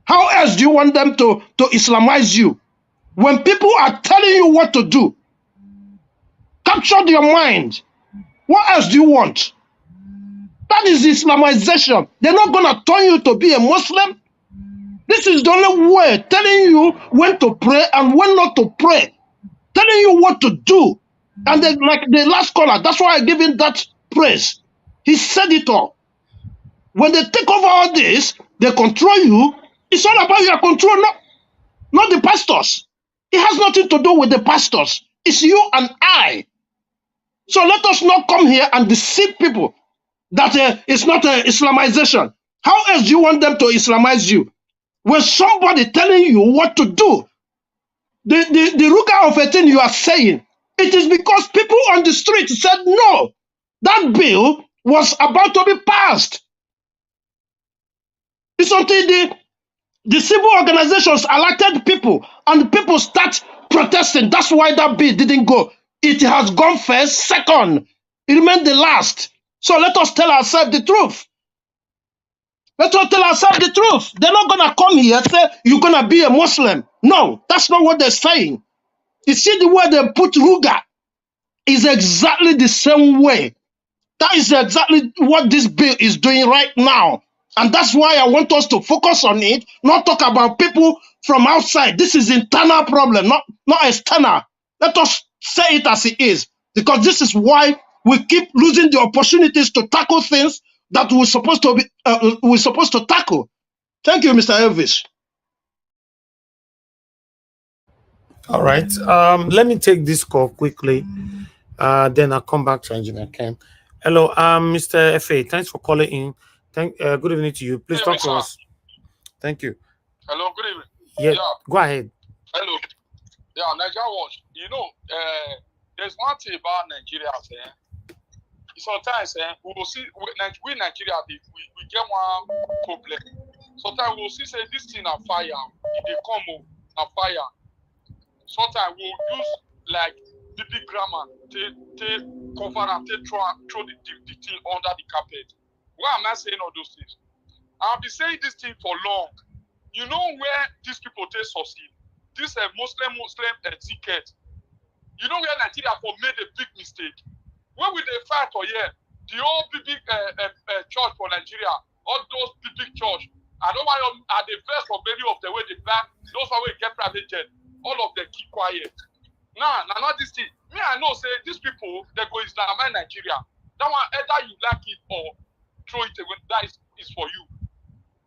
How else do you want them to Islamize you? When people are telling you what to do, capture your mind. What else do you want? That is Islamization. They're not going to turn you to be a Muslim. This is the only way, telling you when to pray and when not to pray. Telling you what to do. And then, like the last caller, that's why I give him that praise. He said it all. When they take over all this, they control you. It's all about your control, not the pastors. It has nothing to do with the pastors. It's you and I. So let us not come here and deceive people that it's not Islamization. How else do you want them to Islamize you? When somebody telling you what to do, the ruga of a thing you are saying, it is because people on the street said no. That bill was about to be passed. It's until the civil organizations elected people and people start protesting. That's why that bill didn't go. It has gone first, second. It remained the last. So let us tell ourselves the truth. Let us tell ourselves the truth. They're not going to come here and say, you're going to be a Muslim. No, that's not what they're saying. You see the way they put Ruga is exactly the same way. That is exactly what this bill is doing right now. And that's why I want us to focus on it, not talk about people from outside. This is internal problem, not external. Let us say it as it is, because this is why we keep losing the opportunities to tackle things that we're supposed to tackle. Thank you, Mr. Elvis. All right. Let me take this call quickly. Then I'll come back to Engineer Ken. Hello, Mr. FA. Thanks for calling in. Good evening to you. Please talk to us. Thank you. Hello, good evening. Yeah, go ahead. Hello. Yeah, Nigeria Watch. You know, there's one thing about Nigeria. Sometimes we will see we Nigeria we get one problem. Sometimes we will see say this thing on fire. If they come on fire. Sometimes we will use like the big grammar to cover and to throw the thing under the carpet. Why am I saying all those things? I've been saying this thing for long. You know where these people take succeed? This Muslim ticket. You know where Nigeria made a big mistake? When we they fight for here, the old big church for Nigeria, all those big church, I don't want at the best of many of the way they back, those are where get private jet, all of them keep quiet. Now not this thing. Me, I know say these people they go Islamize Nigeria. That one either you like it or throw it away. That is for you.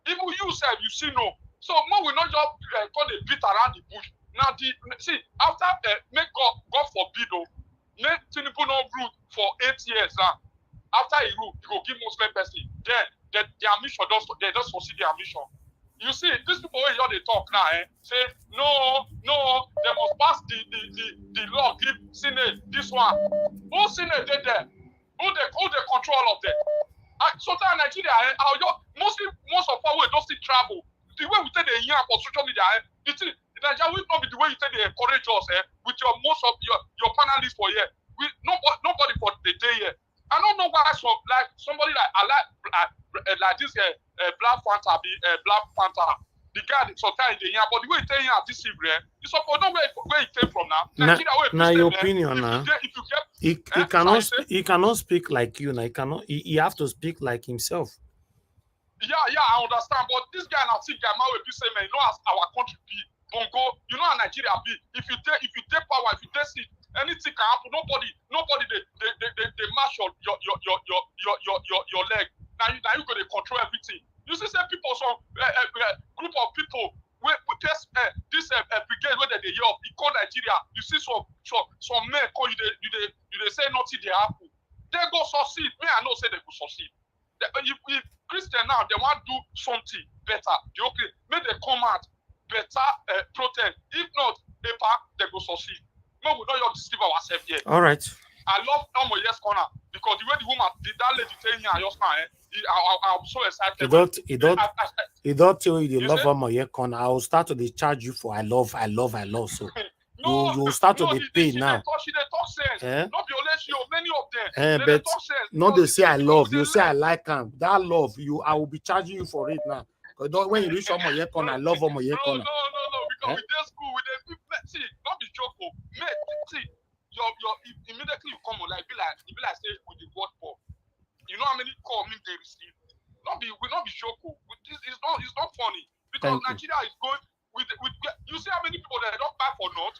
Even you said you see no. So more will not just call the beat around the bush. Now see after make God forbid make Tinubu no rule for 8 years now. After he rule, he go give Muslim person. Then their mission they just succeed their mission. You see, these people where they talk now, say no, they must pass the law, give Senate this one. Who Senate they there? Who they control all of them? So that Nigeria, most of our way don't still travel. The way we take the year for social media, Nigeria will not be the way you say they encourage us with your most of your panelists for here. Nobody for the day here. I don't know why somebody like this Black Panther Black Panther. The guy sometimes they hear, but the way they hear this evening, you suppose know where it came from now. Nigeria, now your opinion, if you get, he cannot speak like you. Now he have to speak like himself. Yeah, I understand, but this guy now think guy man will be saying, man, you know, as our country be bongo, you know how Nigeria be. If you take power, if you take seat, anything can happen. Nobody they mash your leg. Now you gonna control everything. You see, say people, some group of people this brigade where they hear of, call Nigeria. You see some men call you they say nothing they happen. They go succeed. Me, I know say they go succeed. If Christian now they want to do something better, okay, make they come out better protest. If not, they go succeed. No, we don't deceive ourselves here. All right. I love Yes Corner because the way the woman did that lady saying here just now, I'm so excited. He don't tell you the love Yes Corner. I will start to charge you for I love. So no, you will start to be paid now. She talk sense. Not be only many of them. But not they say I love. You say I like him. That love I will be charging you for it now. When you reach Yes Corner, I love Yes Corner. No. Because we did school, see, not be joking. See. Your immediately you come on like be like say with the word for. You know how many call me they receive? We not be joking. It's not funny because Nigeria is going with you see how many people that don't buy for North.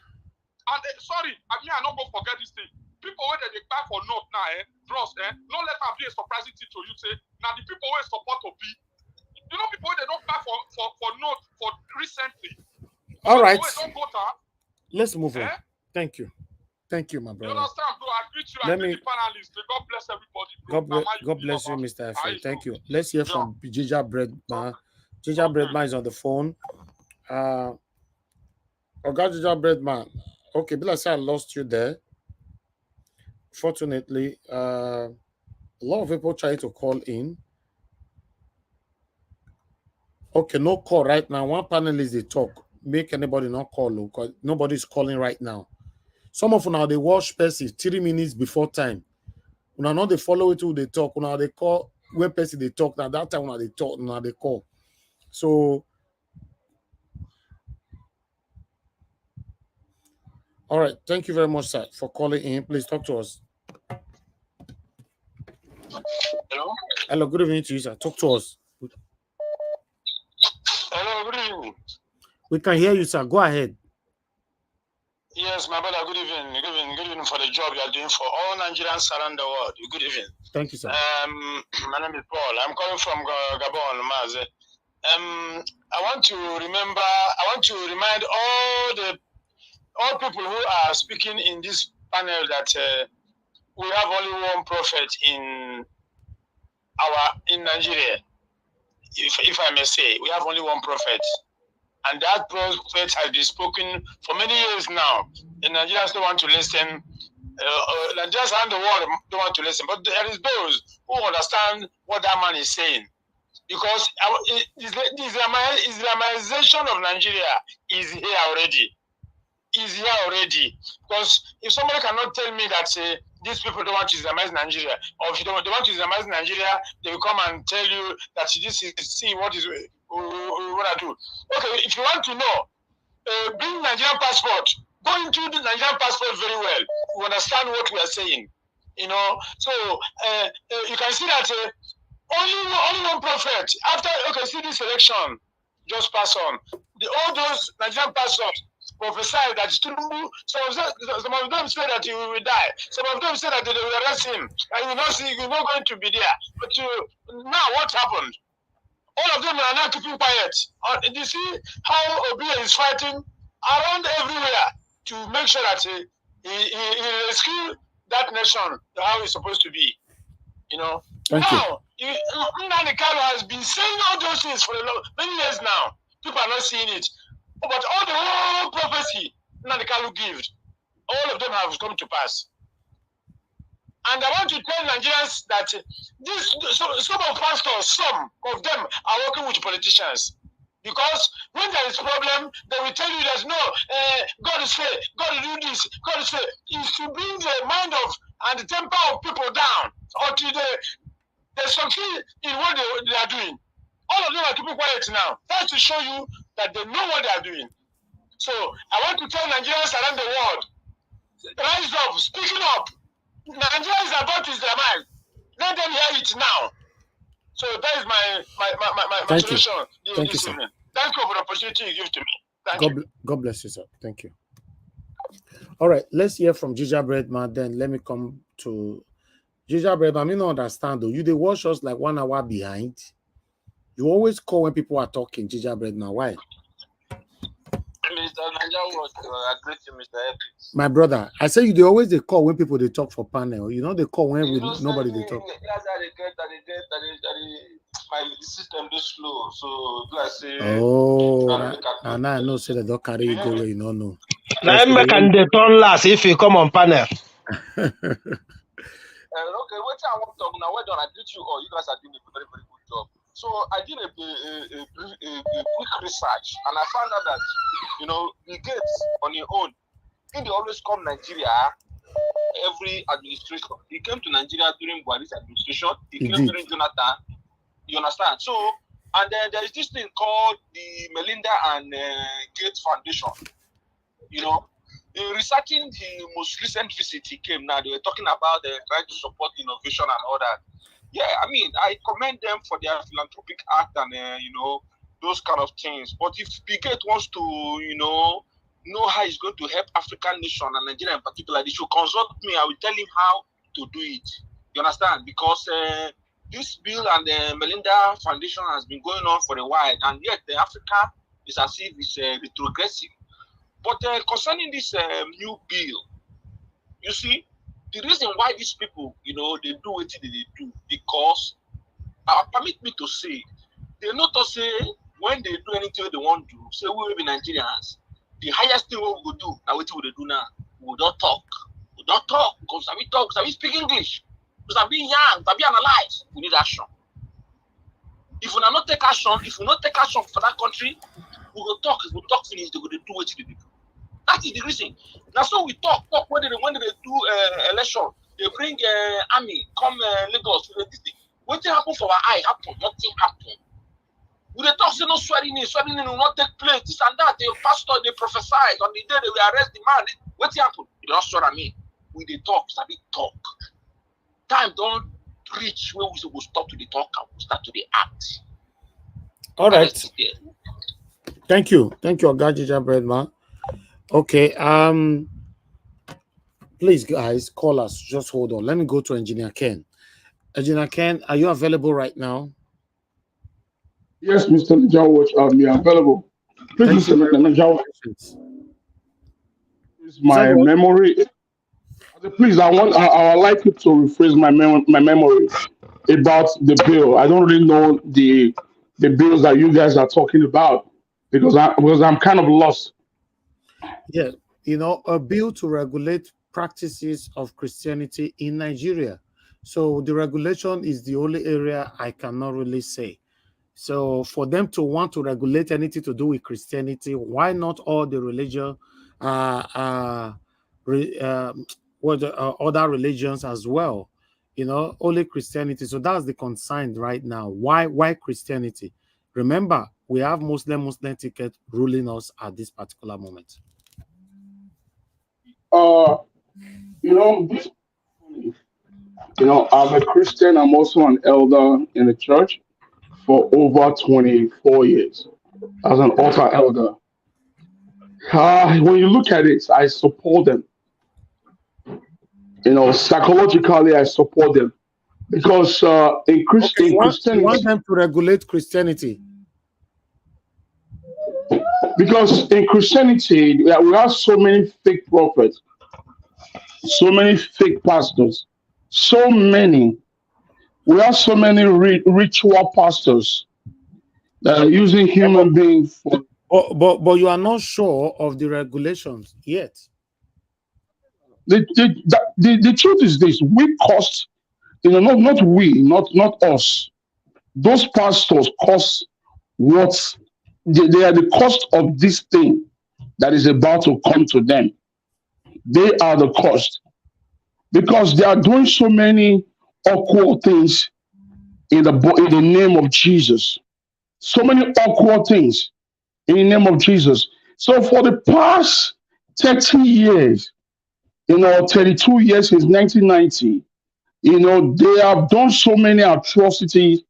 And sorry, I not going to forget this thing. People where they buy for North now, bros, don't let that be a surprising thing to you. Say now the people where support to be, you know, people they don't buy for North for recently. All right. Don't go down. Let's move on. Thank you, my brother. You understand, bro? I greet you. I greet the panelists. God bless everybody, bro. God bless you, Mr. F. Thank you. Let's hear from Ginger Breadman. Ginger Breadman is on the phone. Ginger Breadman. Okay, but I say I lost you there. Fortunately, a lot of people try to call in. Okay, no call right now. One panelist they talk. Make anybody not call because nobody's calling right now. Some of now they watch Percy 3 minutes before time. Now not they follow it till they talk. Now they call where Percy they talk. Now that time when they talk, now they call. So all right, thank you very much, sir, for calling in. Please talk to us. Hello, good evening to you, sir. Talk to us. Hello, good evening. We can hear you, sir. Go ahead. Yes, my brother, good evening. Good evening for the job you are doing for all Nigerians around the world. Good evening. Thank you, sir. My name is Paul. I'm calling from Gabon, Maze. I want to remind all people who are speaking in this panel that we have only one prophet in Nigeria. If I may say, we have only one prophet. And that prophet has been spoken for many years now. The Nigerians don't want to listen. Nigerians around the world don't want to listen. But there is those who understand what that man is saying. Because the Islamization of Nigeria is here already. Because if somebody cannot tell me that these people don't want to Islamize Nigeria, or if they want to Islamize Nigeria, they will come and tell you that this is what I do. Okay, if you want to know, bring Nigerian passport. Go into the Nigerian passport very well. You understand what we are saying. You know, so you can see that only one prophet. After see this election just pass on. All those Nigerian pastors prophesied that some of them say that he will die. Some of them say that they will arrest him, and you're not going to be there. But now what happened? All of them are now keeping quiet. You see how Obiya is fighting around everywhere to make sure that he rescue that nation how it's supposed to be. You know. Now, Nnamdi Kanu has been saying all those things for many years now. People are not seeing it. But all the whole prophecy Nnamdi Kanu gives, all of them have come to pass. And I want to tell Nigerians that some of pastors, some of them are working with politicians. Because when there is problem, they will tell you there's no, God is fair, God will do this, God is fair. It's to bring the mind of and the temper of people down until they succeed in what they are doing. All of them are keeping quiet now. That's to show you that they know what they are doing. So I want to tell Nigerians around the world, rise up, speaking up. Nigeria is about to Islamize. Let them hear it now. So that is my solution this evening. Thank you for the opportunity you give to me. Thank you. God bless you, sir. Thank you. All right, let's hear from Gingerbread Man. Then let me come to Gingerbread Man. I mean, not understand though. You they watch us like 1 hour behind. You always call when people are talking. Gingerbread Man, why? Mr. Nigerian, I greet you, Mr. Evans. My brother, I say they always they call when people they talk for panel. You know they call when nobody they talk. That's how they get my system is slow. So I say. Oh, and I know say they don't carry you go where you don't know. Now make and they turn last if you come on panel. Okay, what I want to talk now. Well done. I greet you all. You guys are doing a very, very good job. So I did a quick research, and I found out that the Gates on your own, he always come Nigeria every administration. He came to Nigeria during Buhari's administration. He came during Jonathan. You understand? So, and then there is this thing called the Melinda and Gates Foundation. In researching the most recent visit he came now, they were talking about trying to support innovation and all that. Yeah, I mean, I commend them for their philanthropic act and, those kind of things. But if Gates wants to, know how he's going to help African nation and Nigeria in particular, they should consult me. I will tell him how to do it. You understand? Because this bill and the Melinda Foundation has been going on for a while, and yet Africa is as if it's retrogressive. But concerning this new bill, you see, the reason why these people, they do what they do, because, permit me to say, they not to say when they do anything they want to, say we will be Nigerians, the highest thing we will do, now what we do now, we don't talk. We don't talk, because we speak English, because we young, we analyze, we need action. If we not take action, for that country, we will talk, if we talk finish, they will do what they do. That is the reason. Now, so we talk when they do election, they bring army, come Lagos, what happen for our eye happen, nothing happen. We they talk, say no swearing in will not take place, this and that. The pastor, they prophesy on the day they will arrest the man. What happen? You don't swear at me. We they talk, talk. Time don't reach where we will stop to the talk and we start to the act. All right. Thank you, Ogajija Breadman. Okay, please guys, call us. Just hold on. Let me go to Engineer Ken. Engineer Ken, are you available right now? Yes, Mr. Najawaj, I'm available. Please, Mr. Najawaj, my memory. Please, I would like you to rephrase my memory about the bill. I don't really know the bills that you guys are talking about because I'm kind of lost. Yeah, a bill to regulate practices of Christianity in Nigeria. So the regulation is the only area I cannot really say. So for them to want to regulate anything to do with Christianity, why not all the religion, other religions as well? Only Christianity. So that's the concern right now. Why Christianity? Remember, we have Muslim ticket ruling us at this particular moment. I'm a Christian. I'm also an elder in the church for over 24 years as an altar elder. When you look at it, I support them. Psychologically, I support them because in Christianity, you want them to regulate Christianity. Because in Christianity, we have so many fake prophets, so many fake pastors, we have so many ritual pastors that are using human beings for. But you are not sure of the regulations yet. The truth is this: we cost, not us. Those pastors cost what they are the cost of this thing that is about to come to them. They are the cost because they are doing so many awkward things in the name of Jesus. So many awkward things in the name of Jesus. So for the past 30 years, 32 years since 1990, they have done so many atrocities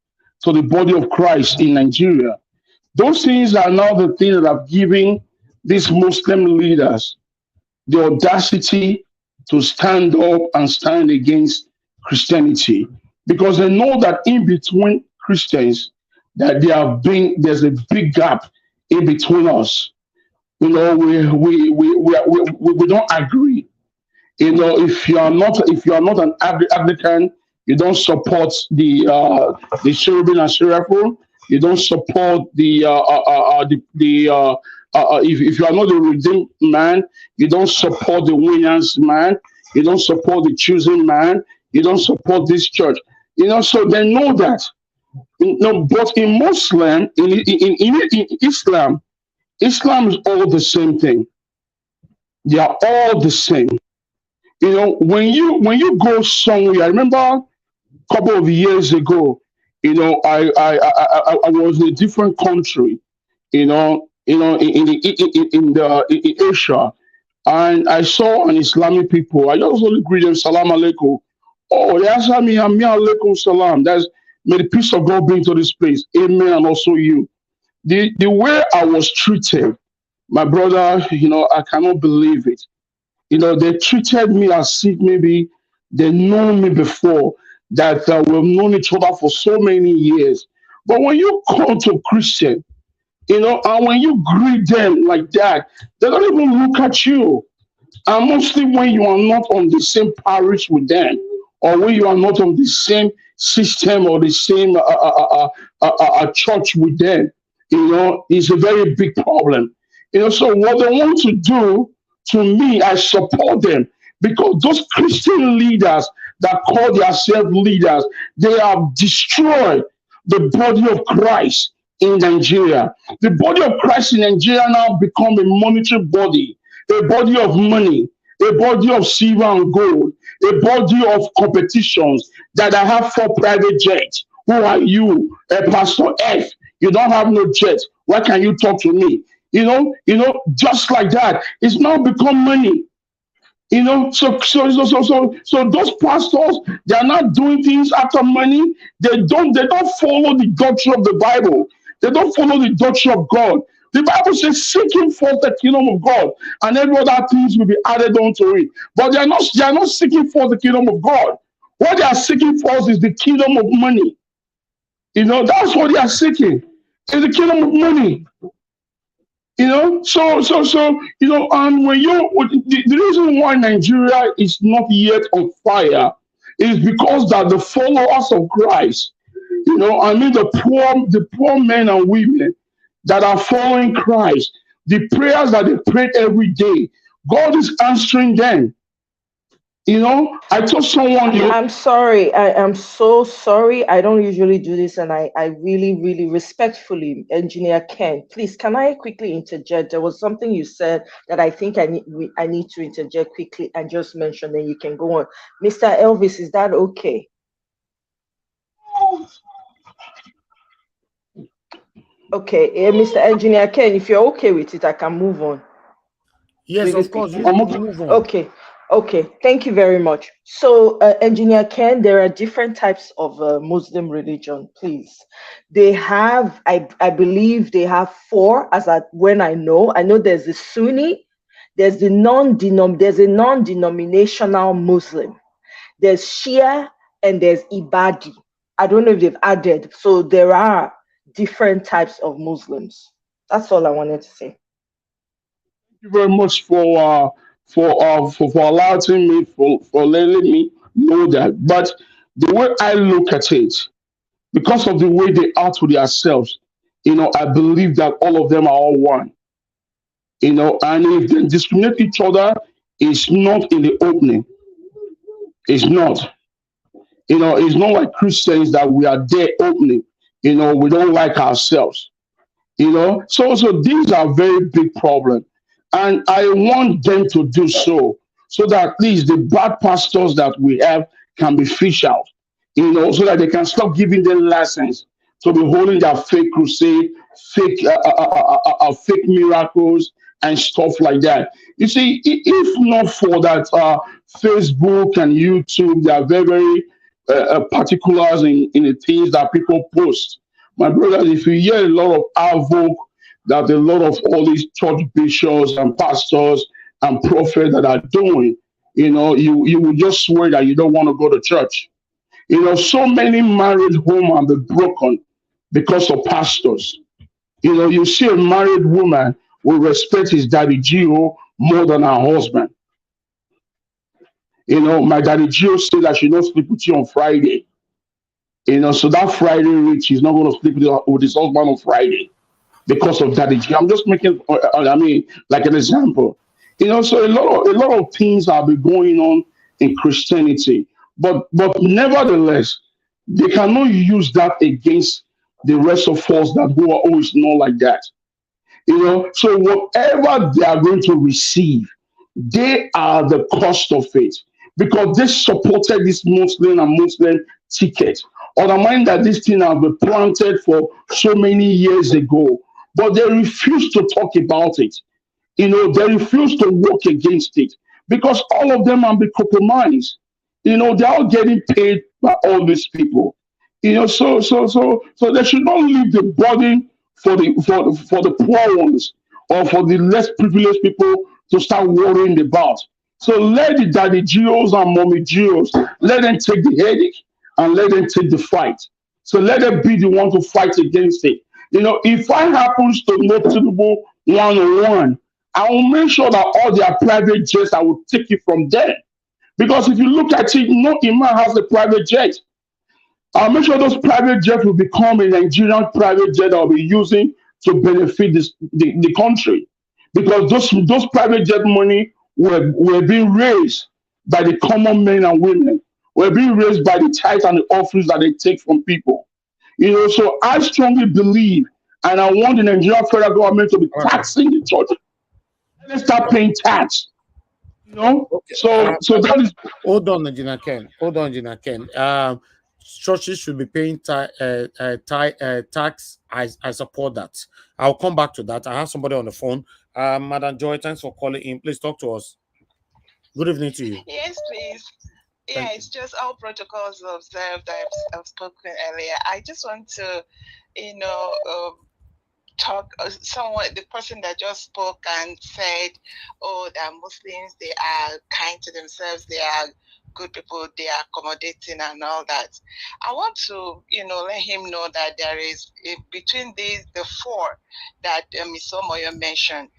to the body of Christ in Nigeria. Those things are now the things that have given these Muslim leaders the audacity to stand up and stand against Christianity because they know that in between Christians that there's a big gap in between us. We don't agree. If you are not an Anglican, you don't support the cherubim and seraphim. You don't support if you are not a redeemed man, you don't support the winners man. You don't support the choosing man. You don't support this church. So they know that. But in Muslim, in Islam, Islam is all the same thing. They are all the same. When you go somewhere, I remember a couple of years ago, I was in a different country, in Asia, and I saw an Islamic people. I just only greet them, salam alaikum. Oh, they answered me, amir alaikum salam. May the peace of God be to this place. Amen, and also you. The way I was treated, my brother, I cannot believe it. They treated me as if maybe they know me before, that we've known each other for so many years. But when you come to Christian, and when you greet them like that, they don't even look at you. And mostly when you are not on the same parish with them, or when you are not on the same system or the same church with them, it's a very big problem. So what they want to do to me, I support them because those Christian leaders that call themselves leaders, they have destroyed the body of Christ in Nigeria. The body of Christ in Nigeria now become a monetary body, a body of money, a body of silver and gold, a body of competitions that I have 4 private jets. Who are you? Pastor F. You don't have no jet. Why can you talk to me? Just like that. It's now become money. So those pastors, they are not doing things after money. They don't follow the doctrine of the Bible. They don't follow the doctrine of God. The Bible says, seek him first the kingdom of God, and every other things will be added onto it. But they are not seeking for the kingdom of God. What they are seeking for is the kingdom of money. That's what they are seeking. Is the kingdom of money. And when the reason why Nigeria is not yet on fire is because that the followers of Christ, the poor men and women that are following Christ, the prayers that they pray every day, God is answering them. I told someone. I'm sorry. I am so sorry. I don't usually do this, and I really, really respectfully, Engineer Ken, please, can I quickly interject? There was something you said that I think I need to interject quickly and just mention, then you can go on. Mr. Elvis, is that okay? Okay, Mr. Engineer Ken, if you're okay with it, I can move on. Yes, Really of course. You quickly. move on. Okay, thank you very much. So, Engineer Ken, there are different types of Muslim religion, please. They have, I believe they have 4, when I know there's the Sunni, there's a non-denominational Muslim, there's Shia, and there's Ibadi. I don't know if they've added. So there are different types of Muslims. That's all I wanted to say. Thank you very much for allowing me, for letting me know that. But the way I look at it, because of the way they are to themselves, I believe that all of them are all one. And if they discriminate each other, it's not in the opening. It's not. It's not like Christians that we are there opening. We don't like ourselves. So these are very big problems, and I want them to do so that at least the bad pastors that we have can be fished out, so that they can stop giving them license to be holding their fake crusade, fake miracles and stuff like that. You see, if not for that, Facebook and YouTube, they are very, very particulars in the things that people post. My brothers, if you hear a lot of havoc that a lot of all these church bishops and pastors and prophets that are doing, you will just swear that you don't want to go to church. So many married homes have been broken because of pastors. You see a married woman will respect his daddy Gio more than her husband. My daddy Gio said that she not sleep with you on Friday. So that Friday rich, he's not going to sleep with his husband on Friday because of daddy Gio. I'm just making, like an example. So a lot of things have been going on in Christianity, but nevertheless, they cannot use that against the rest of us that who are always not like that. So whatever they are going to receive, they are the cost of it because they supported this Muslim ticket. On the mind that this thing has been planted for so many years ago, but they refuse to talk about it. They refuse to work against it because all of them have been compromised. They're all getting paid by all these people. So they should not leave the burden for the poor ones or for the less privileged people to start worrying about. So let the daddy Geos and mommy Geos, let them take the headache and let them take the fight. So let them be the one to fight against it. If I happens to know Tinubu 101, I will make sure that all their private jets, I will take it from them. Because if you look at it, no Imam has a private jet. I'll make sure those private jets will become a Nigerian private jet that will be using to benefit the country. Because those private jet money were being raised by the common men and women, were being raised by the tithe and the offerings that they take from people. So I strongly believe, and I want the Nigerian federal government to be taxing the church. Let's start paying tax. Okay. So that is. Hold on, Gina Ken. Churches should be paying tax. I support that. I'll come back to that. I have somebody on the phone. Madam Joy, thanks for calling in. Please talk to us. Good evening to you. Yes, please. Yeah, it's just all protocols observed. I've spoken earlier. I just want to, talk. The person that just spoke and said, "Oh, that Muslims, they are kind to themselves. They are good people. They are accommodating and all that." I want to, let him know that there is between the four that Ms. Omoyo mentioned,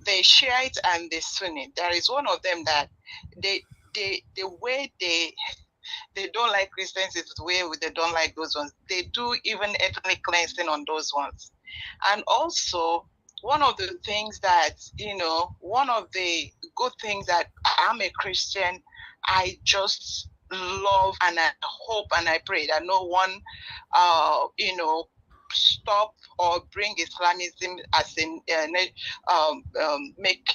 the Shiite and the Sunni. There is one of them that the way they don't like Christians is the way they don't like those ones. They do even ethnic cleansing on those ones. And also, one of the things that, one of the good things that I'm a Christian, I just love and I hope and I pray that no one, stop or bring Islamism as in make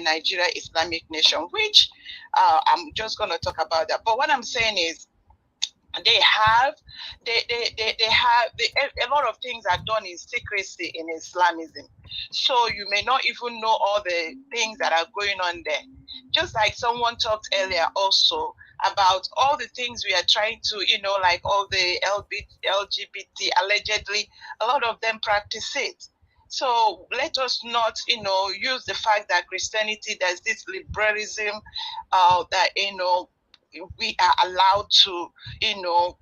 Nigeria Islamic nation, which I'm just going to talk about that. But what I'm saying is, they have a lot of things are done in secrecy in Islamism. So you may not even know all the things that are going on there. Just like someone talked earlier also about all the things we are trying to, like all the LGBT, allegedly, a lot of them practice it. So let us not, use the fact that Christianity, there's this liberalism that, we are allowed to,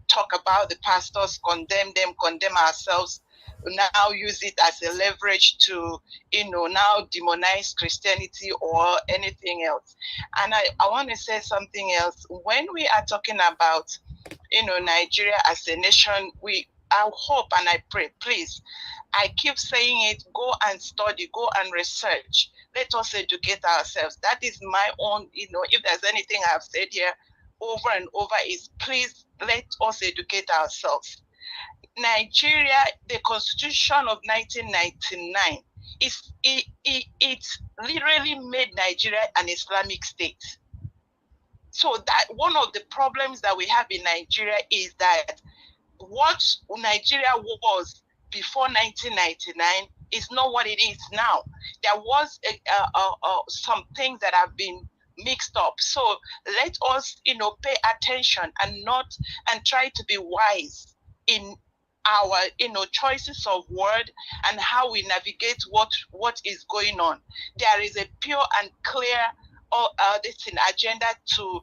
talk about the pastors, condemn them, condemn ourselves, now use it as a leverage to, now demonize Christianity or anything else. And I want to say something else. When we are talking about, Nigeria as a nation, I hope and I pray, please, I keep saying it, go and study, go and research. Let us educate ourselves. That is my own, if there's anything I've said here over and over is please let us educate ourselves. Nigeria, the Constitution of 1999, it literally made Nigeria an Islamic state. So that one of the problems that we have in Nigeria is that what Nigeria was before 1999 is not what it is now. There was some things that have been mixed up. So let us, pay attention and try to be wise in our, choices of word and how we navigate what is going on. There is a pure and clear agenda to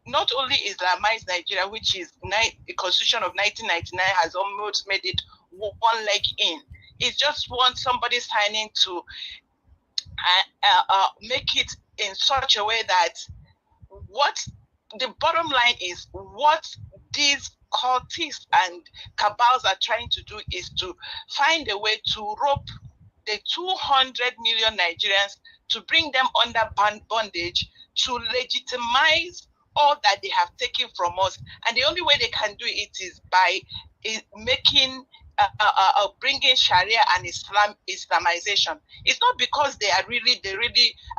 not only Islamize Nigeria, which is the Constitution of 1999 has almost made it one leg in. It just wants somebody signing to make it in such a way that what the bottom line is, what these cultists and cabals are trying to do is to find a way to rope the 200 million Nigerians, to bring them under bondage, to legitimize all that they have taken from us. And the only way they can do it is by making bringing Sharia and Islamization. It's not because they really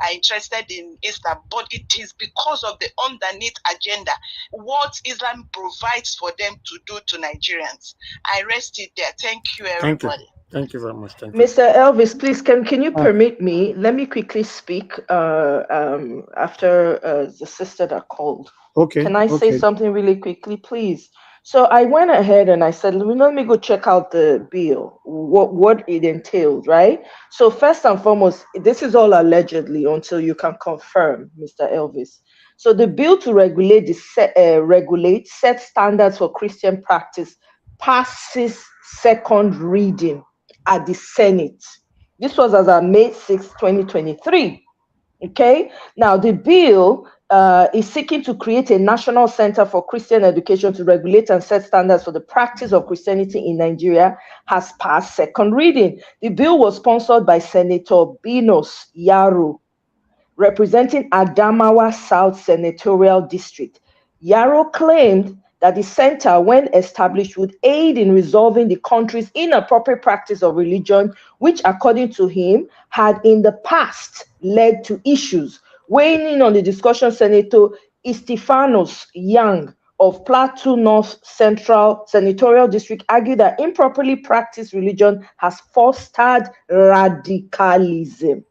are interested in Islam, but it is because of the underneath agenda, what Islam provides for them to do to Nigerians. I rest it there. Thank you, everybody. Thank you very much. Thank you. Mr. Elvis, please, can you permit me? Let me quickly speak after the sister that called. Okay. Can I say something really quickly, please? So I went ahead and I said, let me go check out the bill, what it entailed, right? So first and foremost, this is all allegedly until you can confirm, Mr. Elvis. So the bill to regulate set standards for Christian practice passes second reading at the Senate. This was as of May 6, 2023. Okay, now the bill is seeking to create a national center for Christian education to regulate and set standards for the practice of Christianity in Nigeria, has passed second reading. The bill was sponsored by Senator Binos Yaro, representing Adamawa South Senatorial District. Yaro claimed that the center, when established, would aid in resolving the country's inappropriate practice of religion, which, according to him, had in the past led to issues. Weighing in on the discussion, Senator Istifanos Young of Plateau North Central Senatorial District argued that improperly practiced religion has fostered radicalism.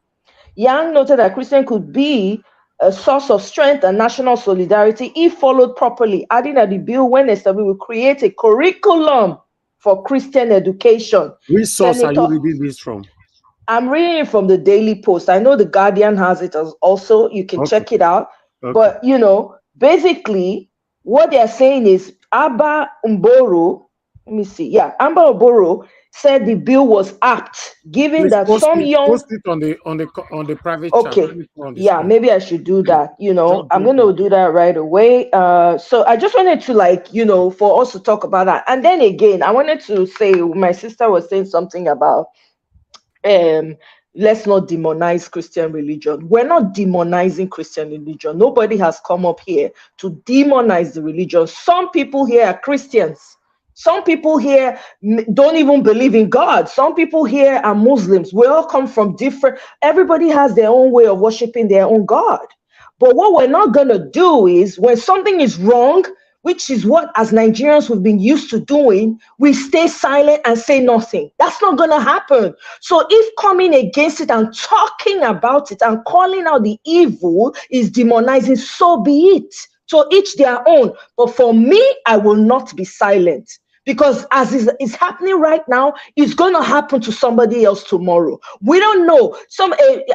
Young noted that Christian could be a source of strength and national solidarity if followed properly, adding that the bill, when established, will create a curriculum for Christian education. Which source are you reading this from? I'm reading it from the Daily Post. I know the Guardian has it as also. You can check it out. But, basically, what they're saying is Abba Mboro, let me see. Yeah, Abba Mboro said the bill was apt, given that some young. Post it on the private chat. Yeah, maybe I should do that. I'm going to do that right away. So I just wanted to for us to talk about that. And then again, I wanted to say, my sister was saying something about let's not demonize Christian religion. We're not demonizing Christian religion. Nobody has come up here to demonize the religion. Some people here are Christians. Some people here don't even believe in God. Some people here are Muslims. We all come from everybody has their own way of worshiping their own God. But what we're not going to do is, when something is wrong, which is what as Nigerians we've been used to doing, we stay silent and say nothing. That's not going to happen. So if coming against it and talking about it and calling out the evil is demonizing, so be it. So each their own. But for me, I will not be silent. Because as is happening right now, it's going to happen to somebody else tomorrow. We don't know.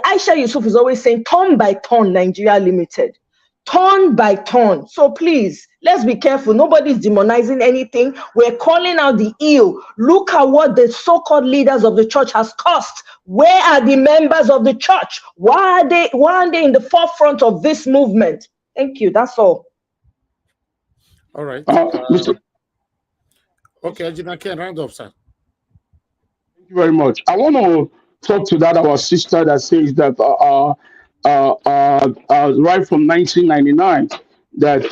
Aisha Yusuf is always saying, turn by turn, Nigeria Limited. Turn by turn. So please, let's be careful. Nobody's demonizing anything. We're calling out the ill. Look at what the so-called leaders of the church has caused. Where are the members of the church? Why aren't they in the forefront of this movement? Thank you. That's all. All right. Okay, Ajina Ken, round up, sir. Thank you very much. I want to talk to our sister that says that right from 1999 that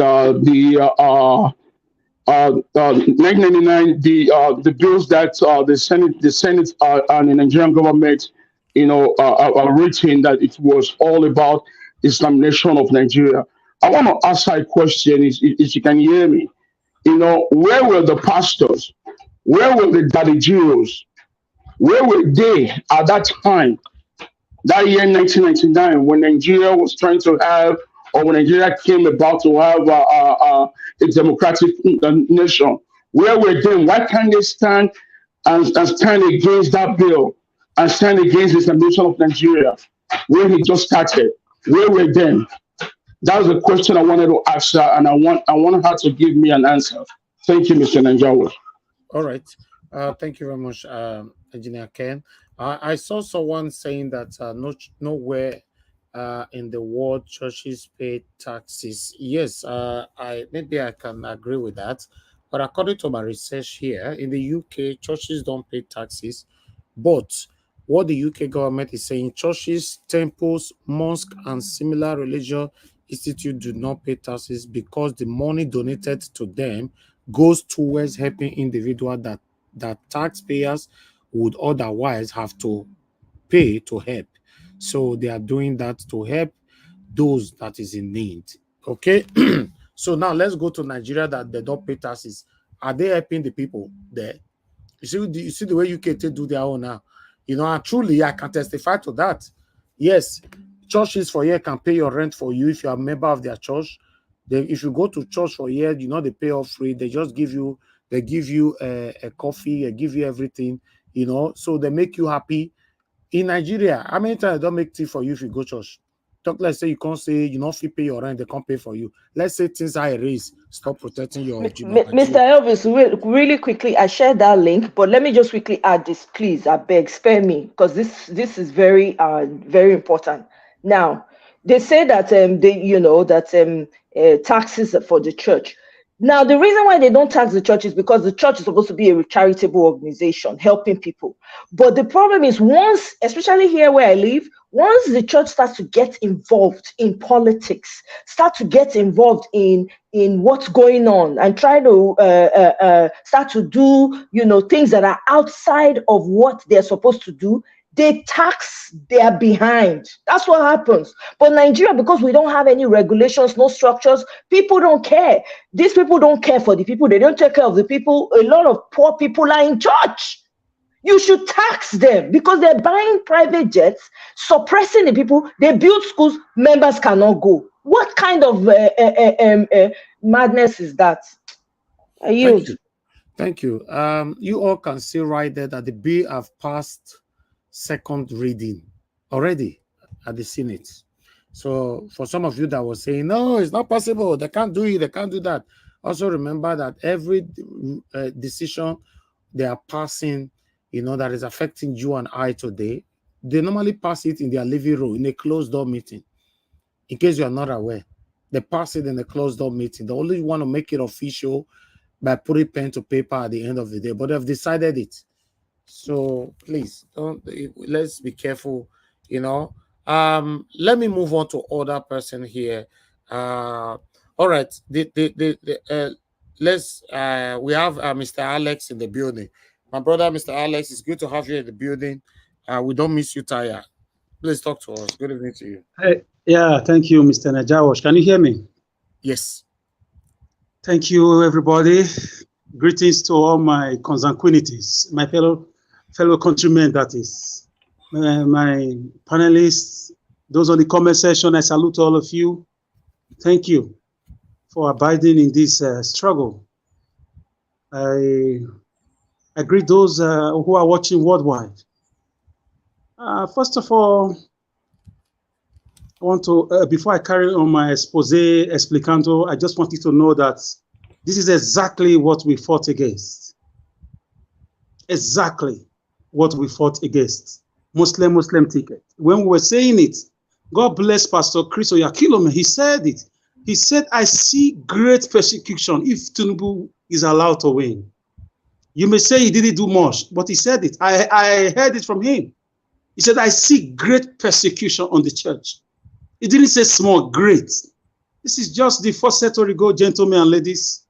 1999, the bills that the Senate and the Nigerian government, are written that it was all about Islamization of Nigeria. I want to ask her a question, if you can hear me. Where were the pastors? Where were the Dadijiros? Where were they at that time? That year, 1999, when Nigeria was trying to have, or when Nigeria came about to have a democratic nation, where were they? Why can't they stand and stand against that bill and stand against the Islamization of Nigeria when he just started? Where were they? That was the question I wanted to ask her, and I want her to give me an answer. Thank you, Mr. Nanjawa. All right. Thank you very much, Engineer Ken. I saw someone saying that nowhere in the world churches pay taxes. Yes, maybe I can agree with that. But according to my research here, in the UK, churches don't pay taxes. But what the UK government is saying, churches, temples, mosques, and similar religious institutes do not pay taxes because the money donated to them goes towards helping individuals that taxpayers would otherwise have to pay to help. So they are doing that to help those that is in need. Okay. So now let's go to Nigeria that they don't pay taxes. Are they helping the people there? You see the way UK do their own now. And truly I can testify to that. Yes, churches for here can pay your rent for you if you are a member of their church. If you go to church for a year, they pay all free. They just give you, a coffee, they give you everything, so they make you happy. In Nigeria, how many times they don't make tea for you if you go church? Let's say you can't say if you pay your rent, they can't pay for you. Let's say things are raised. Stop protecting your Mr. Elvis, really quickly, I shared that link, but let me just quickly add this, please. I beg, spare me, because this is very very important. Now, they say that taxes for the church. Now, the reason why they don't tax the church is because the church is supposed to be a charitable organization helping people. But the problem is once, especially here where I live, once the church starts to get involved in politics, start to get involved in what's going on and try to start to do, things that are outside of what they're supposed to do, they tax their behind. That's what happens. But Nigeria, because we don't have any regulations, no structures, people don't care. These people don't care for the people. They don't take care of the people. A lot of poor people are in church. You should tax them because they're buying private jets, suppressing the people. They build schools, members cannot go. What kind of madness is that? I yield. Thank you. You all can see right there that the bill have passed second reading already at the Senate. So for some of you that were saying, no, it's not possible, they can't do it, they can't do that. Also remember that every decision they are passing, that is affecting you and I today, they normally pass it in their living room in a closed door meeting. In case you are not aware, they pass it in a closed door meeting. They only want to make it official by putting pen to paper at the end of the day, but they've decided it. So please let's be careful. Let me move on to other person here. All right, let's we have Mr. Alex in the building. My brother, Mr. Alex, it's good to have you in the building. We don't miss you, Taya. Please talk to us. Good evening to you. Yeah, thank you, Mr. Najawash. Can you hear me? Yes. Thank you, everybody. Greetings to all my consanguinities, my fellow countrymen, that is. My panelists, those on the comment section, I salute all of you. Thank you for abiding in this struggle. I greet those who are watching worldwide. First of all, I want to, before I carry on my explicando, I just want you to know that this is exactly what we fought against. Exactly what we fought against. Muslim ticket. When we were saying it, God bless Pastor Chris Oyakilome, he said it. He said, I see great persecution if Tinubu is allowed to win. You may say he didn't do much, but he said it. I heard it from him. He said, I see great persecution on the church. He didn't say small, great. This is just the first set to go, gentlemen and ladies.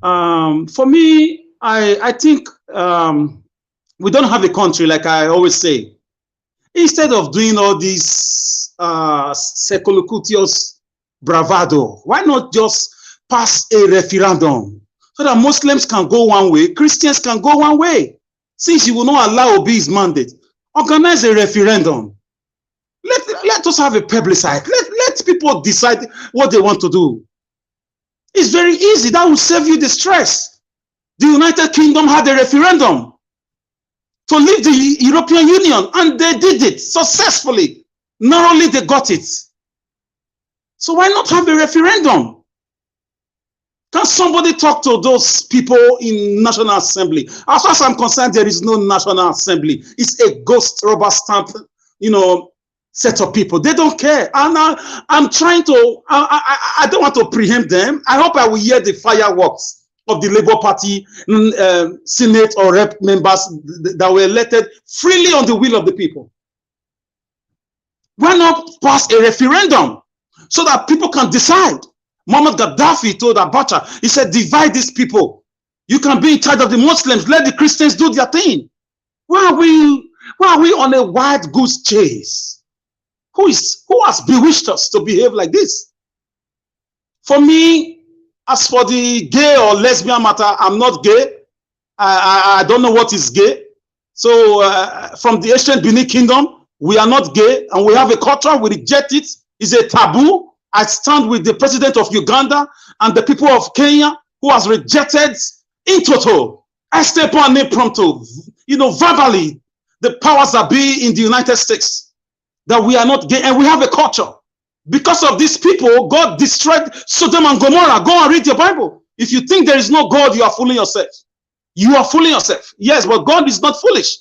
For me, I think we don't have a country, like I always say. Instead of doing all this seculocutious bravado, why not just pass a referendum so that Muslims can go one way, Christians can go one way? Since you will not allow Obi's mandate, organize a referendum. Let us have a plebiscite. Let people decide what they want to do. It's very easy. That will save you the stress. The United Kingdom had a referendum to leave the European Union, and they did it successfully. Not only they got it. So why not have a referendum? Can somebody talk to those people in National Assembly? As far as I'm concerned, there is no National Assembly. It's a ghost rubber stamp, set of people. They don't care. And I'm trying to, I don't want to preempt them. I hope I will hear the fireworks of the Labour Party, Senate or Rep members that were elected freely on the will of the people. Why not pass a referendum so that people can decide? Muammar Gaddafi told Abacha, he said, divide these people. You can be in charge of the Muslims. Let the Christians do their thing. Why are we on a wild goose chase? Who has bewitched us to behave like this? For me, as for the gay or lesbian matter, I'm not gay. I don't know what is gay. So from the ancient Benin Kingdom, we are not gay, and we have a culture. We reject it. It's a taboo. I stand with the president of Uganda and the people of Kenya who has rejected in toto, extempo and impromptu, verbally, the powers that be in the United States, that we are not gay, and we have a culture. Because of these people, God destroyed Sodom and Gomorrah. Go and read your Bible. If you think there is no God, you are fooling yourself. You are fooling yourself. Yes, but God is not foolish.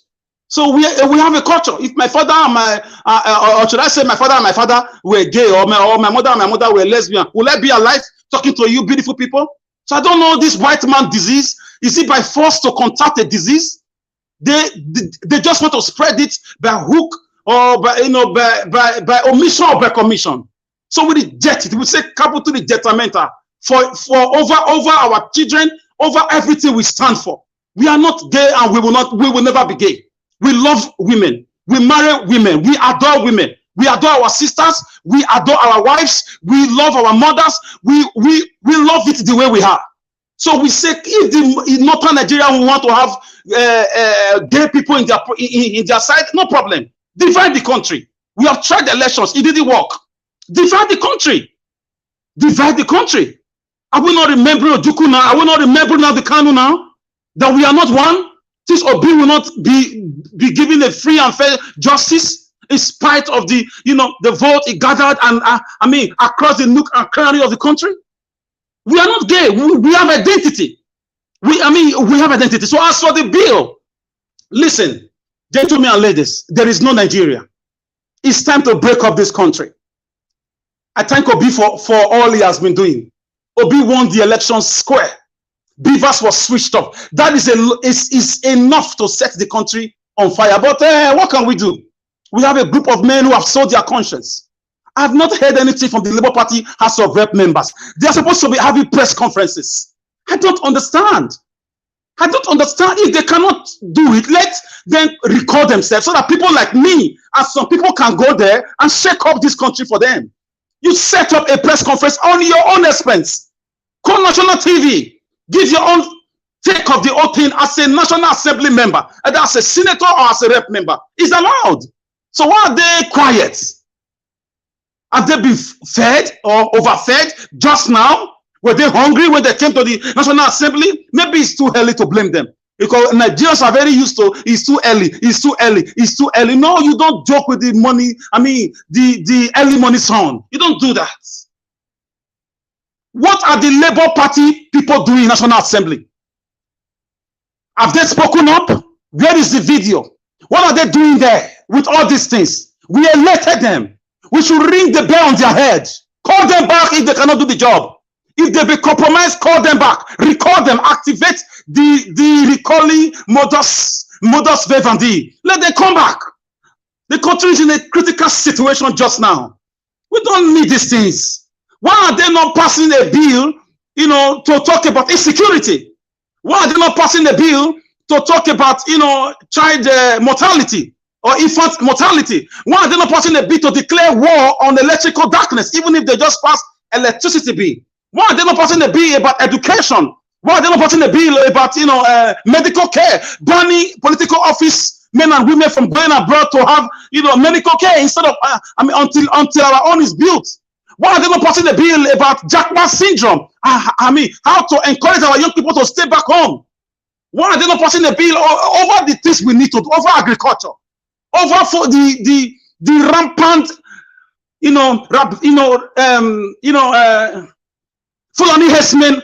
So we have a culture. If my father and or should I say my father and my father were gay, or my mother and my mother were lesbian, will I be alive talking to you beautiful people? So I don't know this white man disease. Is it by force to contact a disease? They just want to spread it by hook or by omission or by commission. So we reject it. We say capital rejectamenta for over our children, over everything we stand for. We are not gay, and we will never be gay. We love women. We marry women. We adore women. We adore our sisters. We adore our wives. We love our mothers. We love it the way we are. So we say, if in northern Nigeria we want to have gay people in their side, no problem. Divide the country. We have tried elections. It didn't work. Divide the country. Divide the country. Are we not remembering Ojukwu now? Are we not remembering now the Kanu now? That we are not one? This Obi will not be given a free and fair justice in spite of the vote he gathered and across the nook and cranny of the country. We are not gay. We have identity. We have identity. So as for the bill, listen, gentlemen and ladies, there is no Nigeria. It's time to break up this country. I thank Obi for all he has been doing. Obi won the election square. Beavers was switched off. That is enough to set the country on fire. But what can we do? We have a group of men who have sold their conscience. I have not heard anything from the Labour Party House of Rep members. They are supposed to be having press conferences. I don't understand. I don't understand. If they cannot do it, let them record themselves so that people like me and some people can go there and shake up this country for them. You set up a press conference on your own expense. Call National TV. Give your own take of the whole thing as a National Assembly member, either as a senator or as a rep member. It's allowed. So why are they quiet? Have they been fed or overfed just now? Were they hungry when they came to the National Assembly? Maybe it's too early to blame them, because Nigerians are very used to it's too early, it's too early, it's too early. No, you don't joke with the money. The early money song. You don't do that. What are the Labour Party people doing in National Assembly? Have they spoken up? Where is the video? What are they doing there with all these things? We elected them. We should ring the bell on their head. Call them back if they cannot do the job. If they be compromised, call them back. Record them. Activate the recalling modus vivendi. Let them come back. The country is in a critical situation just now. We don't need these things. Why are they not passing a bill to talk about insecurity? Why are they not passing a bill to talk about, child mortality or infant mortality? Why are they not passing a bill to declare war on electrical darkness, even if they just pass electricity bill? Why are they not passing a bill about education? Why are they not passing a bill about, medical care, banning political office men and women from going abroad to have, medical care instead of, until our own is built? Why are they not passing a bill about Jackman syndrome? How to encourage our young people to stay back home? Why are they not passing a bill over the things we need to do, over agriculture, over for the rampant, Fulani herdsmen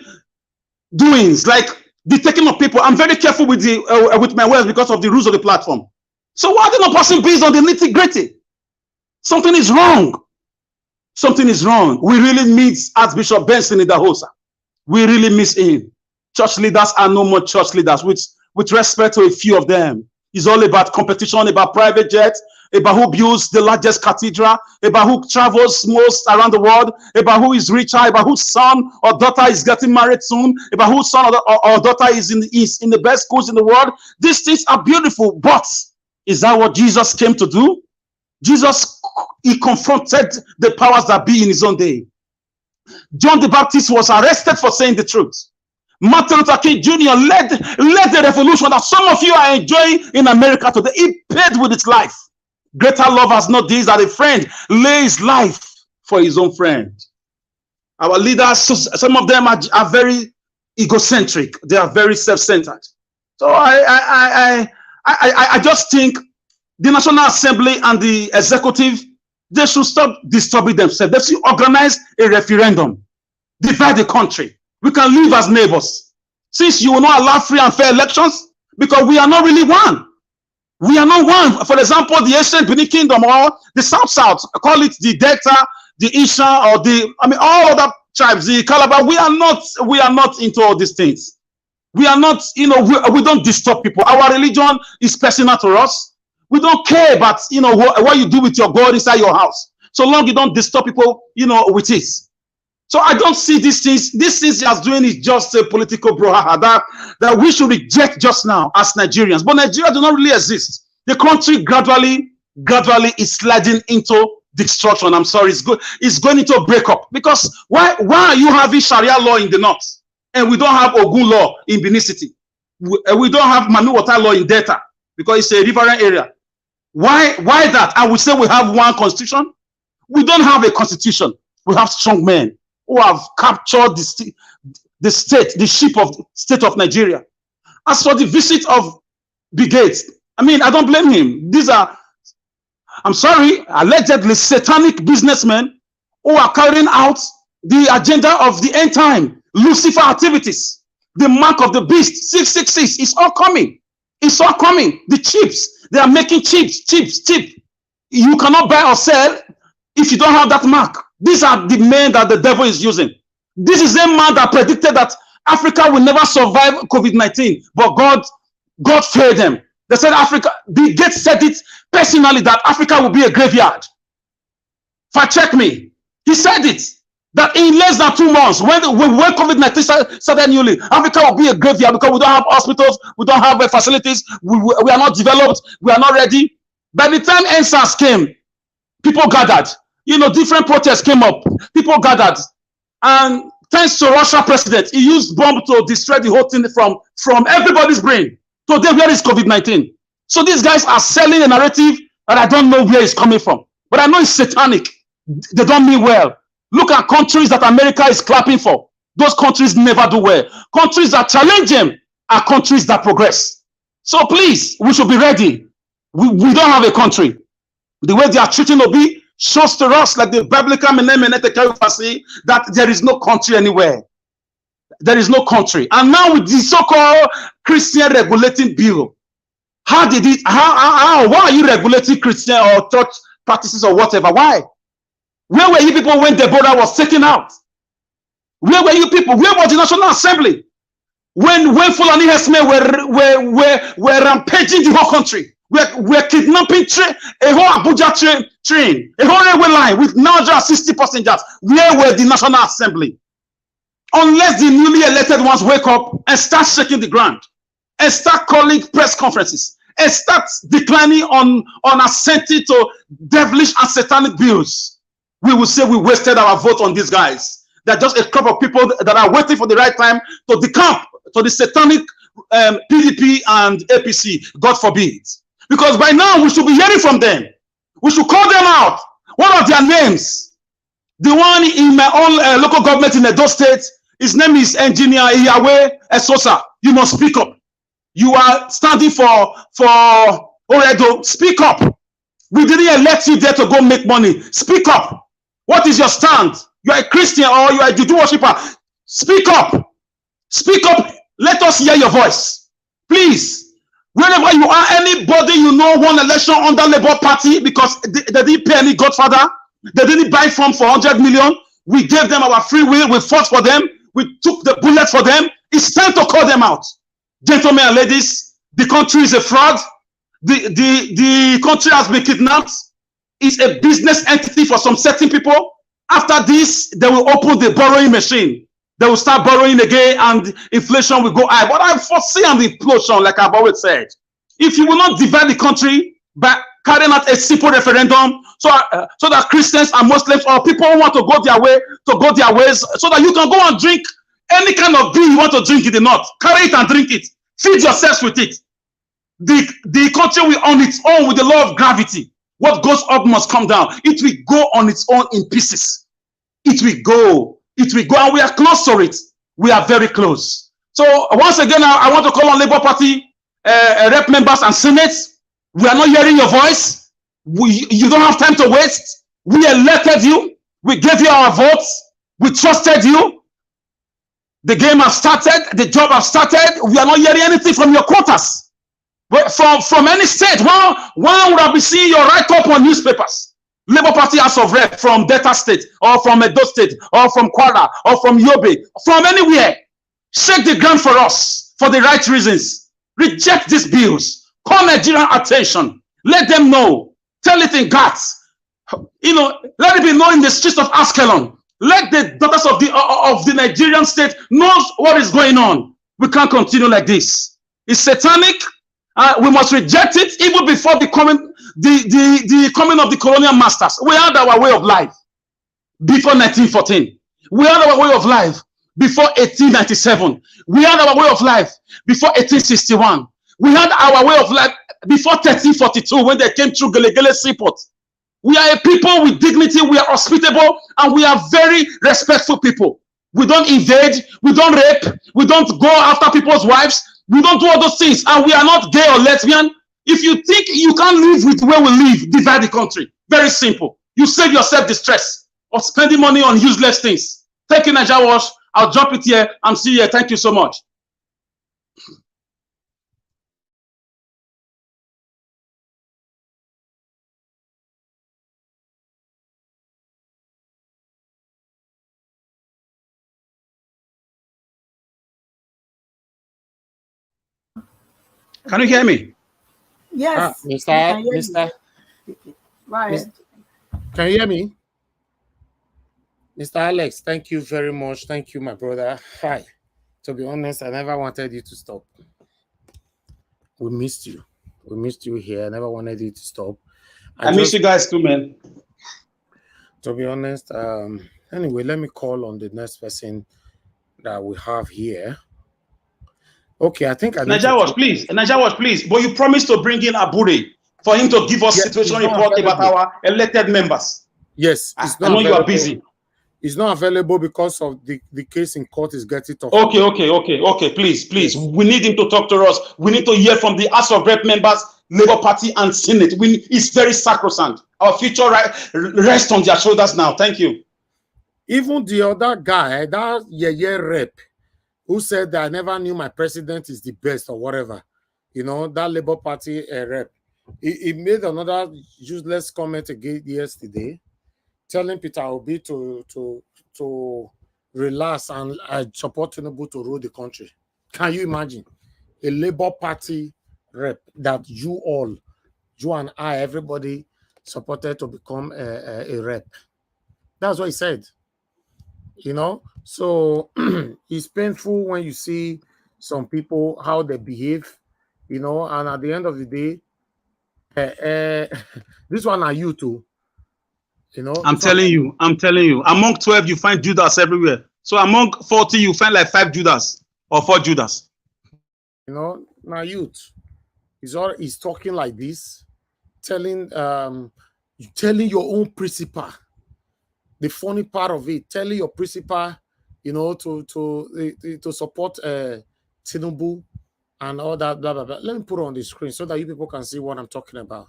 doings, like the taking of people? I'm very careful with with my words because of the rules of the platform. So why are they not passing bills on the nitty-gritty? Something is wrong. Something is wrong. We really miss Archbishop Benson in the Hosa. We really miss him. Church leaders are no more church leaders, with respect to a few of them. It's all about competition, about private jets, about who builds the largest cathedral, about who travels most around the world, about who is richer, about whose son or daughter is getting married soon, about whose son or daughter is in the best schools in the world. These things are beautiful, but is that what Jesus came to do? Jesus, he confronted the powers that be in his own day. John the Baptist was arrested for saying the truth. Martin Luther King Jr. led the revolution that some of you are enjoying in America today. He paid with his life. Greater love has not this, that a friend lays his life for his own friend. Our leaders, some of them are very egocentric. They are very self-centered. So I just think the National Assembly and the executive, they should stop disturbing themselves. They should organize a referendum, divide the country. We can live as neighbors. Since you will not allow free and fair elections, because we are not really one. We are not one. For example, the ancient Benin Kingdom or the South, call it the Delta, the Isha, or all other tribes, the Calabar. We are not into all these things. We are not, we don't disturb people. Our religion is personal to us. We don't care about, what you do with your God inside your house. So long you don't disturb people, with it. So I don't see these things. These things just doing is just a political brouhaha that we should reject just now as Nigerians. But Nigeria do not really exist. The country gradually is sliding into destruction. I'm sorry, it's going into a breakup. Because why are you having Sharia law in the north and we don't have Ogun law in Benin City? We don't have Manu Water law in Delta because it's a riverine area. Why that? I would say we have one constitution. We don't have a constitution. We have strong men who have captured the ship of state of Nigeria. As for the visit of Bill Gates, I don't blame him. These are, I'm sorry, allegedly satanic businessmen who are carrying out the agenda of the end time, Lucifer activities, the mark of the beast, 666. It's all coming. It's all coming. The chips, they are making chips. You cannot buy or sell if you don't have that mark. These are the men that the devil is using. This is a man that predicted that Africa will never survive COVID-19, but God failed them. They said Africa, Bill Gates said it personally that Africa will be a graveyard. Fact check me. He said it, that in less than 2 months, when COVID-19 started newly, Africa will be a graveyard because we don't have hospitals, we don't have facilities, we are not developed, we are not ready. By the time NSAS came, people gathered. Different protests came up. People gathered. And thanks to Russia president, he used bomb to destroy the whole thing from everybody's brain. Today, where is COVID-19? So these guys are selling a narrative that I don't know where it's coming from. But I know it's satanic. They don't mean well. Look at countries that America is clapping for. Those countries never do well. Countries that challenge them are countries that progress. So please, we should be ready. We don't have a country. The way they are treating Obi shows to us, like the biblical that there is no country anywhere. There is no country. And now with the so-called Christian regulating bill, why are you regulating Christian or church practices or whatever? Why? Where were you people when Deborah was taken out? Where were you people? Where was the National Assembly when Fulani herdsmen were rampaging the whole country? We're kidnapping a whole Abuja train, a whole railway line with 960 passengers. Where were the National Assembly? unless the newly elected ones wake up and start shaking the ground and start calling press conferences and start declining on assenting to devilish and satanic bills, we will say we wasted our vote on these guys. They're just a crop of people that are waiting for the right time to decamp to the satanic PDP and APC, God forbid. Because by now we should be hearing from them. We should call them out. What are their names? The one in my own local government in Edo State, his name is Engineer Yahweh Esosa. You must speak up. You are standing for Oredo. Speak up. We didn't elect you there to go make money. Speak up. What is your stand? You are a Christian or you are a Juju worshiper. Speak up. Speak up. Let us hear your voice. Please. Wherever you are, anybody you know won election under Labour Party because they didn't pay any godfather. They didn't buy from for 100 million. We gave them our free will. We fought for them. We took the bullet for them. It's time to call them out. Gentlemen and ladies, the country is a fraud. The country has been kidnapped. It's a business entity for some certain people. After this, they will open the borrowing machine. They will start borrowing again and inflation will go high. But I foresee an implosion, like I've always said. If you will not divide the country by carrying out a simple referendum so that Christians and Muslims or people who want to go their way to go their ways, so that you can go and drink any kind of beer you want to drink in the north. Carry it and drink it. Feed yourselves with it. The country will on its own with the law of gravity. What goes up must come down. It will go on its own in pieces. It will go. It will go, and we are close to it. We are very close. So once again, I want to call on Labour Party rep members and Senate. We are not hearing your voice. You don't have time to waste. We elected you. We gave you our votes. We trusted you. The game has started. The job has started. We are not hearing anything from your quotas. But from any state, one would have been seeing your write-up on newspapers. Labour Party House of Rep from Delta State, or from Edo State, or from Kwara, or from Yobe, from anywhere. Shake the ground for us for the right reasons. Reject these bills. Call Nigerian attention. Let them know. Tell it in guts. Let it be known in the streets of Askelon. Let the daughters of the Nigerian state know what is going on. We can't continue like this. It's satanic. We must reject it even before the coming of the colonial masters. We had our way of life before 1914. We had our way of life before 1897. We had our way of life before 1861. We had our way of life before 1342 when they came through Gelegele Seaport. We are a people with dignity. We are hospitable and we are very respectful people. We don't invade. We don't rape. We don't go after people's wives. We don't do all those things, and we are not gay or lesbian. If you think you can't live with where we live, divide the country. Very simple. You save yourself the stress of spending money on useless things. Thank you, Nigeria Watch. I'll drop it here. I'm still here. Thank you so much. Can you hear me? Yes. Mr. Right. Can you hear me? Mr. Alex, thank you very much. Thank you, my brother. Hi. To be honest, I never wanted you to stop. We missed you. We missed you here. I never wanted you to stop. I miss you guys too, man. To be honest, anyway, let me call on the next person that we have here. Okay, I think I need Nigeria Watch, please. Nigeria Watch, please. But you promised to bring in Abure for him to give us situation report about our elected members. Yes, I know you are busy. It's not available because of the case in court is getting tough. Okay. Please. We need him to talk to us. We need to hear from the House of Rep members, Labour Party, and Senate. It's very sacrosanct. Our future rests on their shoulders now. Thank you. Even the other guy, that rep, who said that I never knew my president is the best or whatever, that Labour Party rep, he made another useless comment again yesterday, telling Peter Obi to relax and support Tinubu to rule the country. Can you imagine a Labour Party rep that you and I, everybody supported to become a rep? That's what he said. You know, so it's painful when you see some people how they behave, you know, and at the end of the day, this one are you too, you know. I'm telling you, among 12, you find Judas everywhere. So among 40, you find like 5 Judas or 4 Judas. You know, now youth. He's talking like this, telling your own principal. The funny part of it, telling your principal, you know, to support Tinubu and all that, blah blah blah. Let me put it on the screen so that you people can see what I'm talking about.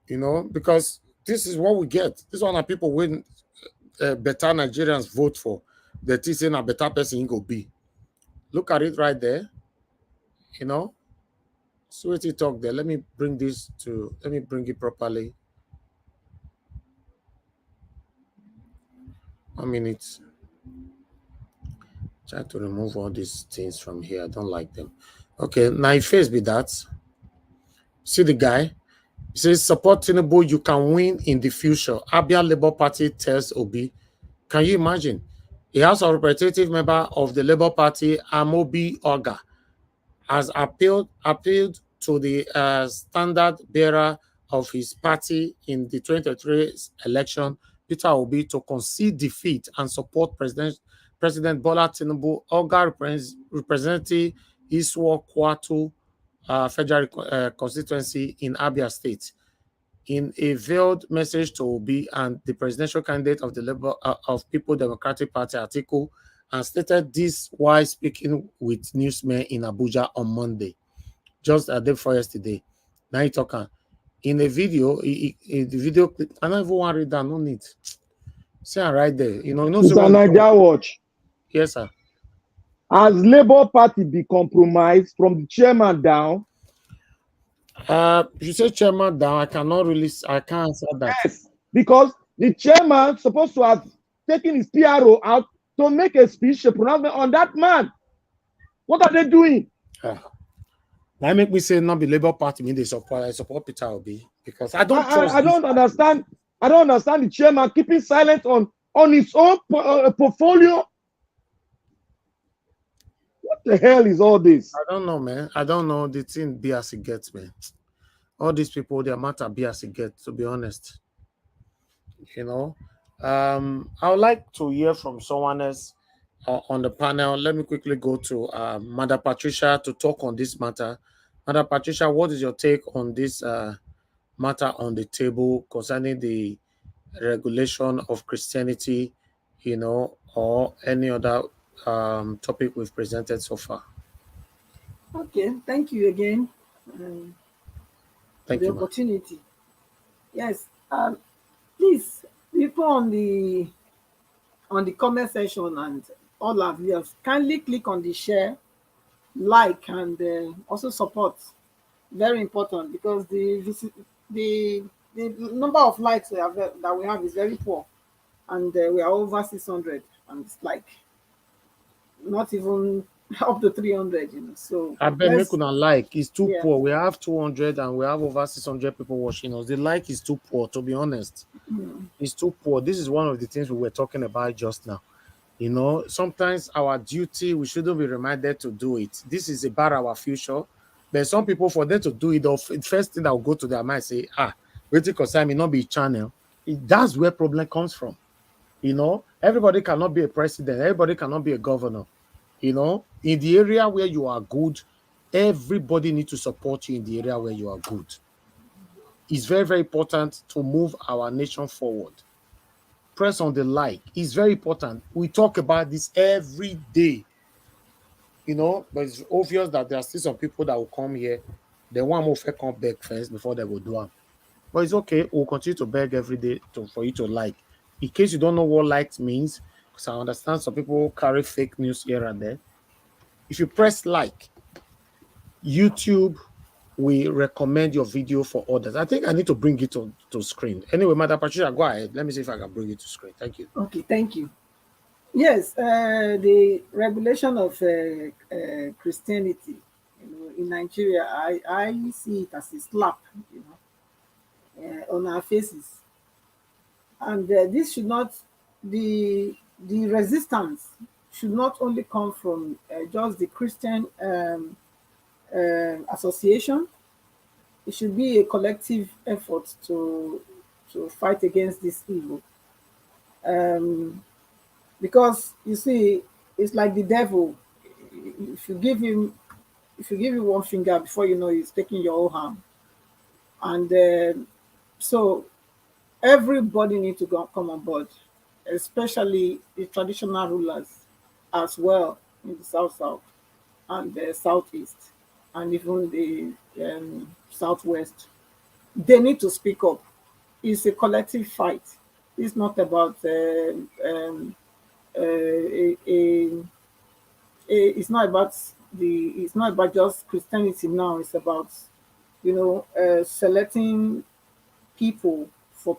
You know, because this is what we get. This one that people when better Nigerians vote for. The saying a better person you go be. Look at it right there. You know, sweetie talk there. Let me bring it properly. 1 minute. Try to remove all these things from here. I don't like them. Okay, now if face be that. See the guy? He says, support Tinubu, you can win in the future. Abia Labour Party tells Obi. Can you imagine? A House of Representative member of the Labour Party, Amobi Oga, has appealed to the standard bearer of his party in the 2023 election, Peter Obi, to concede defeat and support President Bola Tinubu. Oga Representative Iswa Kwatu Federal constituency in Abia State. In a veiled message to Obi and the presidential candidate of the Labour of People Democratic Party, Atiku, and stated this while speaking with newsmen in Abuja on Monday, just a day before yesterday. Now he talking in a video. In the video clip, I don't even want to read that. No need. See right there. You know. Mr. Niger Watch. Yes, sir. Has Labour Party be compromised from the chairman down? You say chairman down. I can't answer that. Yes, because the chairman supposed to have taken his PRO out to make a speech, a pronouncement on that man. What are they doing? That make me say not be Labour Party mean they support Peter Obi, because I don't trust. I don't understand. I don't understand the chairman keeping silent on his own portfolio. What the hell is all this? I don't know, man. I don't know. The thing be as it gets, man. All these people, their matter be as it gets, to be honest. You know, I would like to hear from someone else on the panel. Let me quickly go to Mother Patricia to talk on this matter. Mother Patricia, what is your take on this matter on the table concerning the regulation of Christianity, you know, or any other topic we've presented so far? Okay, thank you again. Thank the you, opportunity. Yes, please, people on the comment section and all our viewers, kindly click on the share, like, and also support. Very important, because the number of likes that we have is very poor, and we are over 600, and it's like not even up to 300, you know. So I bet make una like it's too yeah. poor. We have 200 and we have over 600 people watching us. The like is too poor, to be honest. It's too poor. This is one of the things we were talking about just now. You know, sometimes our duty, we shouldn't be reminded to do it. This is about our future. But some people, for them to do it, the first thing that will go to their mind, say, wait concern me, not be channel. That's where problem comes from. You know, everybody cannot be a president. Everybody cannot be a governor. You know, in the area where you are good, everybody needs to support you in the area where you are good. It's very, very important to move our nation forward. Press on the like. It's very important. We talk about this every day. You know, but it's obvious that there are still some people that will come here. They want more come beg first before they will do them. But it's okay. We'll continue to beg every day for you to like. In case you don't know what likes means, because I understand some people carry fake news here and there. If you press like, YouTube will recommend your video for others. I think I need to bring it to screen. Anyway, Madam Patricia, go ahead. Let me see if I can bring it to screen. Thank you. Okay, thank you. Yes, the regulation of Christianity, you know, in Nigeria, I see it as a slap, you know, on our faces. And this should not the resistance should not only come from just the Christian association. It should be a collective effort to fight against this evil. Because you see, it's like the devil. If you give him one finger, before you know, he's taking your whole hand. And so everybody needs to come on board, especially the traditional rulers as well in the South and the Southeast and even the Southwest. They need to speak up. It's a collective fight. It's not about it's not about it's not about just Christianity now. It's about selecting people for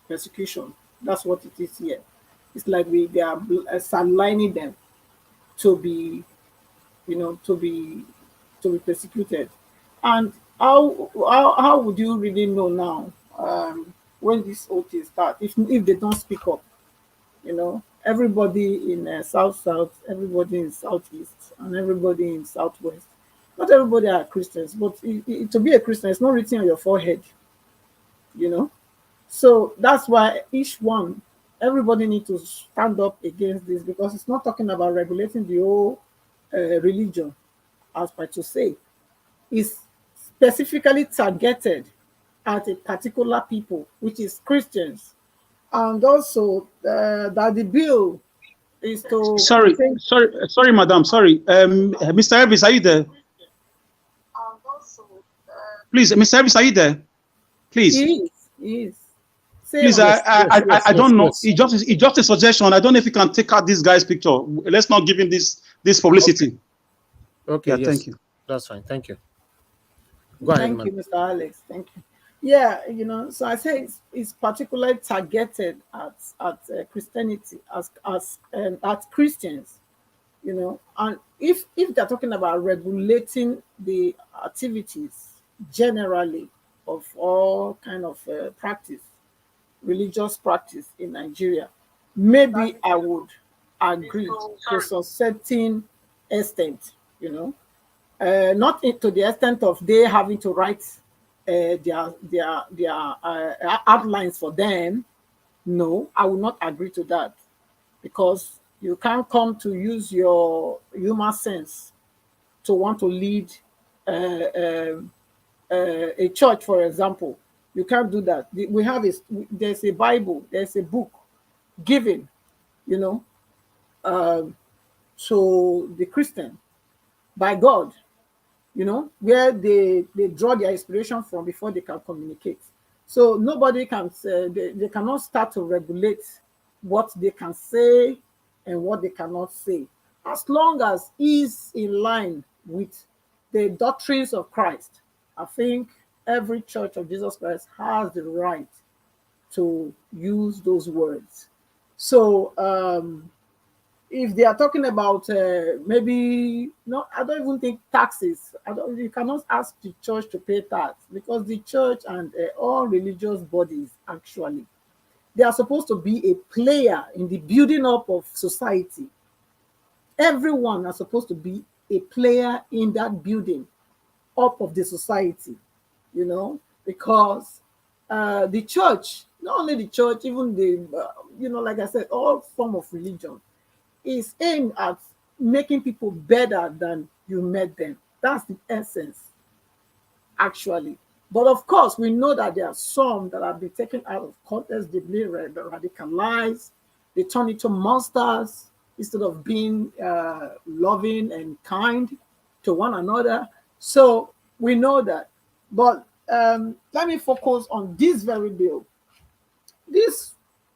persecution. That's what it is here. It's like they are sidelining them to be persecuted. And how would you really know now when this whole thing starts if they don't speak up? Everybody in South, everybody in Southeast, and everybody in Southwest. Not everybody are Christians, but to be a Christian, it's not written on your forehead. So that's why everybody needs to stand up against this, because it's not talking about regulating the whole religion, as per to say. It's specifically targeted at a particular people, which is Christians. And also that the bill is to... Sorry, madam. Sorry. Mr. Elvis, are you there? Please, Mr. Elvis, are you there? Please. He is. Please, I don't know. It's just a suggestion. I don't know if you can take out this guy's picture. Let's not give him this publicity. Okay. Yeah, Yes. thank you. That's fine. Thank you. Go ahead, Thank you, Mr. Alex. Thank you. Yeah, so I say it's particularly targeted at Christianity, at Christians, and if they're talking about regulating the activities generally of all kind of religious practice in Nigeria, maybe I would agree to some certain extent, not to the extent of they having to write their outlines for them. No, I will not agree to that, because you can't come to use your human sense to want to lead a church, for example. You can't do that. There's a Bible, there's a book given, to the Christian by God, where they draw their inspiration from before they can communicate. So nobody can say, they cannot start to regulate what they can say and what they cannot say, as long as is in line with the doctrines of Christ. I think every Church of Jesus Christ has the right to use those words. So if they are talking about maybe, no, I don't even think taxes. You cannot ask the church to pay tax, because the church and all religious bodies, actually, they are supposed to be a player in the building up of society. Everyone is supposed to be a player in that building up of the society, because the church, not only the church, even the, like I said, all form of religion is aimed at making people better than you made them. That's the essence, actually. But of course, we know that there are some that have been taken out of context, they've been radicalized, they turn into monsters instead of being loving and kind to one another. So we know that. But let me focus on this very bill. This,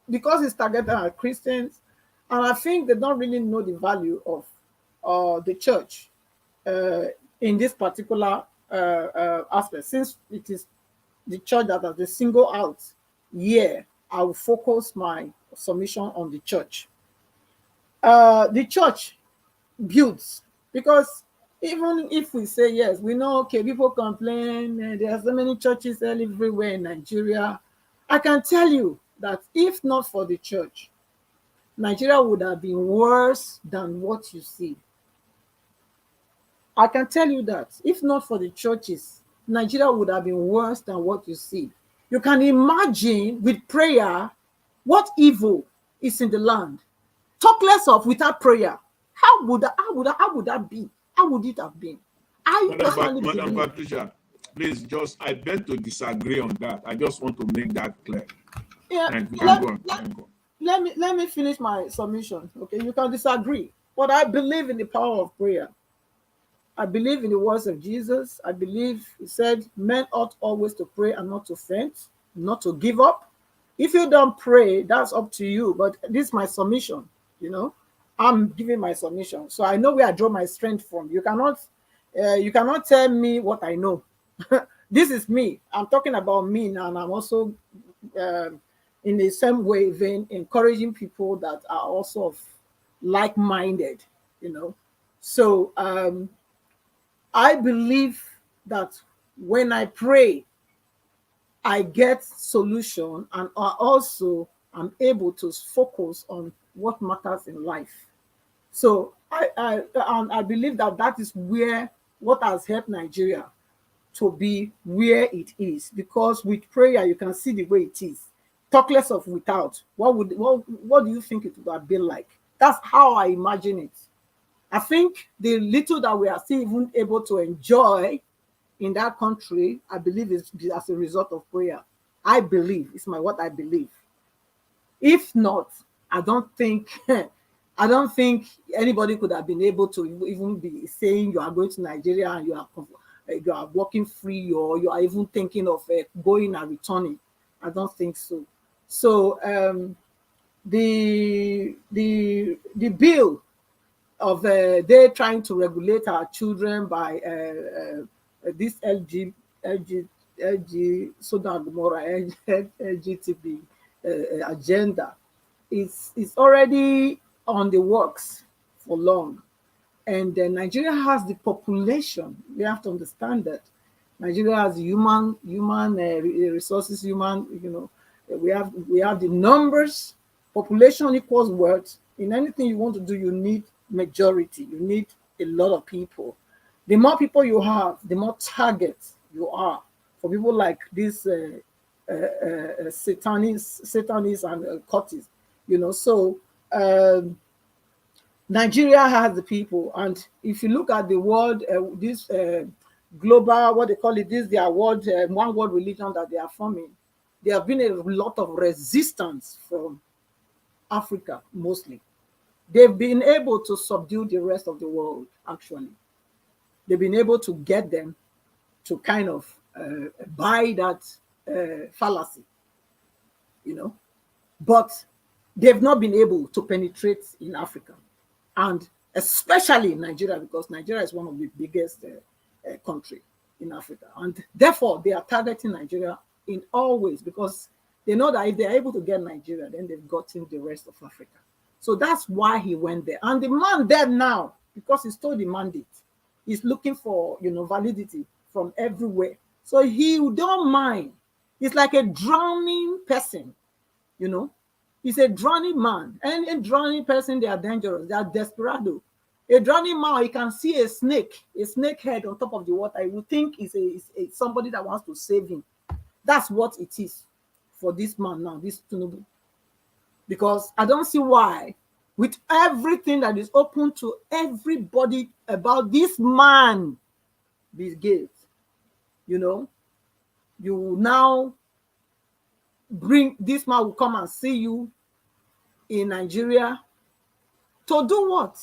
because it's targeted at Christians, and I think they don't really know the value of the church in this particular aspect. Since it is the church that has the single out here, I will focus my submission on the church. The church builds, because even if we say yes, we know, okay, people complain, there are so many churches everywhere in Nigeria. I can tell you that if not for the church, Nigeria would have been worse than what you see. I can tell you that. If not for the churches, Nigeria would have been worse than what you see. You can imagine with prayer what evil is in the land. Talk less of without prayer. How would that be? How would it have been? I personally Madam believe. Patricia, please just I beg to disagree on that. I just want to make that clear. Yeah, And we can go on. Can go. let me finish my submission. Okay, you can disagree, but I believe in the power of prayer. I believe in the words of Jesus. I believe he said men ought always to pray and not to faint, not to give up. If you don't pray, that's up to you. But this is my submission. I'm giving my submission. So I know where I draw my strength from. You cannot tell me what I know. This is me. I'm talking about me now, and I'm also in the same way vein encouraging people that are also like-minded. So I believe that when I pray, I get solution, and I also am able to focus on what matters in life. So I believe that is where what has helped Nigeria to be where it is, because with prayer you can see the way it is. Talk less of without. What do you think it would have been like? That's how I imagine it. I think the little that we are still even able to enjoy in that country, I believe is as a result of prayer. I believe it's what I believe. If not, I don't think anybody could have been able to even be saying you are going to Nigeria and you are walking free, or you are even thinking of going and returning. I don't think so. So the bill of they trying to regulate our children by this LG Sodom Gomorrah LGTB agenda is already on the works for long. And Nigeria has the population. We have to understand that Nigeria has human resources, we have the numbers. Population equals worth. In anything you want to do, you need majority. You need a lot of people. The more people you have, the more targets you are for people like these satanists and cultists. So Nigeria has the people, and if you look at the world, this global, what they call it, this their world, one world religion that they are forming, there have been a lot of resistance from Africa mostly. They've been able to subdue the rest of the world, actually. They've been able to get them to kind of buy that fallacy, But they've not been able to penetrate in Africa, and especially in Nigeria, because Nigeria is one of the biggest country in Africa. And therefore, they are targeting Nigeria in all ways, because they know that if they're able to get Nigeria, then they've gotten the rest of Africa. So that's why he went there. And the man there now, because he's told the mandate, he's looking for, validity from everywhere. So he don't mind. He's like a drowning person, He's a drowning man. And a drowning person, they are dangerous. They are desperado. A drowning man, you can see a snake head on top of the water. You would think it's somebody that wants to save him. That's what it is for this man now, this Tinubu. Because I don't see why, with everything that is open to everybody about this man, Bill Gates, you now bring this man will come and see you in Nigeria to do what?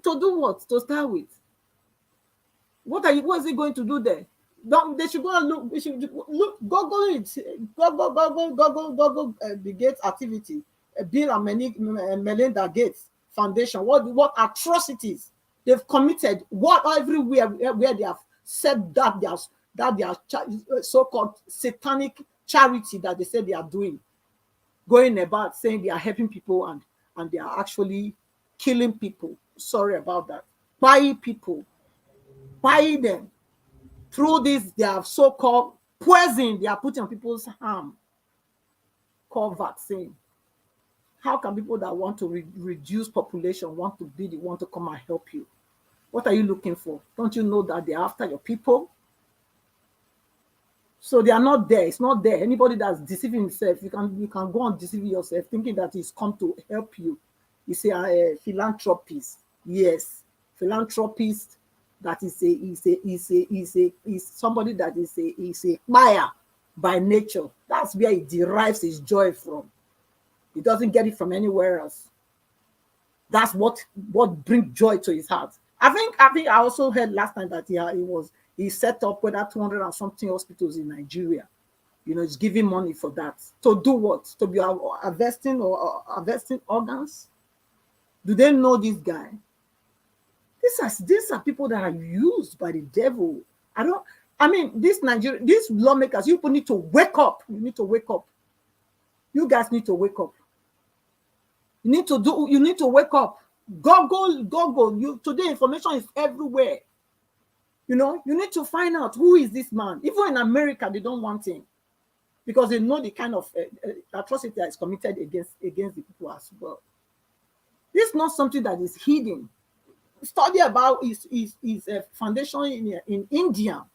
To do what? To start with, what is he going to do there? They should go and look. They should look. Google it. Google the Gates activity. Bill and Melinda Gates Foundation. What atrocities they've committed? What everywhere where they have said that their so-called satanic charity that they say they are doing, going about saying they are helping people and they are actually killing people. Sorry about that. Buy people, buy them. Through this, they have so-called poison they are putting on people's arm, called vaccine. How can people that want to reduce population want to be the one to come and help you? What are you looking for? Don't you know that they're after your people? So they are not there. It's not there. Anybody that's deceiving himself, you can go on deceiving yourself, thinking that he's come to help you. He's a philanthropist. Yes, philanthropist. That is somebody that is a buyer by nature. That's where he derives his joy from. He doesn't get it from anywhere else. That's what brings joy to his heart. I think I also heard last time that he set up whether 200 and something hospitals in Nigeria. You know, he's giving money for that. To do what? To be harvesting organs? Do they know this guy? These are people that are used by the devil. These lawmakers, you people need to wake up. You need to wake up. You guys need to wake up. You need to wake up. Google. Today information is everywhere. You know, you need to find out who is this man. Even in America, they don't want him because they know the kind of atrocity that is committed against the people as well. This is not something that is hidden. Study about is a foundation in India,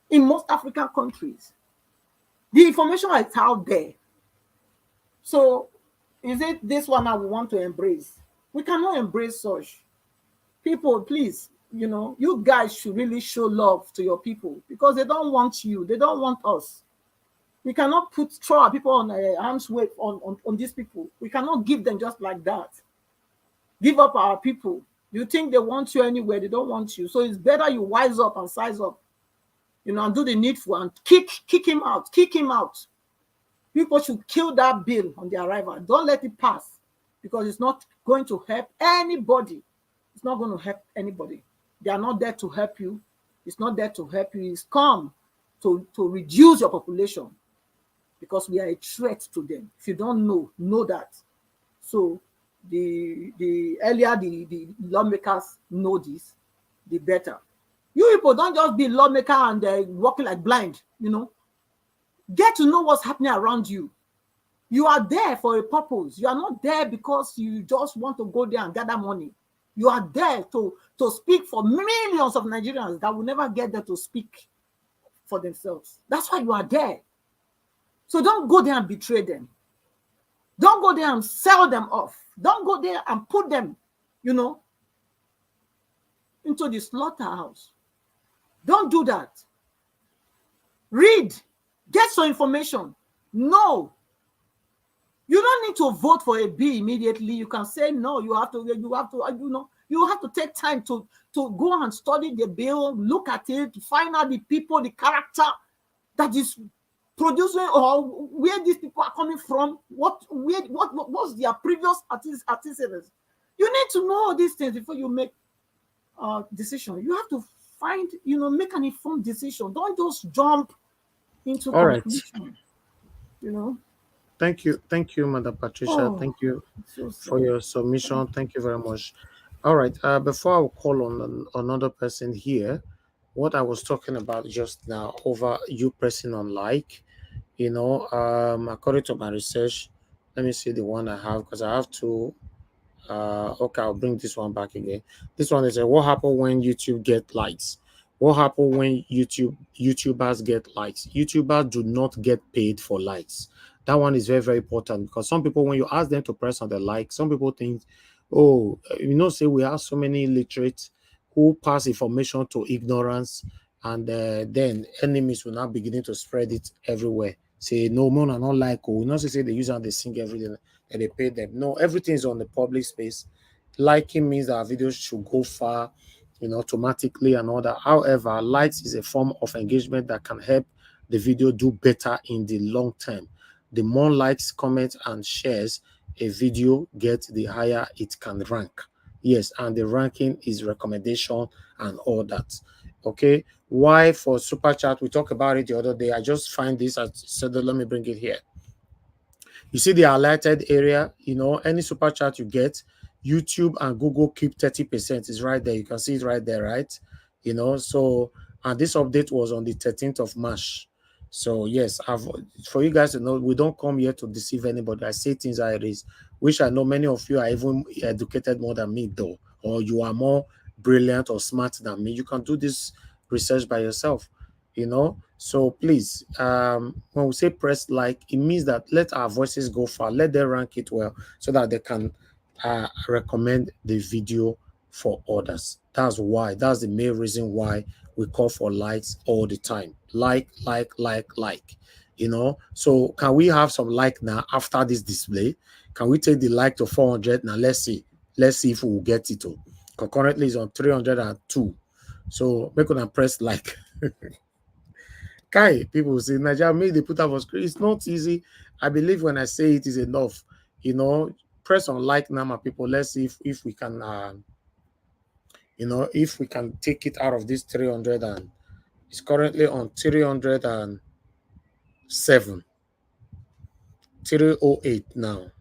in most African countries. The information is out there. So is it this one I want to embrace? We cannot embrace such. People, please, you know, you guys should really show love to your people because they don't want you. They don't want us. We cannot throw our people on arm's way on these people. We cannot give them just like that. Give up our people. You think they want you anywhere, they don't want you. So it's better you wise up and size up, you know, and do the needful and kick him out. Kick him out. People should kill that bill on their arrival. Don't let it pass because it's not going to help anybody. It's not going to help anybody. They are not there to help you. It's not there to help you. It's come to reduce your population because we are a threat to them. If you don't know that. So the earlier the lawmakers know this, the better. You people don't just be lawmaker and walking like blind, you know. Get to know what's happening around you. You are there for a purpose. You are not there because you just want to go there and gather money. You are there to speak for millions of Nigerians that will never get there to speak for themselves. That's why you are there. So don't go there and betray them. Don't go there and sell them off. Don't go there and put them, you know, into the slaughterhouse. Don't do that. Read. Get some information. No. You don't need to vote for a bill immediately. You can say no. You have to take time to go and study the bill, look at it, find out the people, the character that is producing or where these people are coming from, what's their previous antecedents. You need to know all these things before you make a decision. You have to make an informed decision. Don't just jump into conclusion. You know. Thank you, Madam Patricia. Thank you for your submission. Thank you very much. All right. Before I will call on another person here, what I was talking about just now over you pressing on like, you know, according to my research, let me see the one I have because I have to. Okay, I'll bring this one back again. This one is what happened when YouTube get likes. What happened when YouTubers get likes? YouTubers do not get paid for likes. That one is very, very important because some people, when you ask them to press on the like, some people think, oh, say we have so many illiterates who pass information to ignorance, and then enemies will now beginning to spread it everywhere. Say no more, not like, oh, not to say they use and they sing everything and they pay them. No, everything is on the public space. Liking means that our videos should go far, automatically and all that. However, likes is a form of engagement that can help the video do better in the long term. The more likes, comments, and shares a video gets, the higher it can rank. Yes, and the ranking is recommendation and all that. Okay, why for super chat? We talked about it the other day. I just find this. I said, let me bring it here. You see the highlighted area, any super chat you get, YouTube and Google keep 30%. Is right there. You can see it right there, right? So, and this update was on the 13th of March. So yes, for you guys to know, we don't come here to deceive anybody. I say things how it is. which I know many of you are even educated more than me, though, or you are more brilliant or smart than me. You can do this research by yourself, you know. So please, when we say press like, it means that let our voices go far, let them rank it well, so that they can recommend the video for others. That's why. That's the main reason why we call for likes all the time. Like. You know. So can we have some like now after this display? Can we take the like to 400 now? Let's see. Let's see if we will get it. Because currently it's on 302. So make them press like. Kai, people say Nigeria made the put up on screen. It's not easy. I believe when I say it is enough. You know, press on like now, my people. Let's see if we can you know, if we can take it out of this 300, and it's currently on 307, 308 now.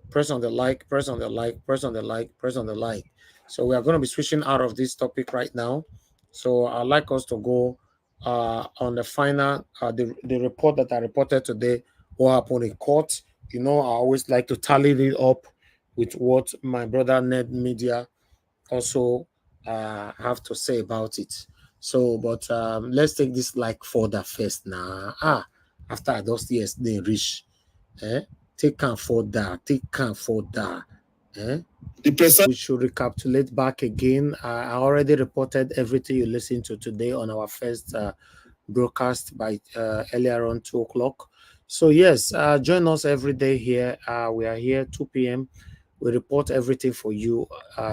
Press on the like, press on the like, press on the like, press on the like. So we are going to be switching out of this topic right now. So I'd like us to go on the final, the report that I reported today, what happened in court. You know, I always like to tally it up with what my brother Ned Media also have to say about it. So, but let's take this like further first now. After I just yesterday reach, take can further, take can further. We should recapitulate back again. I already reported everything you listened to today on our first broadcast by earlier on 2 o'clock. So yes, join us every day here. We are here 2 p.m. We report everything for you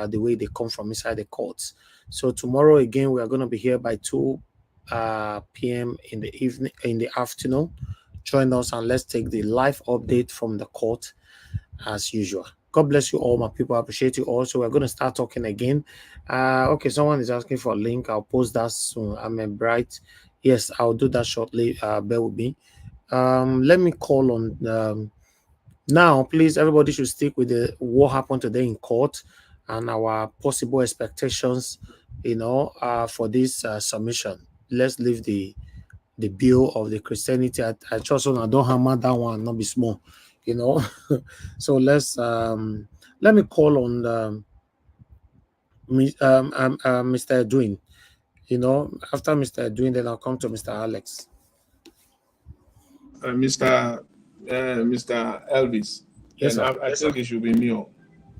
the way they come from inside the courts. So tomorrow again, we are going to be here by 2 p.m. in the evening, in the afternoon. Join us and let's take the live update from the court as usual. God bless you all, my people. I appreciate you all. So we're going to start talking again. Okay, someone is asking for a link. I'll post that soon. I'm bright. Yes, I'll do that shortly. Bear with me. Let me call on now, please, everybody should stick with the what happened today in court and our possible expectations, you know, for this submission. Let's leave the bill of the Christianity. I trust I don't hammer that one, not be small, you know. So let's let me call on Mr. Edwin. You know, after Mr. Edwin, then I'll come to Mr. Alex. Mr. Elvis. Yes, and sir. I think it should be me.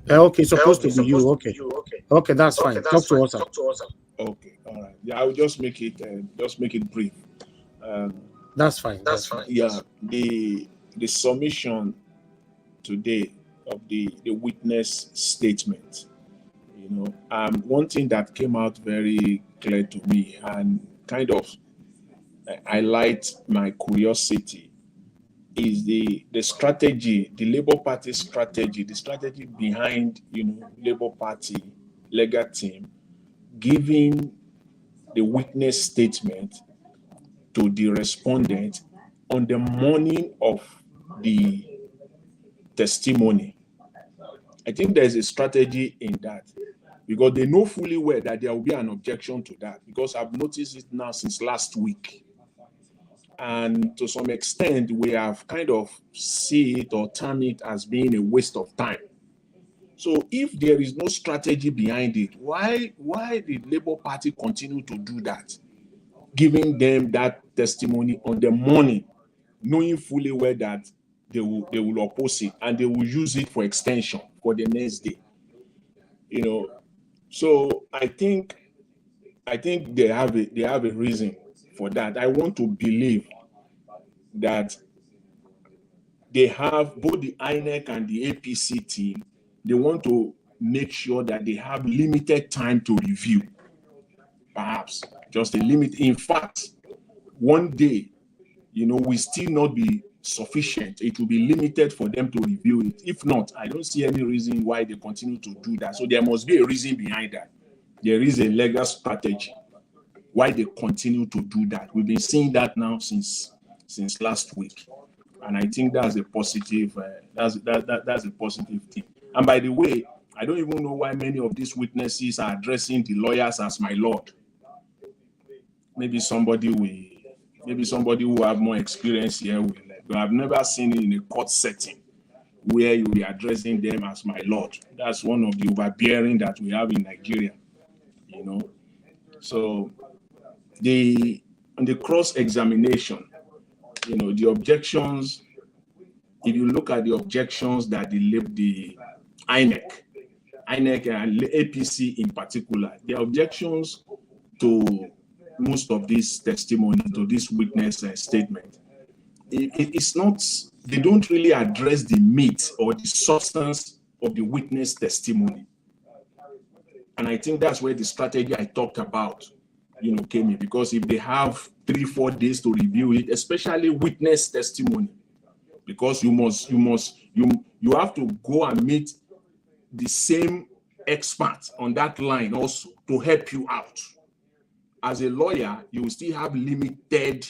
Okay, supposed to be you. Okay. Okay, that's fine. Talk to us, sir. Okay, all right. Yeah, I will just make it brief. That's fine. That's fine. Yeah, the submission today of the witness statement. You know, one thing that came out very clear to me and kind of highlight my curiosity is the strategy, the Labour Party strategy, the strategy behind, you know, Labour Party legal team giving the witness statement to the respondent on the morning of the testimony. I think there's a strategy in that because they know fully well that there will be an objection to that, because I've noticed it now since last week. And to some extent, we have kind of see it or term it as being a waste of time. So if there is no strategy behind it, why did Labour Party continue to do that? Giving them that testimony on the morning, knowing fully well that they will oppose it and they will use it for extension for the next day. You know, so I think they have a reason for that. I want to believe that they have both the INEC and the APC team. They want to make sure that they have limited time to review, perhaps just a limit. In fact, one day, you know, will still not be sufficient. It will be limited for them to review it. If not, I don't see any reason why they continue to do that. So there must be a reason behind that. There is a legal strategy why they continue to do that. We've been seeing that now since last week, and I think that's a positive. That's a positive thing. And by the way, I don't even know why many of these witnesses are addressing the lawyers as my lord. Maybe somebody who have more experience here will. But I've never seen it in a court setting where you be addressing them as my lord. That's one of the overbearing that we have in Nigeria, you know. So on the cross-examination, you know, the objections, if you look at the objections that the INEC and APC in particular, the objections to most of this testimony, to this witness statement, it's not, they don't really address the meat or the substance of the witness testimony. And I think that's where the strategy I talked about, you know, came in, because if they have 3-4 days to review it, especially witness testimony, because you have to go and meet the same expert on that line also to help you out. As a lawyer, you will still have limited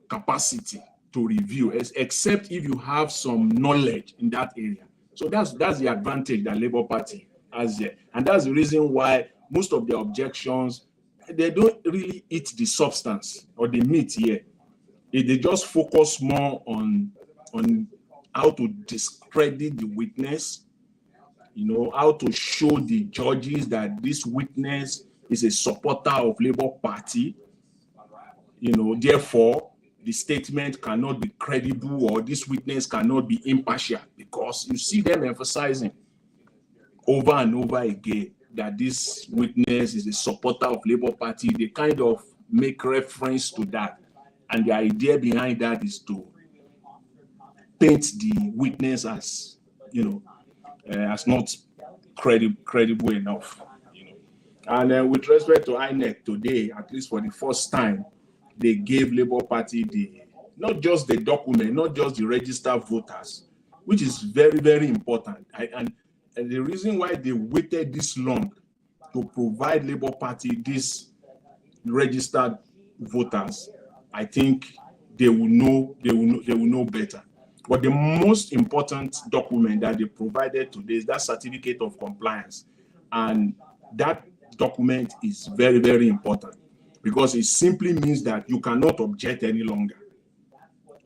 capacity to review, except if you have some knowledge in that area. So that's the advantage that Labour Party has there. And that's the reason why most of the objections, they don't really eat the substance or the meat here. They just focus more on how to discredit the witness, you know, how to show the judges that this witness is a supporter of Labour Party, you know, therefore the statement cannot be credible, or this witness cannot be impartial, because you see them emphasizing over and over again that this witness is a supporter of Labour Party. They kind of make reference to that. And the idea behind that is to paint the witness as, you know, as not credible enough. You know. And with respect to INEC today, at least for the first time, they gave Labour Party not just the document, not just the registered voters, which is very, very important. And the reason why they waited this long to provide Labour Party this registered voters, I think they will know better. But the most important document that they provided today is that certificate of compliance. And that document is very, very important, because it simply means that you cannot object any longer.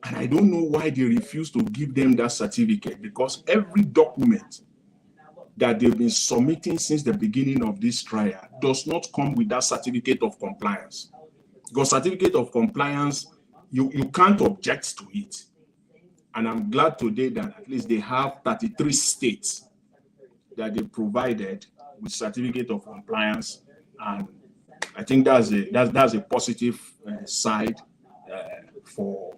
And I don't know why they refuse to give them that certificate, because every document that they've been submitting since the beginning of this trial does not come with that certificate of compliance. Because certificate of compliance, you can't object to it. And I'm glad today that at least they have 33 states that they provided with certificate of compliance, and I think that's a positive side for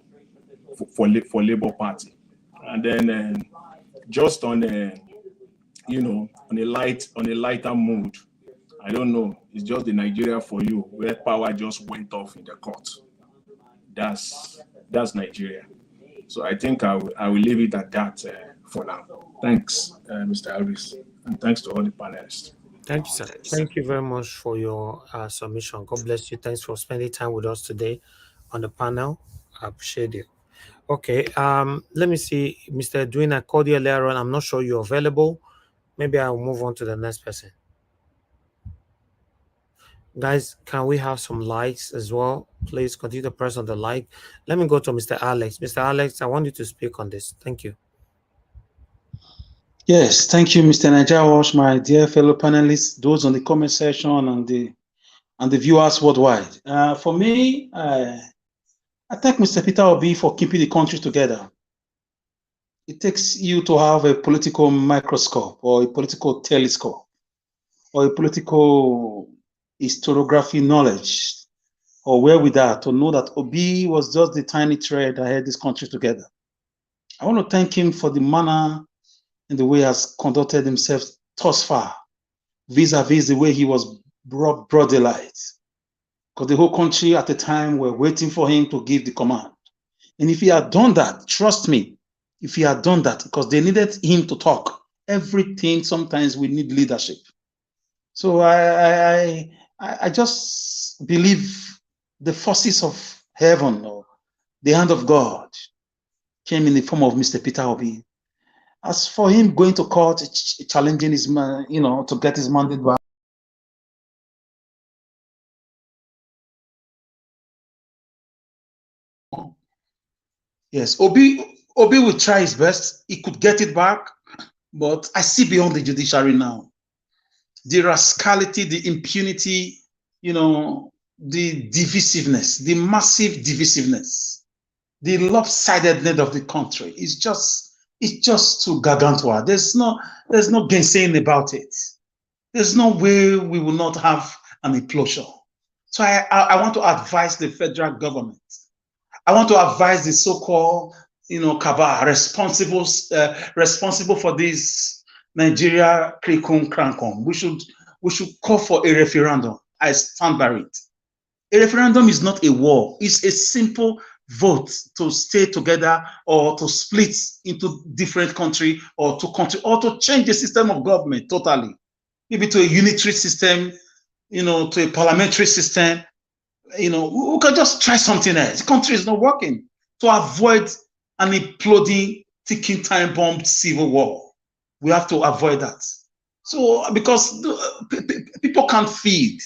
Labour Party. And then just on on a lighter mood, I don't know, it's just the Nigeria for you, where power just went off in the court. That's Nigeria. So I think I will leave it at that for now. Thanks, Mr. Elvis, and thanks to all the panelists. Thank you, sir. Thank you very much for your submission. God bless you. Thanks for spending time with us today on the panel. I appreciate it. Okay, let me see. Mr. Edwin, I called you earlier on. I'm not sure you're available. Maybe I'll move on to the next person. Guys, can we have some likes as well? Please continue to press on the like. Let me go to Mr. Alex. Mr. Alex, I want you to speak on this. Thank you. Yes, thank you, Mr. Nijawash, my dear fellow panelists, those on the comment section and the viewers worldwide. For me, I thank Mr. Peter Obi for keeping the country together. It takes you to have a political microscope or a political telescope or a political historiography knowledge or where with that to know that Obi was just the tiny thread that held this country together. I want to thank him for the manner and the way he has conducted himself thus far, vis-a-vis the way he was brought daylight. Because the whole country at the time were waiting for him to give the command. And if he had done that, trust me, if he had done that, because they needed him to talk, everything sometimes we need leadership. So I just believe the forces of heaven or the hand of God came in the form of Mr. Peter Obi. As for him going to court, challenging his man, to get his mandate back. Yes, Obi Obi will try his best. He could get it back, but I see beyond the judiciary now. The rascality, the impunity, the divisiveness, the massive divisiveness, the lopsidedness of the country is just too gargantua. There's no gainsaying about it. There's no way we will not have an implosion. So I want to advise the federal government. I want to advise the so-called, cabal responsible for this Nigeria krikum krankum. We should call for a referendum. I stand by it. A referendum is not a war. It's a simple vote to stay together or to split into different country or to change the system of government totally. Maybe to a unitary system, to a parliamentary system. We can just try something else. The country is not working. To avoid an imploding, ticking time bomb civil war, we have to avoid that. So, because people can't feed.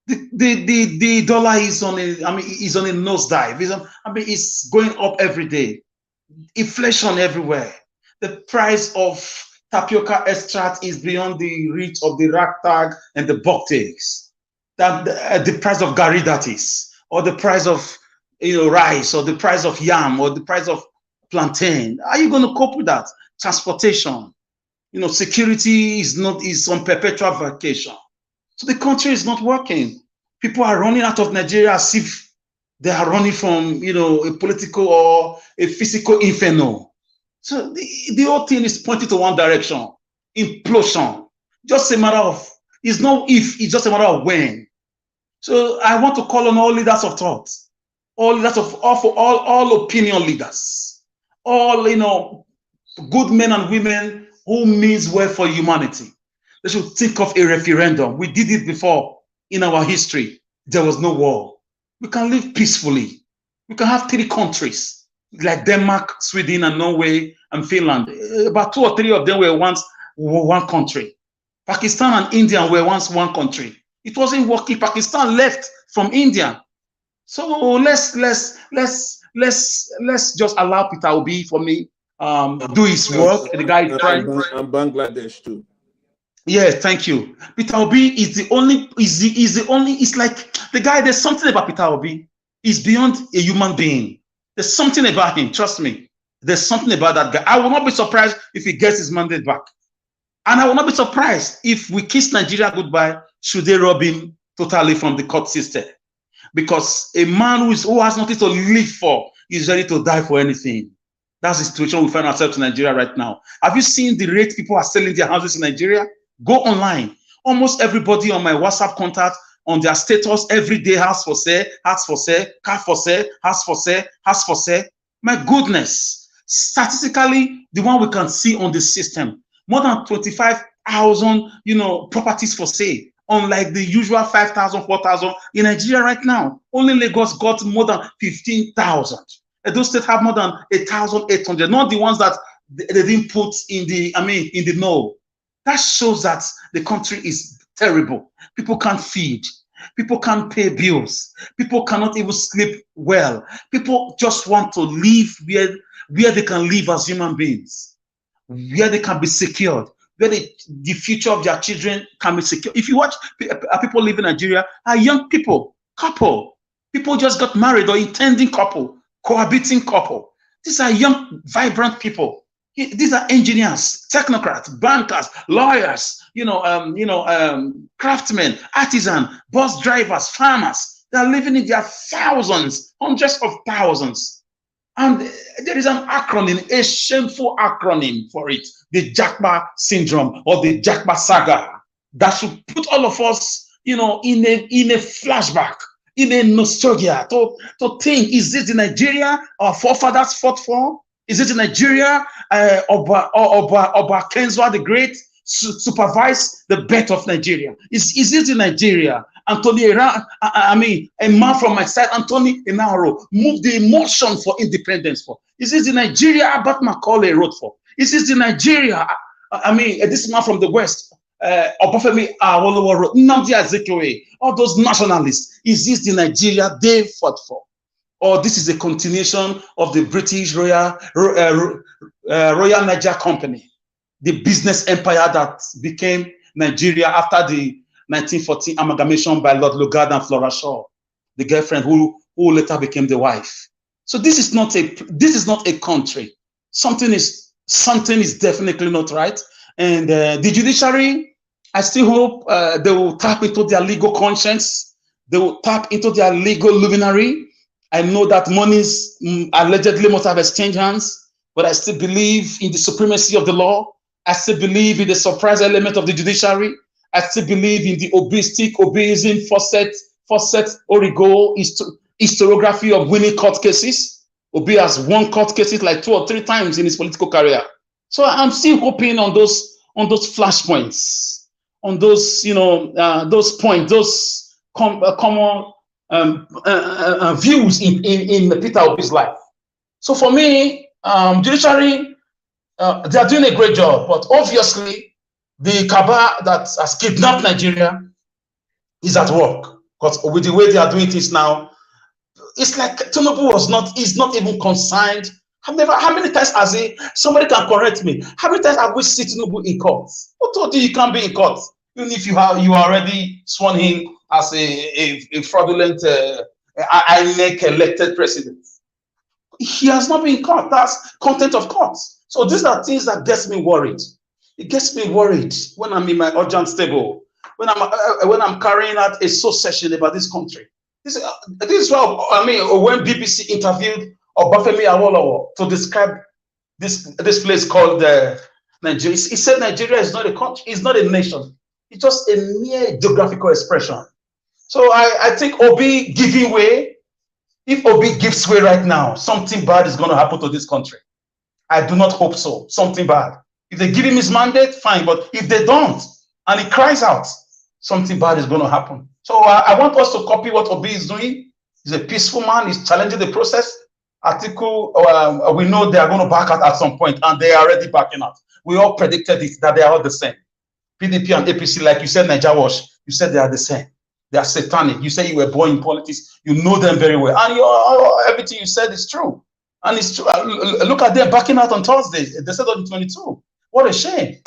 The dollar is on a nosedive. It's going up every day. Inflation everywhere. The price of tapioca extract is beyond the reach of the ragtag and the bucktakes. The price of gari, that is, or the price of rice, or the price of yam, or the price of plantain. Are you going to cope with that? Transportation, security is on perpetual vacation. So the country is not working. People are running out of Nigeria as if they are running from a political or a physical inferno. So the whole thing is pointing to one direction: implosion. Just a matter of, it's not if, it's just a matter of when. So I want to call on all leaders of thought, all leaders of all opinion leaders, all good men and women who means well for humanity. They should think of a referendum. We did it before in our history. There was no war. We can live peacefully. We can have 3 countries like Denmark, Sweden, and Norway, and Finland. About 2 or 3 of them were once one country. Pakistan and India were once one country. It wasn't working. Pakistan left from India. So let's just allow Peter Obi for me do his work. The guy is trying. And Bangladesh too. Yes, thank you. Peter Obi is the only. It's like the guy. There's something about Peter Obi. He's beyond a human being. There's something about him. Trust me. There's something about that guy. I will not be surprised if he gets his mandate back. And I will not be surprised if we kiss Nigeria goodbye, should they rob him totally from the court system. Because a man who has nothing to live for is ready to die for anything. That's the situation we find ourselves in Nigeria right now. Have you seen the rate people are selling their houses in Nigeria? Go online. Almost everybody on my WhatsApp contact, on their status every day, house for sale, house for sale, car for sale, house for sale, house for sale. My goodness. Statistically, the one we can see on the system, more than 25,000, properties for sale, unlike the usual 5,000, 4,000 in Nigeria right now. Only Lagos got more than 15,000. Those states have more than 1,800. Not the ones that they didn't put in the know. That shows that the country is terrible. People can't feed. People can't pay bills. People cannot even sleep well. People just want to live where they can live as human beings, where they can be secured, where the future of their children can be secured. If you watch people live in Nigeria, are young people, couple. People just got married or intending couple, cohabiting couple. These are young, vibrant people. These are engineers, technocrats, bankers, lawyers, craftsmen, artisans, bus drivers, farmers. They are living in their thousands, hundreds of thousands. And there is an acronym, a shameful acronym for it, the Jakba syndrome or the Jakba saga, that should put all of us, in a flashback, in a nostalgia, to think, is this the Nigeria our forefathers fought for? Is it in Nigeria Oba Kenzwa the Great supervised the birth of Nigeria? Is it in Nigeria Anthony, a man from my side, Anthony Enaro, moved the emotion for independence for? Is it in Nigeria Abat Macaulay wrote for? Is it in Nigeria, this man from the West, Obafemi Awolowo wrote, Nnamdi Azikiwe, all those nationalists? Is this the Nigeria they fought for? or this is a continuation of the British Royal Niger Company, the business empire that became Nigeria after the 1914 amalgamation by Lord Lugard and Flora Shaw, the girlfriend who later became the wife. So this is not a country. Something is definitely not right. And the judiciary, I still hope they will tap into their legal conscience. They will tap into their legal luminary. I know that monies allegedly must have exchanged hands, but I still believe in the supremacy of the law. I still believe in the surprise element of the judiciary. I still believe in the obeism, faucet, origo, historiography of winning court cases. Obi has won court cases like 2 or 3 times in his political career. So I'm still hoping on those flashpoints, on those, those points, those common views in Peter Obi's life. So for me, judiciary, they are doing a great job, but obviously the cabal that has kidnapped Nigeria is at work, because with the way they are doing things now, it's like Tinubu is not even concerned. How many times has somebody can correct me, how many times have we seen Tinubu in court? Who told you can't be in court? Even if you are already sworn in as a fraudulent INEC elected president. He has not been in court. That's content of court. So these are things that gets me worried. It gets me worried when I'm in my urgent stable, when I'm carrying out a soul session about this country. This is what I mean when BBC interviewed Obafemi Awolowo to describe this place called Nigeria. He said Nigeria is not a country, it's not a nation. It's just a mere geographical expression. So I think Obi giving way, if Obi gives way right now, something bad is going to happen to this country. I do not hope so. Something bad. If they give him his mandate, fine. But if they don't, and he cries out, something bad is going to happen. So I want us to copy what Obi is doing. He's a peaceful man. He's challenging the process. Article, we know they are going to back out at some point, and they are already backing out. We all predicted it, that they are all the same. PDP and APC, like you said, Niger Wash, you said they are the same. They are satanic. You say you were born in politics. You know them very well. And everything you said is true. And it's true. Look at them backing out on Thursday. They said on the 22. What a shame.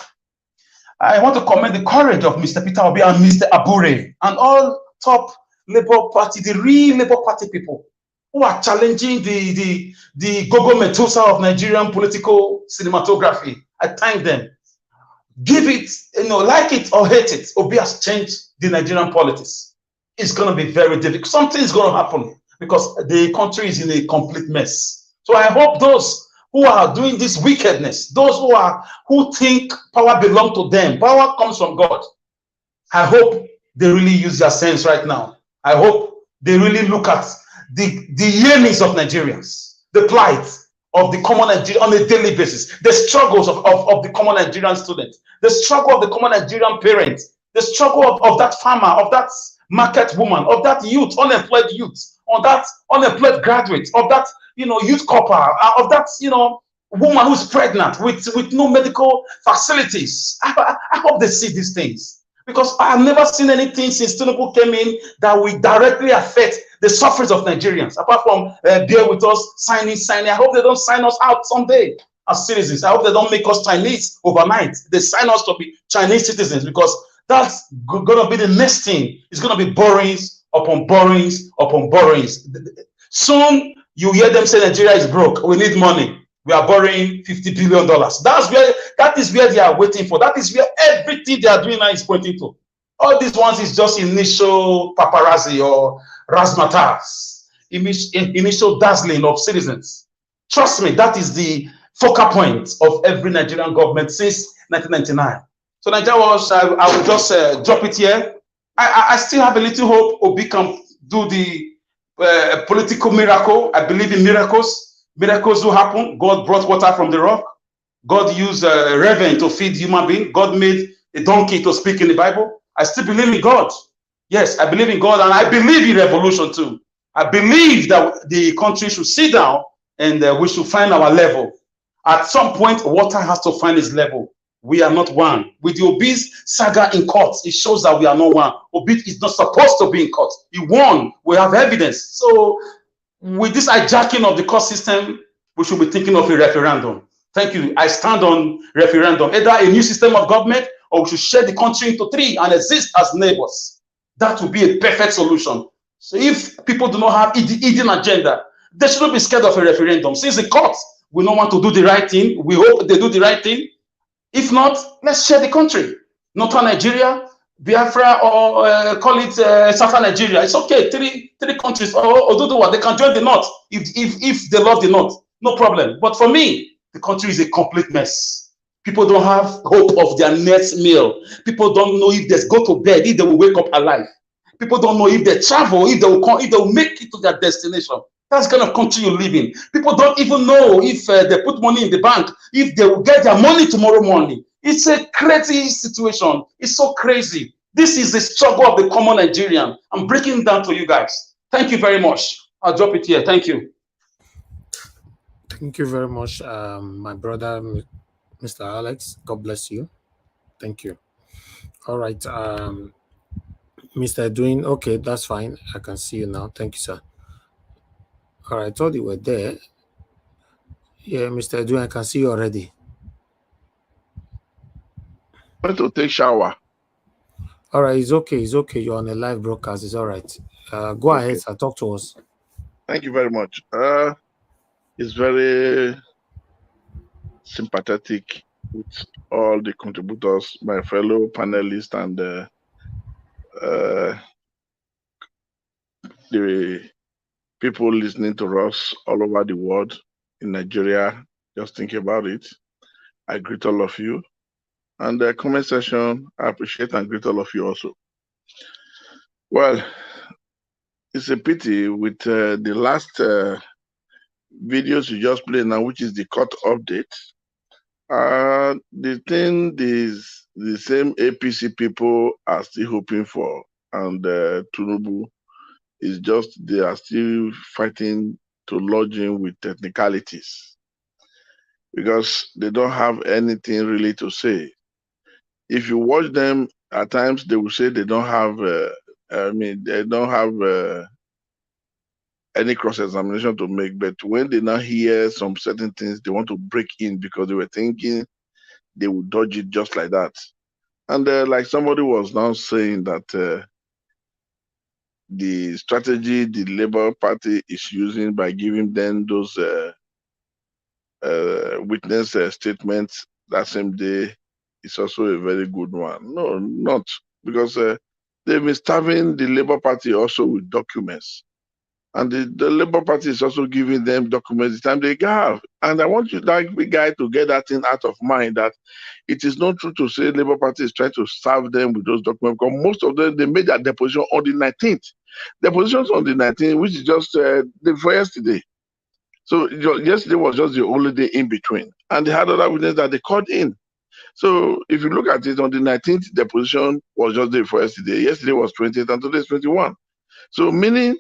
I want to commend the courage of Mr. Peter Obi and Mr. Abure and all top Labour Party, the real Labour Party people who are challenging the Gogo Medusa of Nigerian political cinematography. I thank them. Give it, like it or hate it, Obi has changed the Nigerian politics. It's going to be very difficult. Something is going to happen because the country is in a complete mess. So I hope those who are doing this wickedness, those who think power belongs to them, power comes from God. I hope they really use their sense right now. I hope they really look at the yearnings of Nigerians, the plight of the common Nigerian on a daily basis, the struggles of the common Nigerian student, the struggle of the common Nigerian parent, the struggle of that farmer, of that market woman, of that youth, unemployed youth, of that unemployed graduate, of that youth corper, of that woman who's pregnant with no medical facilities. I hope they see these things, because I have never seen anything since Tinubu came in that will directly affect the sufferings of Nigerians, apart from bear with us, signing. I hope they don't sign us out someday as citizens. I hope they don't make us Chinese overnight. They sign us to be Chinese citizens, because that's going to be the next thing. It's going to be borrowings upon borrowings upon borrowings. Soon you hear them say Nigeria is broke. We need money. We are borrowing $50 billion. That is where they are waiting for. That is where everything they are doing now is pointing to. All these ones is just initial paparazzi or razzmatazz, initial dazzling of citizens. Trust me, that is the focal point of every Nigerian government since 1999. So Nigeria was, I will just drop it here. I still have a little hope Obi can do the political miracle. I believe in miracles. Miracles will happen. God brought water from the rock. God used a raven to feed human being. God made a donkey to speak in the Bible. I still believe in God. Yes, I believe in God, and I believe in revolution too. I believe that the country should sit down and we should find our level. At some point, water has to find its level. We are not one. With the Obi's saga in court, it shows that we are not one. Obi is not supposed to be in court. He won. We have evidence. So with this hijacking of the court system, we should be thinking of a referendum. Thank you. I stand on referendum, either a new system of government or we should share the country into three and exist as neighbors. That would be a perfect solution. So if people do not have hidden agenda, they shouldn't be scared of a referendum. Since the courts will not want to do the right thing, we hope they do the right thing. If not, let's share the country. Northern Nigeria, Biafra, or call it Southern Nigeria. It's okay. Three countries, or do what they can join the North if they love the North, no problem. But for me, the country is a complete mess. People don't have hope of their next meal. People don't know if they go to bed, if they will wake up alive. People don't know if they travel, if they will make it to their destination. That's the kind of country you live in. People don't even know if they put money in the bank, if they will get their money tomorrow morning. It's a crazy situation. It's so crazy. This is the struggle of the common Nigerian. I'm breaking it down to you guys. Thank you very much. I'll drop it here. Thank you. Thank you very much, my brother, Mr. Alex. God bless you. Thank you. All right. Mr. Edwin, okay, that's fine. I can see you now. Thank you, sir. All right, I thought you were there. Yeah, Mr. Edwin, I can see you already. I want to take shower. All right, it's okay. It's okay. You're on a live broadcast. It's all right. Go ahead, sir. Talk to us. Thank you very much. It's very sympathetic with all the contributors, my fellow panelists, and the people listening to us all over the world, in Nigeria. Just think about it. I greet all of you. And the comment section, I appreciate and greet all of you also. Well, it's a pity with the last videos you just played now, which is the court update. The thing is, the same APC people are still hoping for, and Tinubu is just, they are still fighting to lodge in with technicalities because they don't have anything really to say. If you watch them, at times they will say they don't have, they don't have any cross-examination to make, but when they now hear some certain things, they want to break in because they were thinking they would dodge it just like that. And like somebody was now saying that the strategy the Labour Party is using by giving them those witness statements that same day is also a very good one. No, not, because they've been starving the Labour Party also with documents. And the Labour Party is also giving them documents the time they have. And I want you, that big guy, to get that thing out of mind, that it is not true to say Labour Party is trying to serve them with those documents, because most of them, they made their deposition on the 19th. Depositions on the 19th, which is just for yesterday. So yesterday was just the only day in between. And they had other witnesses that they called in. So if you look at it, on the 19th, deposition was just day for yesterday. Yesterday was 20th and today is 21. So meaning,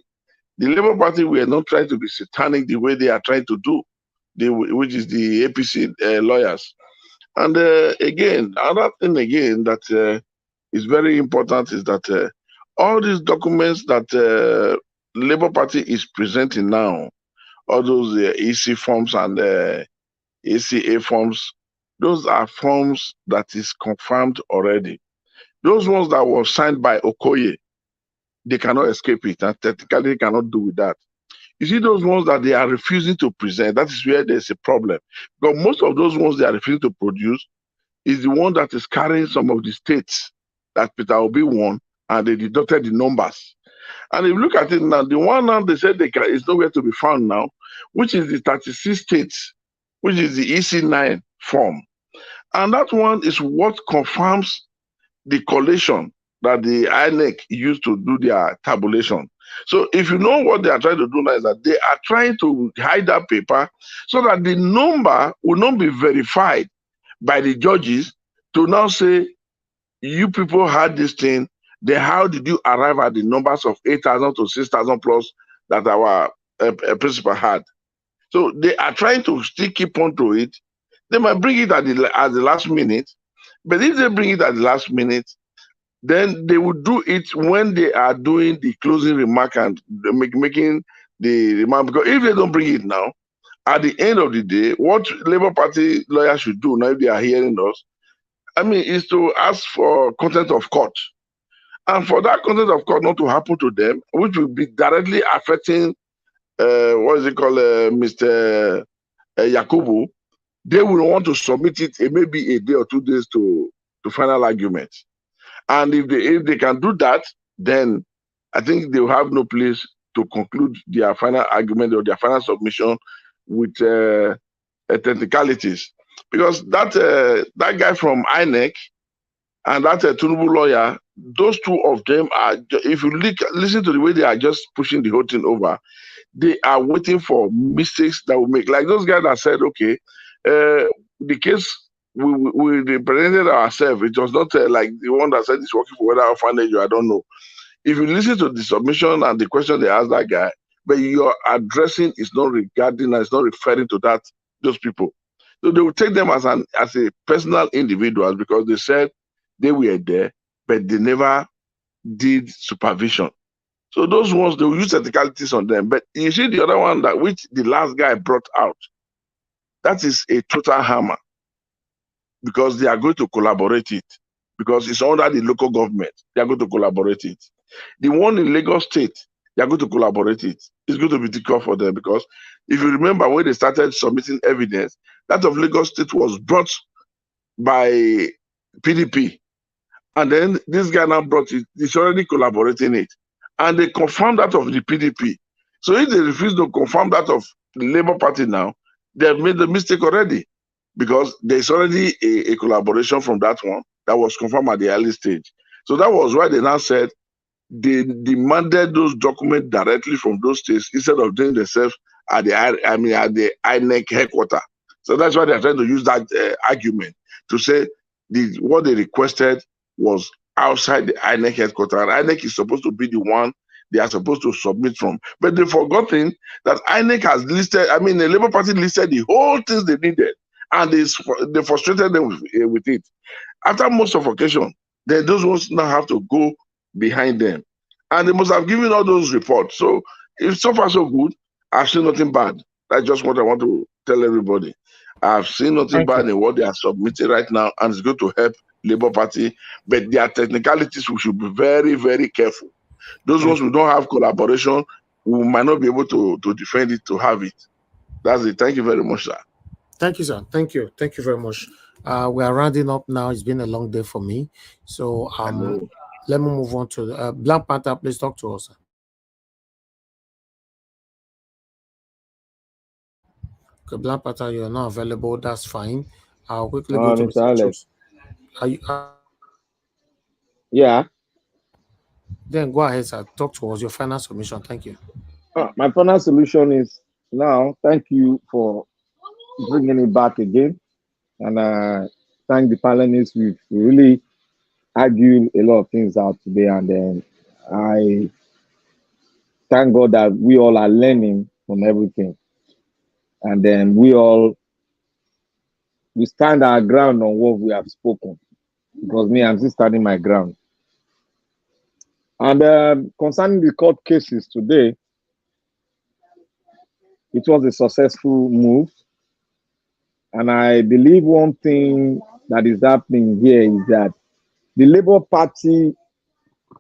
the Labour Party were not trying to be satanic the way they are trying to do, which is the APC lawyers. And again, another thing again that is very important is that all these documents that Labour Party is presenting now, all those EC forms and ACA forms, those are forms that is confirmed already. Those ones that were signed by Okoye, they cannot escape it, and technically cannot do with that. You see those ones that they are refusing to present, that is where there's a problem. Because most of those ones they are refusing to produce is the one that is carrying some of the states that Peter Obi won, and they deducted the numbers. And if you look at it now, the one now they said is nowhere to be found now, which is the 36 states, which is the EC9 form. And that one is what confirms the collation that the INEC used to do their tabulation. So if you know what they are trying to do now is that they are trying to hide that paper so that the number will not be verified by the judges to now say, you people had this thing, then how did you arrive at the numbers of 8,000 to 6,000 plus that our principal had? So they are trying to still keep on to it. They might bring it at the last minute, but if they bring it at the last minute, then they will do it when they are doing the closing remark and making the man, because if they don't bring it now, at the end of the day, what Labour Party lawyers should do now, if they are hearing us, I mean, is to ask for contempt of court. And for that contempt of court not to happen to them, which will be directly affecting, what is it called, Mr. Yakubu, they will want to submit it maybe a day or 2 days to final argument. And if they can do that, then I think they will have no place to conclude their final argument or their final submission with technicalities. Because that guy from INEC and that Tinubu lawyer, those two of them are, if you listen to the way they are just pushing the whole thing over, they are waiting for mistakes that will make. Like those guys that said, okay, the case we represented ourselves. It was not like the one that said it's working for whether orphanage or I don't know. If you listen to the submission and the question they asked that guy, but your addressing is not regarding and it's not referring to those people. So they will take them as a personal individuals because they said they were there, but they never did supervision. So those ones, they will use technicalities on them. But you see the other one that which the last guy brought out, that is a total hammer because they are going to collaborate it because it's under the local government. They are going to collaborate it. The one in Lagos State, they are going to collaborate it. It's going to be difficult for them because if you remember when they started submitting evidence, that of Lagos State was brought by PDP. And then this guy now brought it, he's already collaborating it. And they confirmed that of the PDP. So if they refuse to confirm that of the Labour Party now, they have made the mistake already because there's already a collaboration from that one that was confirmed at the early stage. So that was why they now said they demanded those documents directly from those states instead of doing themselves at the INEC headquarters. So that's why they're trying to use that argument to say what they requested was outside the INEC headquarters. And INEC is supposed to be the one they are supposed to submit from. But they've forgotten that INEC has listed, the Labour Party listed the whole things they needed. And they frustrated them with it. After most suffocation, then those ones now have to go behind them. And they must have given all those reports. So if so far so good, I've seen nothing bad. That's just what I want to tell everybody. I've seen nothing bad in what they are submitting right now, and it's going to help Labour Party. But there are technicalities we should be very, very careful. Those ones who don't have collaboration, we might not be able to defend it, to have it. That's it. Thank you very much, sir. Thank you, sir. Thank you. Thank you very much. We are rounding up now. It's been a long day for me. So let me move on to Black Panther. Please talk to us, sir. Okay, Black Panther, you're not available. That's fine. I'll quickly go to Mr. Alex. Are you? Yeah. Then go ahead, sir. Talk to us. Your final submission. Thank you. My final solution is now. Thank you for bringing it back again, and thank the panelists. We've really argued a lot of things out today, and then I thank God that we all are learning from everything, and then we stand our ground on what we have spoken. Because me, I'm still standing my ground. And concerning the court cases today, it was a successful move. And I believe one thing that is happening here is that the Labour Party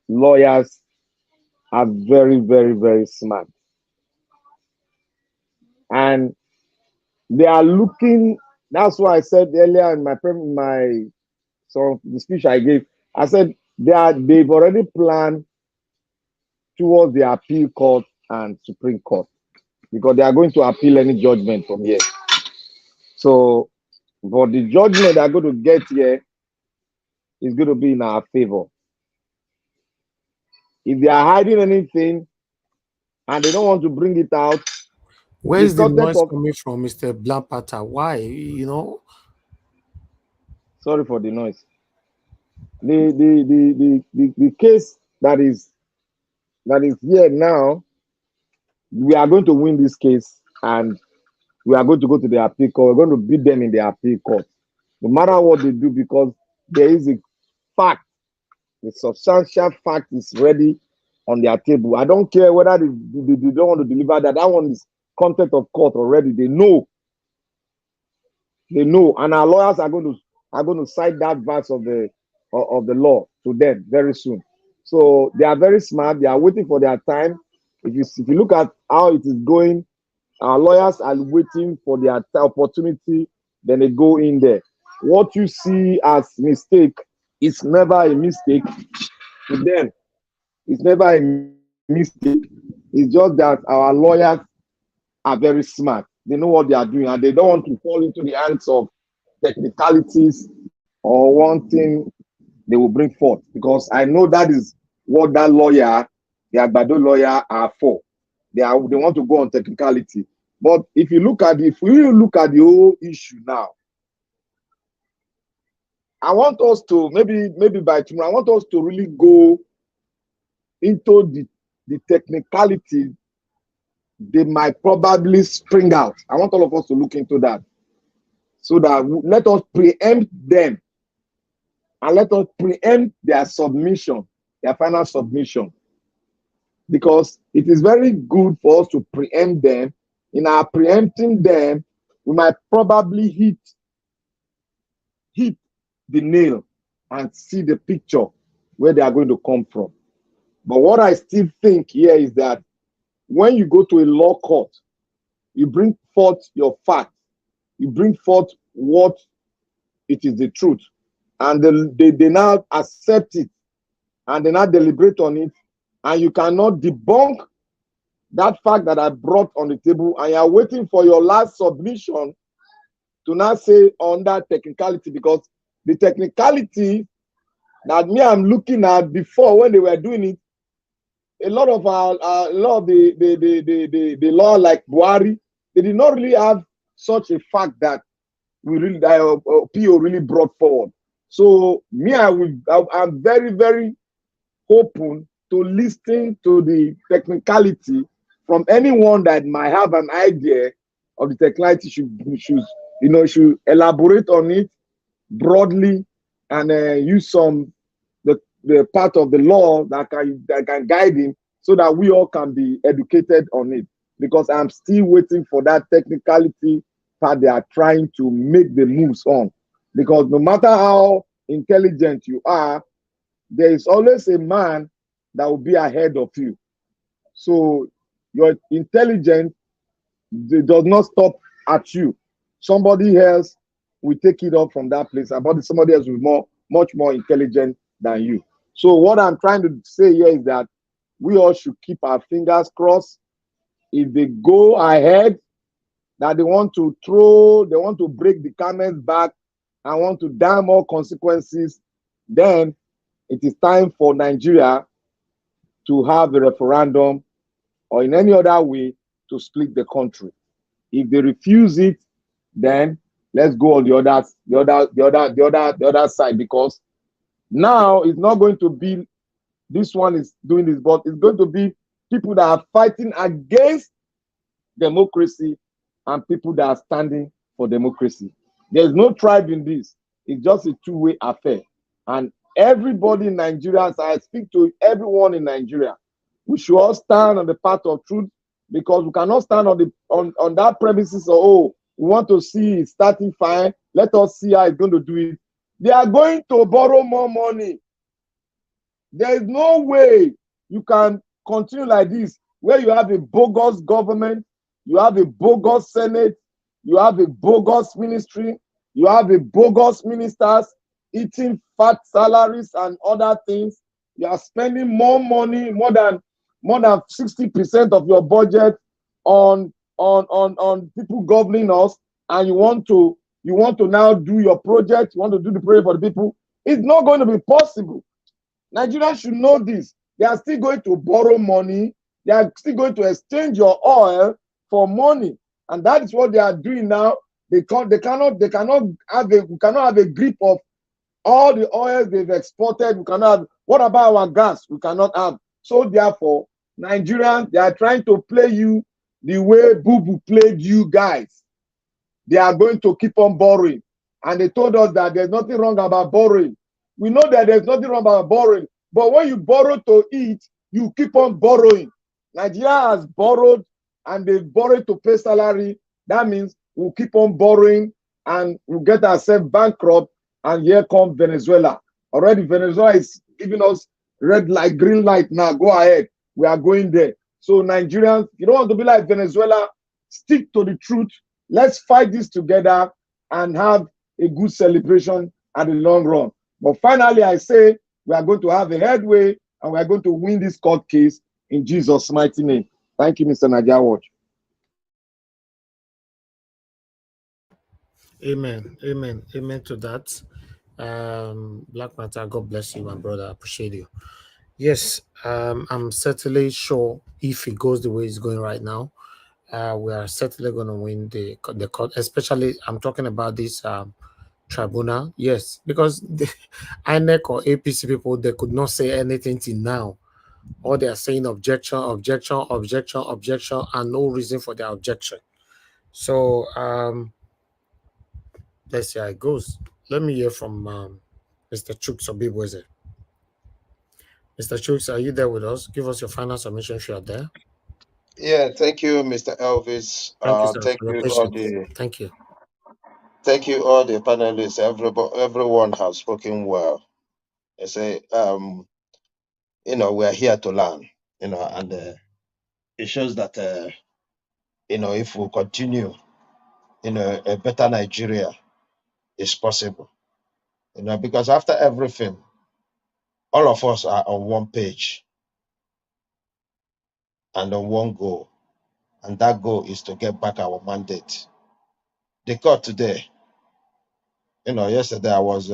lawyers are very, very, very smart. And they are looking, that's why I said earlier in the speech I gave, I said they've already planned towards the appeal court and Supreme Court because they are going to appeal any judgment from here. So, but the judgment they're going to get here is going to be in our favor. If they are hiding anything and they don't want to bring it out, where is the noise coming from, Mr. Black Panther? Why? Sorry for the noise. The case that is here now, we are going to win this case and we are going to go to the appeal court. We're going to beat them in the appeal court, no matter what they do, because there is a fact, the substantial fact is ready on their table. I don't care whether they don't want to deliver that. That one is content of court already. They know. They know, and our lawyers are going to cite that verse of the law to them very soon. So they are very smart. They are waiting for their time. If you look at how it is going, our lawyers are waiting for their opportunity. Then they go in there. What you see as mistake is never a mistake to them. It's never a mistake. It's just that our lawyers are very smart. They know what they are doing, and they don't want to fall into the hands of technicalities or one thing they will bring forth, because I know that is what that lawyer, the Agbado lawyer, are for. They want to go on technicality. But if we look at the whole issue now, I want us to maybe by tomorrow, I want us to really go into the technicality they might probably spring out. I want all of us to look into that, so that let us preempt them and let us preempt their submission, their final submission. Because it is very good for us to preempt them. In our preempting them, we might probably hit the nail and see the picture where they are going to come from. But what I still think here is that when you go to a law court, you bring forth your facts, you bring forth what it is the truth, and they now accept it, and they now deliberate on it, and you cannot debunk that fact that I brought on the table, and you are waiting for your last submission to now say on that technicality, because the technicality that I'm looking at before when they were doing it, a lot of the law like Buhari, they did not really have such a fact that PO really brought forward. So I'm very, very open to listening to the technicality from anyone that might have an idea of the technicality. Should elaborate on it broadly and use the part of the law that can guide him, so that we all can be educated on it. Because I'm still waiting for that technicality part they are trying to make the moves on. Because no matter how intelligent you are, there is always a man that will be ahead of you. So your intelligence does not stop at you. Somebody else will take it up from that place. About somebody else who is much more intelligent than you. So what I'm trying to say here is that we all should keep our fingers crossed. If they go ahead, that they want to break the camel's back and want to damn more consequences, then it is time for Nigeria to have a referendum or in any other way to split the country. If they refuse it, then let's go on the other side, because now it's not going to be this one is doing this, but it's going to be people that are fighting against democracy and people that are standing for democracy. There's no tribe in this. It's just a two-way affair. And everybody in Nigeria, as I speak to everyone in Nigeria, we should all stand on the path of truth, because we cannot stand on that premises of, oh, we want to see it starting fine. Let us see how it's going to do it. They are going to borrow more money. There is no way you can continue like this, where you have a bogus government, you have a bogus Senate, you have a bogus ministry, you have a bogus ministers eating fat salaries and other things. You are spending more money, more than 60% of your budget on people governing us, and you want to now do your project, you want to do the project for the people. It's not going to be possible. Nigerians should know this. They are still going to borrow money. They are still going to exchange your oil for money, and that is what they are doing now. We cannot have a grip of all the oil they've exported. We cannot have. What about our gas? We cannot have. So therefore, Nigerians, they are trying to play you the way Boo played you guys. They are going to keep on borrowing, and they told us that there's nothing wrong about borrowing. We know that there's nothing wrong about borrowing, but when you borrow to eat, You keep on borrowing. Nigeria has borrowed and they borrowed to pay salary. That means we'll keep on borrowing and we'll get ourselves bankrupt. And here comes Venezuela. Already Venezuela is giving us red light, green light now. Go ahead. We are going there. So Nigerians, you don't want to be like Venezuela. Stick to the truth. Let's fight this together and have a good celebration at the long run. But finally, I say we are going to have a headway and we are going to win this court case in Jesus' mighty name. Thank you, Mr. Nadia Watch. Amen. Amen. Amen to that. Black Matter, God bless you, my brother. I appreciate you. Yes, I'm certainly sure if it goes the way it's going right now, we are certainly going to win the court. Especially, I'm talking about this tribunal. Yes, because the INEC or APC people, they could not say anything till now. All they are saying objection, objection, objection, objection, and no reason for their objection. So let's see how it goes. Let me hear from Mr. Chuks Obibweze. Mr. Chuks, are you there with us? Give us your final submission if you are there. Yeah, thank you, Mr. Elvis. Thank you, sir, Thank for your you all patience. Thank you. thank you all the panelists. Everyone has spoken well. I say, we are here to learn. And it shows that if we continue, a better Nigeria is possible. Because after everything, all of us are on one page and on one goal, and that goal is to get back our mandate. The court today, yesterday I was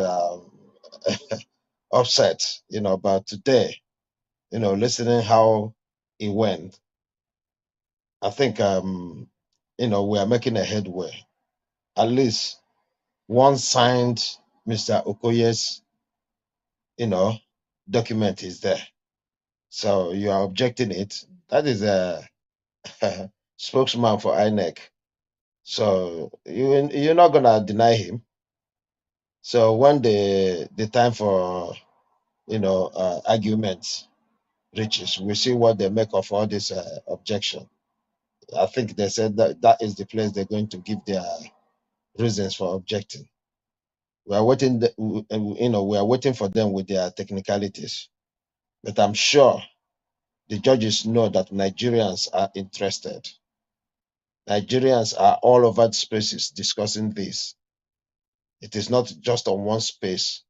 upset, but today, listening how it went, I think, we are making a headway. At least one signed Mr. Okoye's, document is there. So you are objecting it. That is a spokesman for INEC. So you're not gonna deny him. So when the time for arguments reaches, we see what they make of all this objection. I think they said that is the place they're going to give their reasons for objecting. We are waiting. We are waiting for them with their technicalities. But I'm sure the judges know that Nigerians are interested. Nigerians are all over the spaces discussing this. It is not just on one space.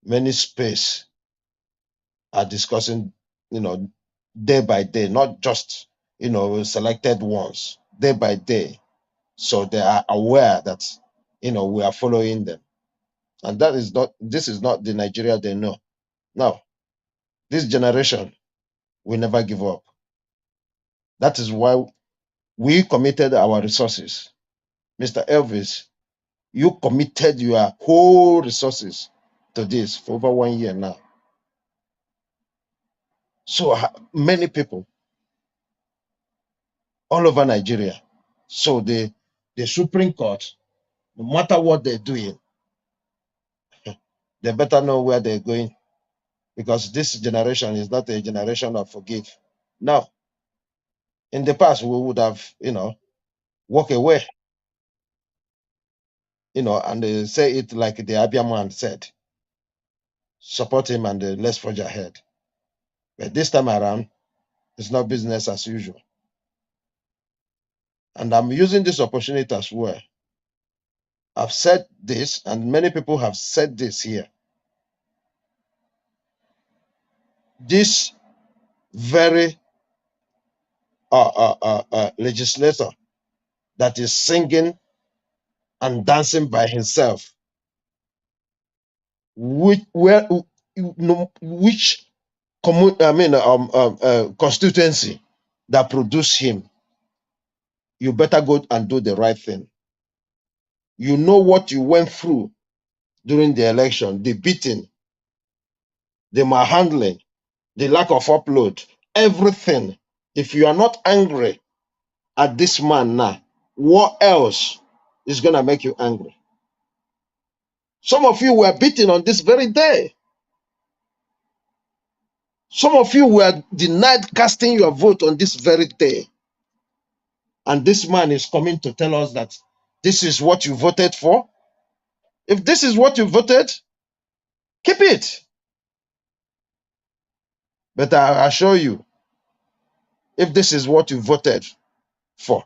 Many spaces are discussing, day by day, not just, selected ones, day by day. So they are aware that, we are following them. And this is not the Nigeria they know. No, this generation will never give up. That is why we committed our resources. Mr. Elvis, you committed your whole resources to this for over 1 year now. So many people all over Nigeria. So the Supreme Court, no matter what they're doing, they better know where they're going, because this generation is not a generation of forgive. Now, in the past, we would have, walk away, and they say it like the Abia man said, support him and let's forge ahead. But this time around, it's not business as usual. And I'm using this opportunity as well. I've said this, and many people have said this here. This very legislator that is singing and dancing by himself, which constituency that produced him, you better go and do the right thing. You know what you went through during the election, the beating, the malhandling, the lack of upload, everything. If you are not angry at this man now, what else is going to make you angry? Some of you were beaten on this very day. Some of you were denied casting your vote on this very day. And this man is coming to tell us that this is what you voted for. If this is what you voted, keep it. But I assure you, if this is what you voted for,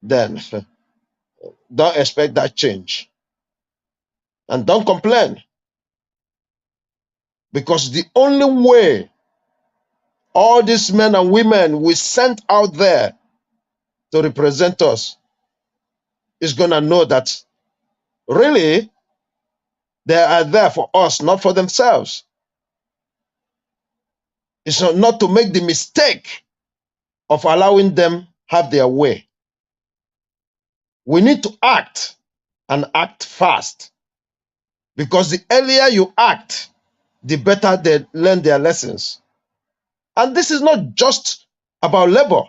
then don't expect that change. And don't complain. Because the only way all these men and women we sent out there to represent us is going to know that really they are there for us, not for themselves. It's not to make the mistake of allowing them have their way. We need to act and act fast, because the earlier you act, the better they learn their lessons. And this is not just about labor.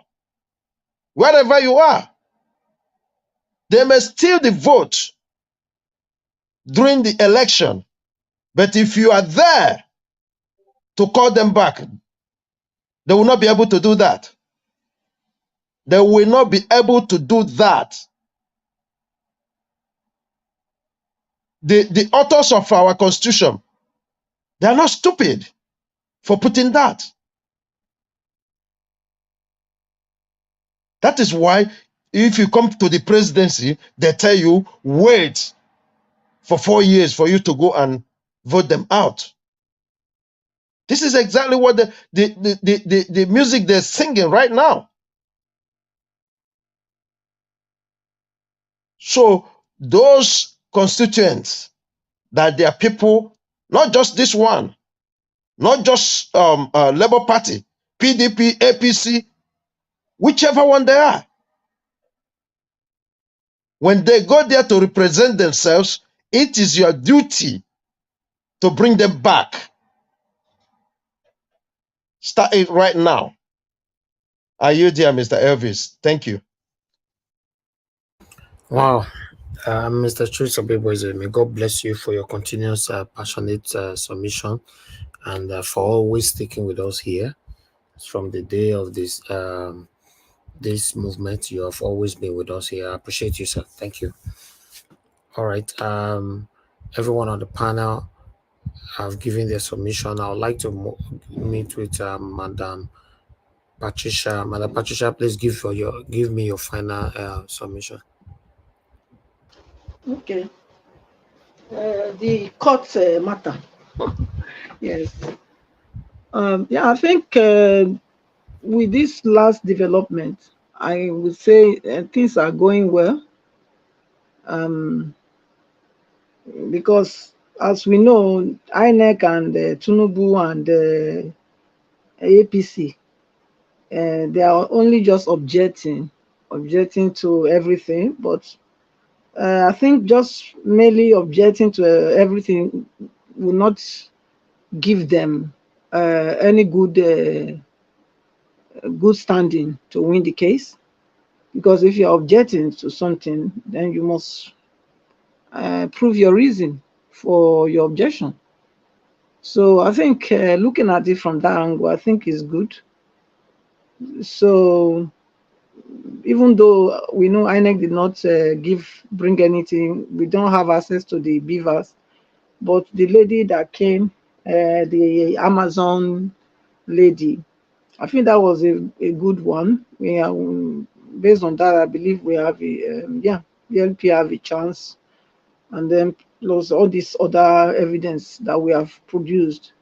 Wherever you are, they may steal the vote during the election, but if you are there to call them back, they will not be able to do that. They will not be able to do that. The authors of our constitution, they are not stupid for putting that. That is why if you come to the presidency, they tell you, wait for 4 years for you to go and vote them out. This is exactly what the music they're singing right now. So those constituents that their people, not just this one, not just Labour Party, PDP, APC, whichever one they are, when they go there to represent themselves, it is your duty to bring them back. Start it right now. Are you there, Mr. Elvis? Thank you. Wow. Mr. Chisobeboeze, may God bless you for your continuous passionate submission, and for always sticking with us here. From the day of this this movement, you have always been with us here. I appreciate you, sir. Thank you. All right. Everyone on the panel have given their submission. I would like to meet with Madam Patricia. Madam Patricia, please give me your final submission. Okay. The court matter. Yes. Yeah, I think with this last development, I would say things are going well. Because as we know, INEC and Tinubu and APC, they are only just objecting to everything. But I think just merely objecting to everything will not give them any good standing to win the case. Because if you're objecting to something, then you must prove your reason for your objection. So I think looking at it from that angle, I think is good. So even though we know INEC did not bring anything, we don't have access to the beavers, but the lady that came, the Amazon lady, I think that was a good one. We are, based on that, I believe we have the LP have a chance, and then plus all this other evidence that we have produced.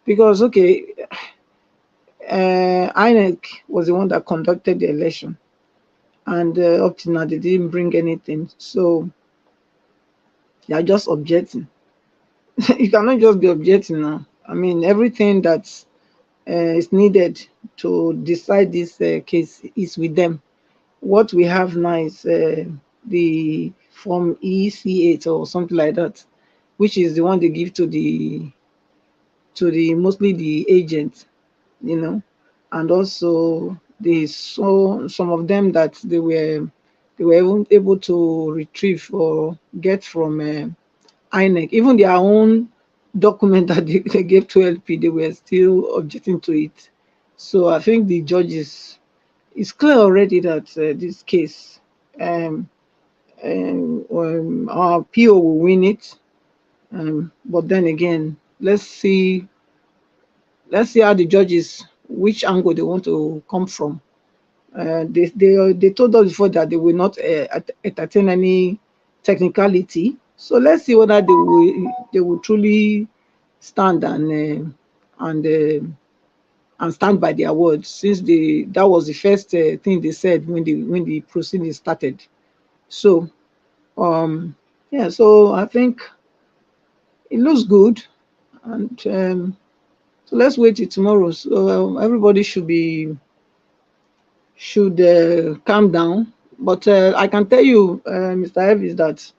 Because INEC was the one that conducted the election, and up to now they didn't bring anything. So they are just objecting. You cannot just be objecting now. I mean, everything that is needed to decide this case is with them. What we have now is the form EC8 or something like that, which is the one they give to the mostly the agent, and also some of them that they were able to retrieve or get from INEC, even their own document that they gave to LP, they were still objecting to it. So I think the judges, it's clear already that this case, our PO will win it. But then again, let's see how the judges, which angle they want to come from. They told us before that they will not entertain any technicality. So let's see whether they will truly stand and stand by their words, since that was the first thing they said when the proceedings started. So yeah, so I think it looks good, and so let's wait till tomorrow. So everybody should calm down. But I can tell you, Mr. Evans, that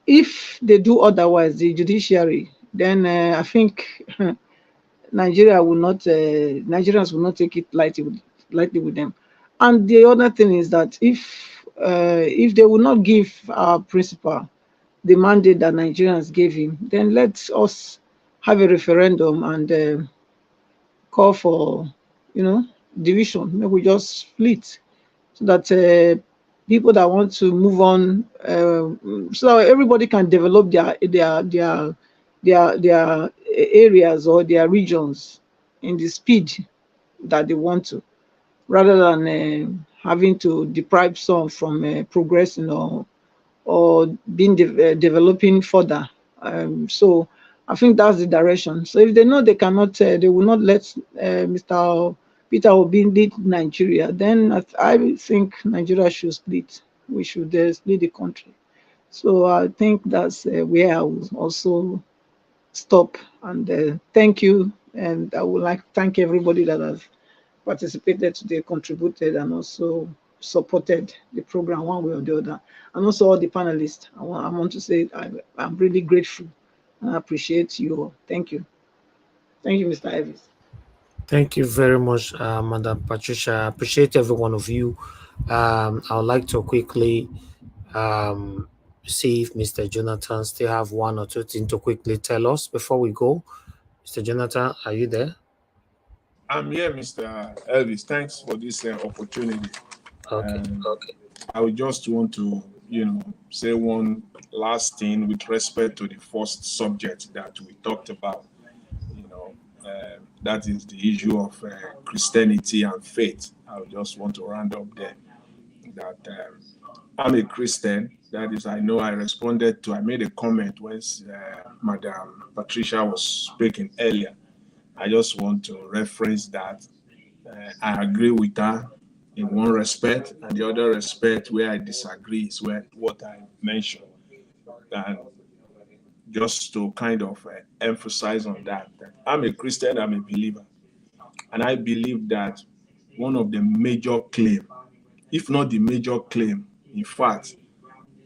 if they do otherwise, the judiciary, then I think Nigerians will not take it lightly with them. And the other thing is that if they will not give our principal the mandate that Nigerians gave him, then let us have a referendum and call for, division. Maybe we just split, so that people that want to move on, so everybody can develop their areas or their regions in the speed that they want to, rather than having to deprive some from progressing or being developing further. So I think that's the direction. So if they know they cannot, they will not let Mr. Peter Obi lead Nigeria, then I think Nigeria should split. We should split the country. So I think that's where I will also stop. And thank you. And I would like to thank everybody that has participated today, contributed, and also supported the program one way or the other. And also all the panelists. I want to say I'm really grateful and I appreciate you all. Thank you. Thank you, Mr. Evans. Thank you very much, Madam Patricia. I appreciate every one of you. I would like to quickly see if Mr. Jonathan still have one or two things to quickly tell us before we go. Mr. Jonathan, are you there? I'm here, Mr. Elvis. Thanks for this opportunity. Okay. I would just want to, say one last thing with respect to the first subject that we talked about. That is the issue of Christianity and faith. I would just want to round up there. That I'm a Christian. That is, I know I made a comment when Madam Patricia was speaking earlier. I just want to reference that. I agree with her in one respect, and the other respect where I disagree is what I mentioned. And just to kind of emphasize on that I'm a Christian, I'm a believer. And I believe that one of the major claim, if not the major claim, in fact,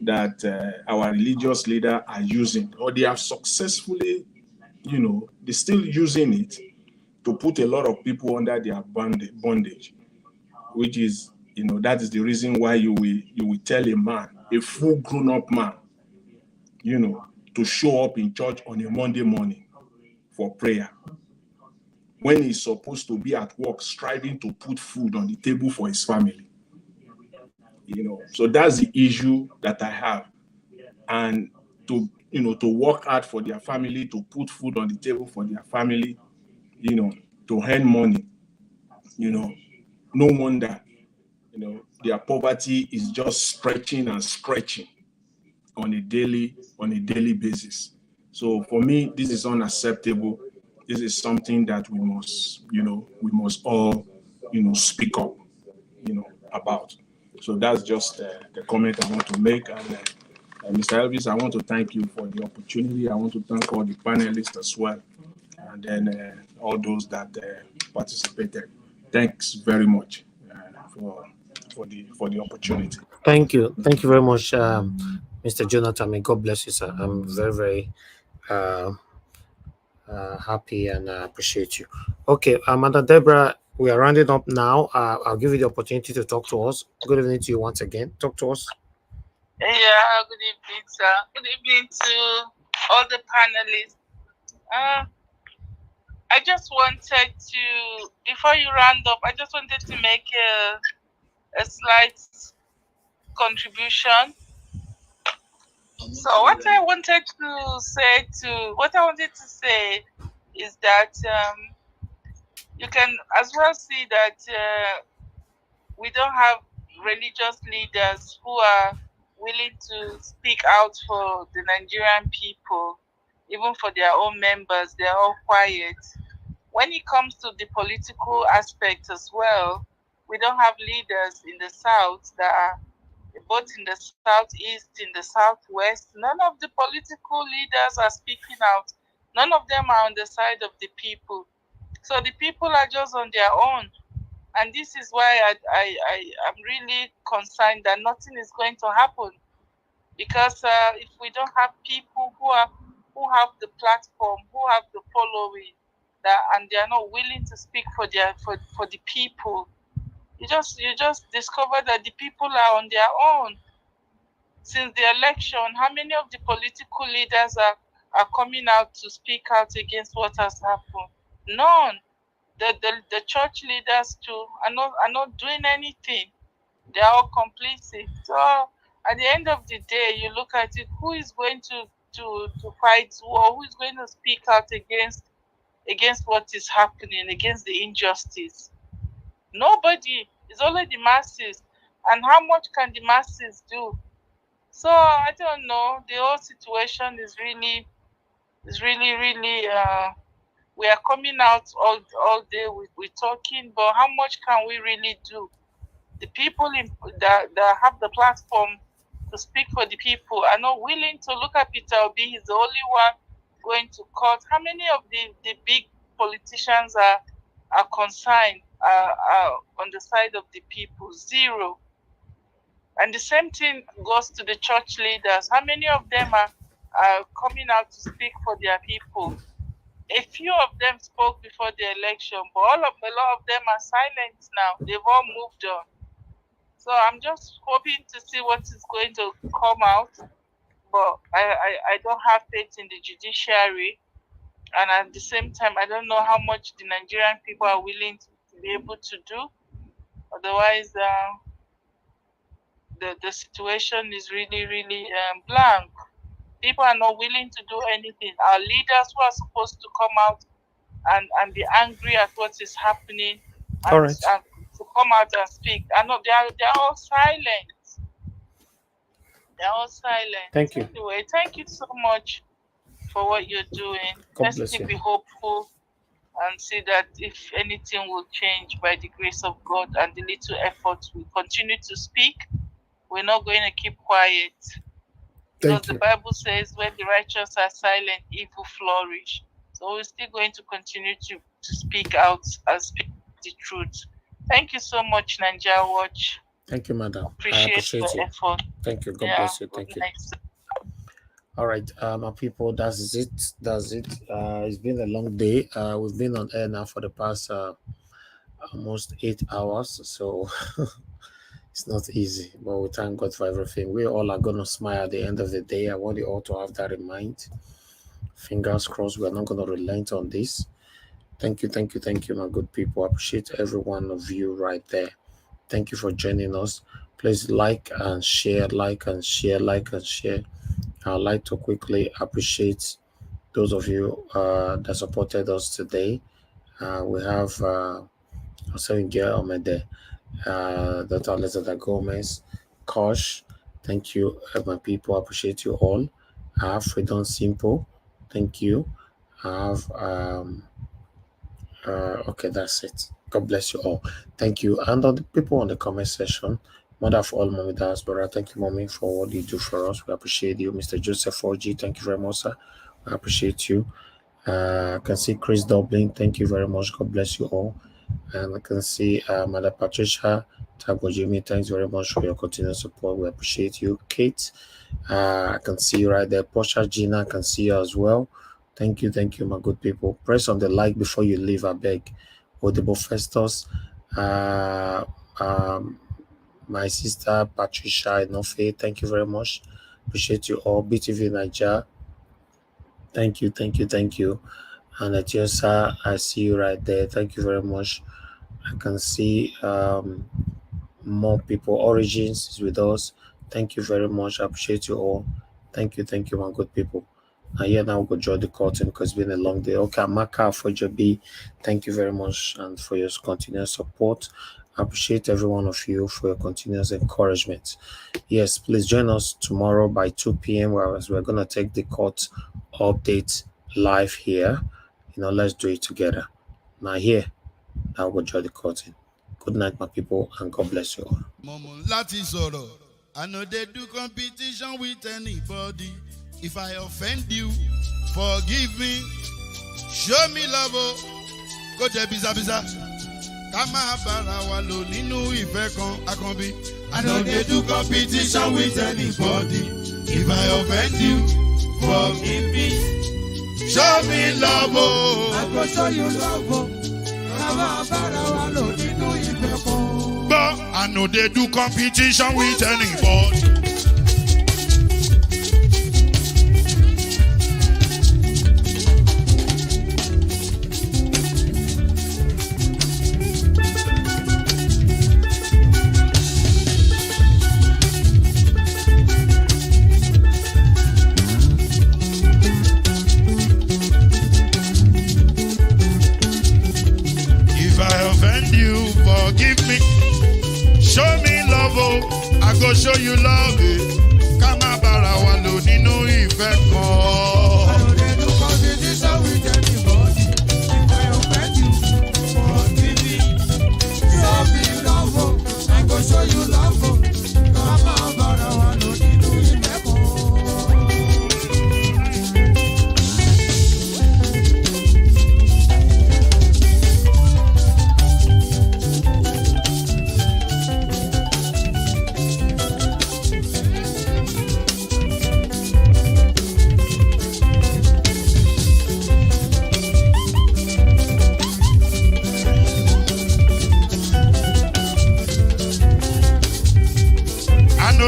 that our religious leaders are using, or they have successfully, they're still using it to put a lot of people under their bondage, which is, that is the reason why you will tell a man, a full grown-up man, to show up in church on a Monday morning for prayer, when he's supposed to be at work striving to put food on the table for his family. So that's the issue that I have. And to work hard for their family, to put food on the table for their family, to earn money, no wonder, their poverty is just stretching and stretching on a daily basis. So for me, this is unacceptable. This is something that we must all, speak up, about. So that's just the comment I want to make. And Mr. Elvis, I want to thank you for the opportunity. I want to thank all the panelists as well, and then all those that participated. Thanks very much for the opportunity. Thank you very much, Mr. Jonathan. May God bless you, sir. I'm very, very happy and appreciate you. Okay, Madam Deborah, we are rounding up now. I'll give you the opportunity to talk to us. Good evening to you once again. Talk to us. Yeah, good evening, sir. Good evening to all the panelists. I just wanted to, before you round up, I just wanted to make a slight contribution. So what I wanted to say is that you can as well see that we don't have religious leaders who are willing to speak out for the Nigerian people, even for their own members. They're all quiet. When it comes to the political aspect as well, we don't have leaders in the South that are both in the Southeast, in the Southwest. None of the political leaders are speaking out. None of them are on the side of the people. So the people are just on their own. And this is why I'm really concerned that nothing is going to happen. Because if we don't have people who have the platform, who have the following, and they are not willing to speak for the people, you just discover that the people are on their own. Since the election, how many of the political leaders are coming out to speak out against what has happened? None. The church leaders too are not doing anything. They are all complicit. So at the end of the day, you look at it, who is going to fight war? Who is going to speak out against what is happening, against the injustice? Nobody. It's only the masses. And how much can the masses do? So I don't know. The whole situation is really we are coming out all day with talking, but how much can we really do? The people that have the platform to speak for the people are not willing to look at Peter Obi. He's the only one going to court. How many of the big politicians are concerned, are on the side of the people? Zero. And the same thing goes to the church leaders. How many of them are coming out to speak for their people? A few of them spoke before the election, but a lot of them are silent now. They've all moved on. So I'm just hoping to see what is going to come out. But I don't have faith in the judiciary. And at the same time, I don't know how much the Nigerian people are willing to be able to do. Otherwise, the situation is really blank. People are not willing to do anything. Our leaders who are supposed to come out and be angry at what is happening and to come out and speak, they're all silent. They're all silent. Thank you. Anyway, thank you so much for what you're doing. God bless you. Let's be hopeful and see that if anything will change by the grace of God and the little efforts we continue to speak. We're not going to keep quiet. Because the Bible says when the righteous are silent, evil flourish. So we're still going to continue to speak out and speak the truth. Thank you so much, Nigeria Watch. Thank you, madam. I appreciate you. Effort. Thank you. God bless you. Thank you. All right, my people, that's it. It's been a long day. We've been on air now for the past almost 8 hours, so it's not easy, but we thank God for everything. We all are going to smile at the end of the day. I want you all to have that in mind. Fingers crossed, we are not going to relent on this. Thank you, my good people. I appreciate every one of you right there. Thank you for joining us. Please like and share. I'd like to quickly appreciate those of you that supported us today. We have Osengir Omede, Dr. Elizabeth Gomez, Kosh. Thank you, my people. I appreciate you all. I have Freedom Simple. Thank you. I have okay, that's it. God bless you all. Thank you. And on the people on the comment section, mother of all, Mommy Diaspora, thank you, Mommy, for what you do for us. We appreciate you. Mr. Joseph 4G, thank you very much, sir. I appreciate you. I can see Chris Dublin, thank you very much. God bless you all. And I can see Mother Patricia Tagojimi, thanks very much for your continued support. We appreciate you. Kate, I can see you right there. Portia Gina, I can see you as well. Thank you, my good people. Press on the like before you leave, I beg. Audible Festus, my sister Patricia Enofe, thank you very much. Appreciate you all. BTV Nigeria, Thank you. And Atiosa, I see you right there. Thank you very much. I can see more people. Origins is with us. Thank you very much. I appreciate you all. Thank you, my good people. And yeah, now we'll go draw the curtain because it's been a long day. Okay, Maka for JB, thank you very much and for your continuous support. I appreciate every one of you for your continuous encouragement. Yes, please join us tomorrow by 2 p.m. whereas we're going to take the court update live here. Let's do it together. Now here, now we'll draw the curtain. Good night, my people, and God bless you all. I know they do competition with anybody. If I offend you, forgive me. Show me love. Go to Biza. Kama bara wa lo ninu ife kan akanbi. I know they do competition with anybody. If I offend you, forgive me. Show me love. I go show you love. Kama bara wa lo ninu ife kan. But I know they do competition with anybody. Forgive me, show me love, I go show you love. Kama bara wa lo ninu ife kan. I know they do competition with anybody. If I offend you, forgive me. Show me love, I go show you love. Kama bara wa lo ninu ife kan.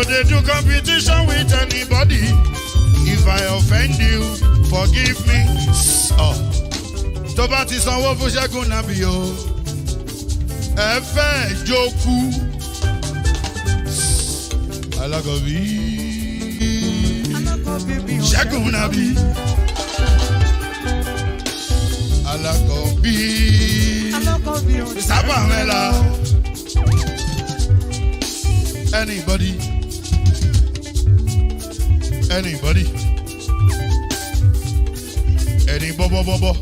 They do competition with anybody. If I offend you, forgive me. Tó bá ti sanwó fún Ṣẹ́gun Nàbí o, ẹ fẹ́ jókù. Alákọ̀bí Ṣẹ́gun Nàbí. Alákọ̀bí Sábàmẹ́là. Anybody? Any bobo.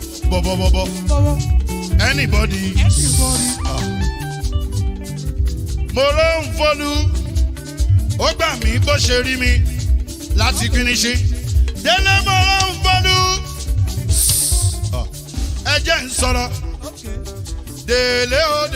Anybody? Mo ló ń folú, ó gbà mí bó ṣe rí mi láti finishi. Délé mo ló ń folú, ẹ jẹ́ ń sọ̀rọ̀. Délé o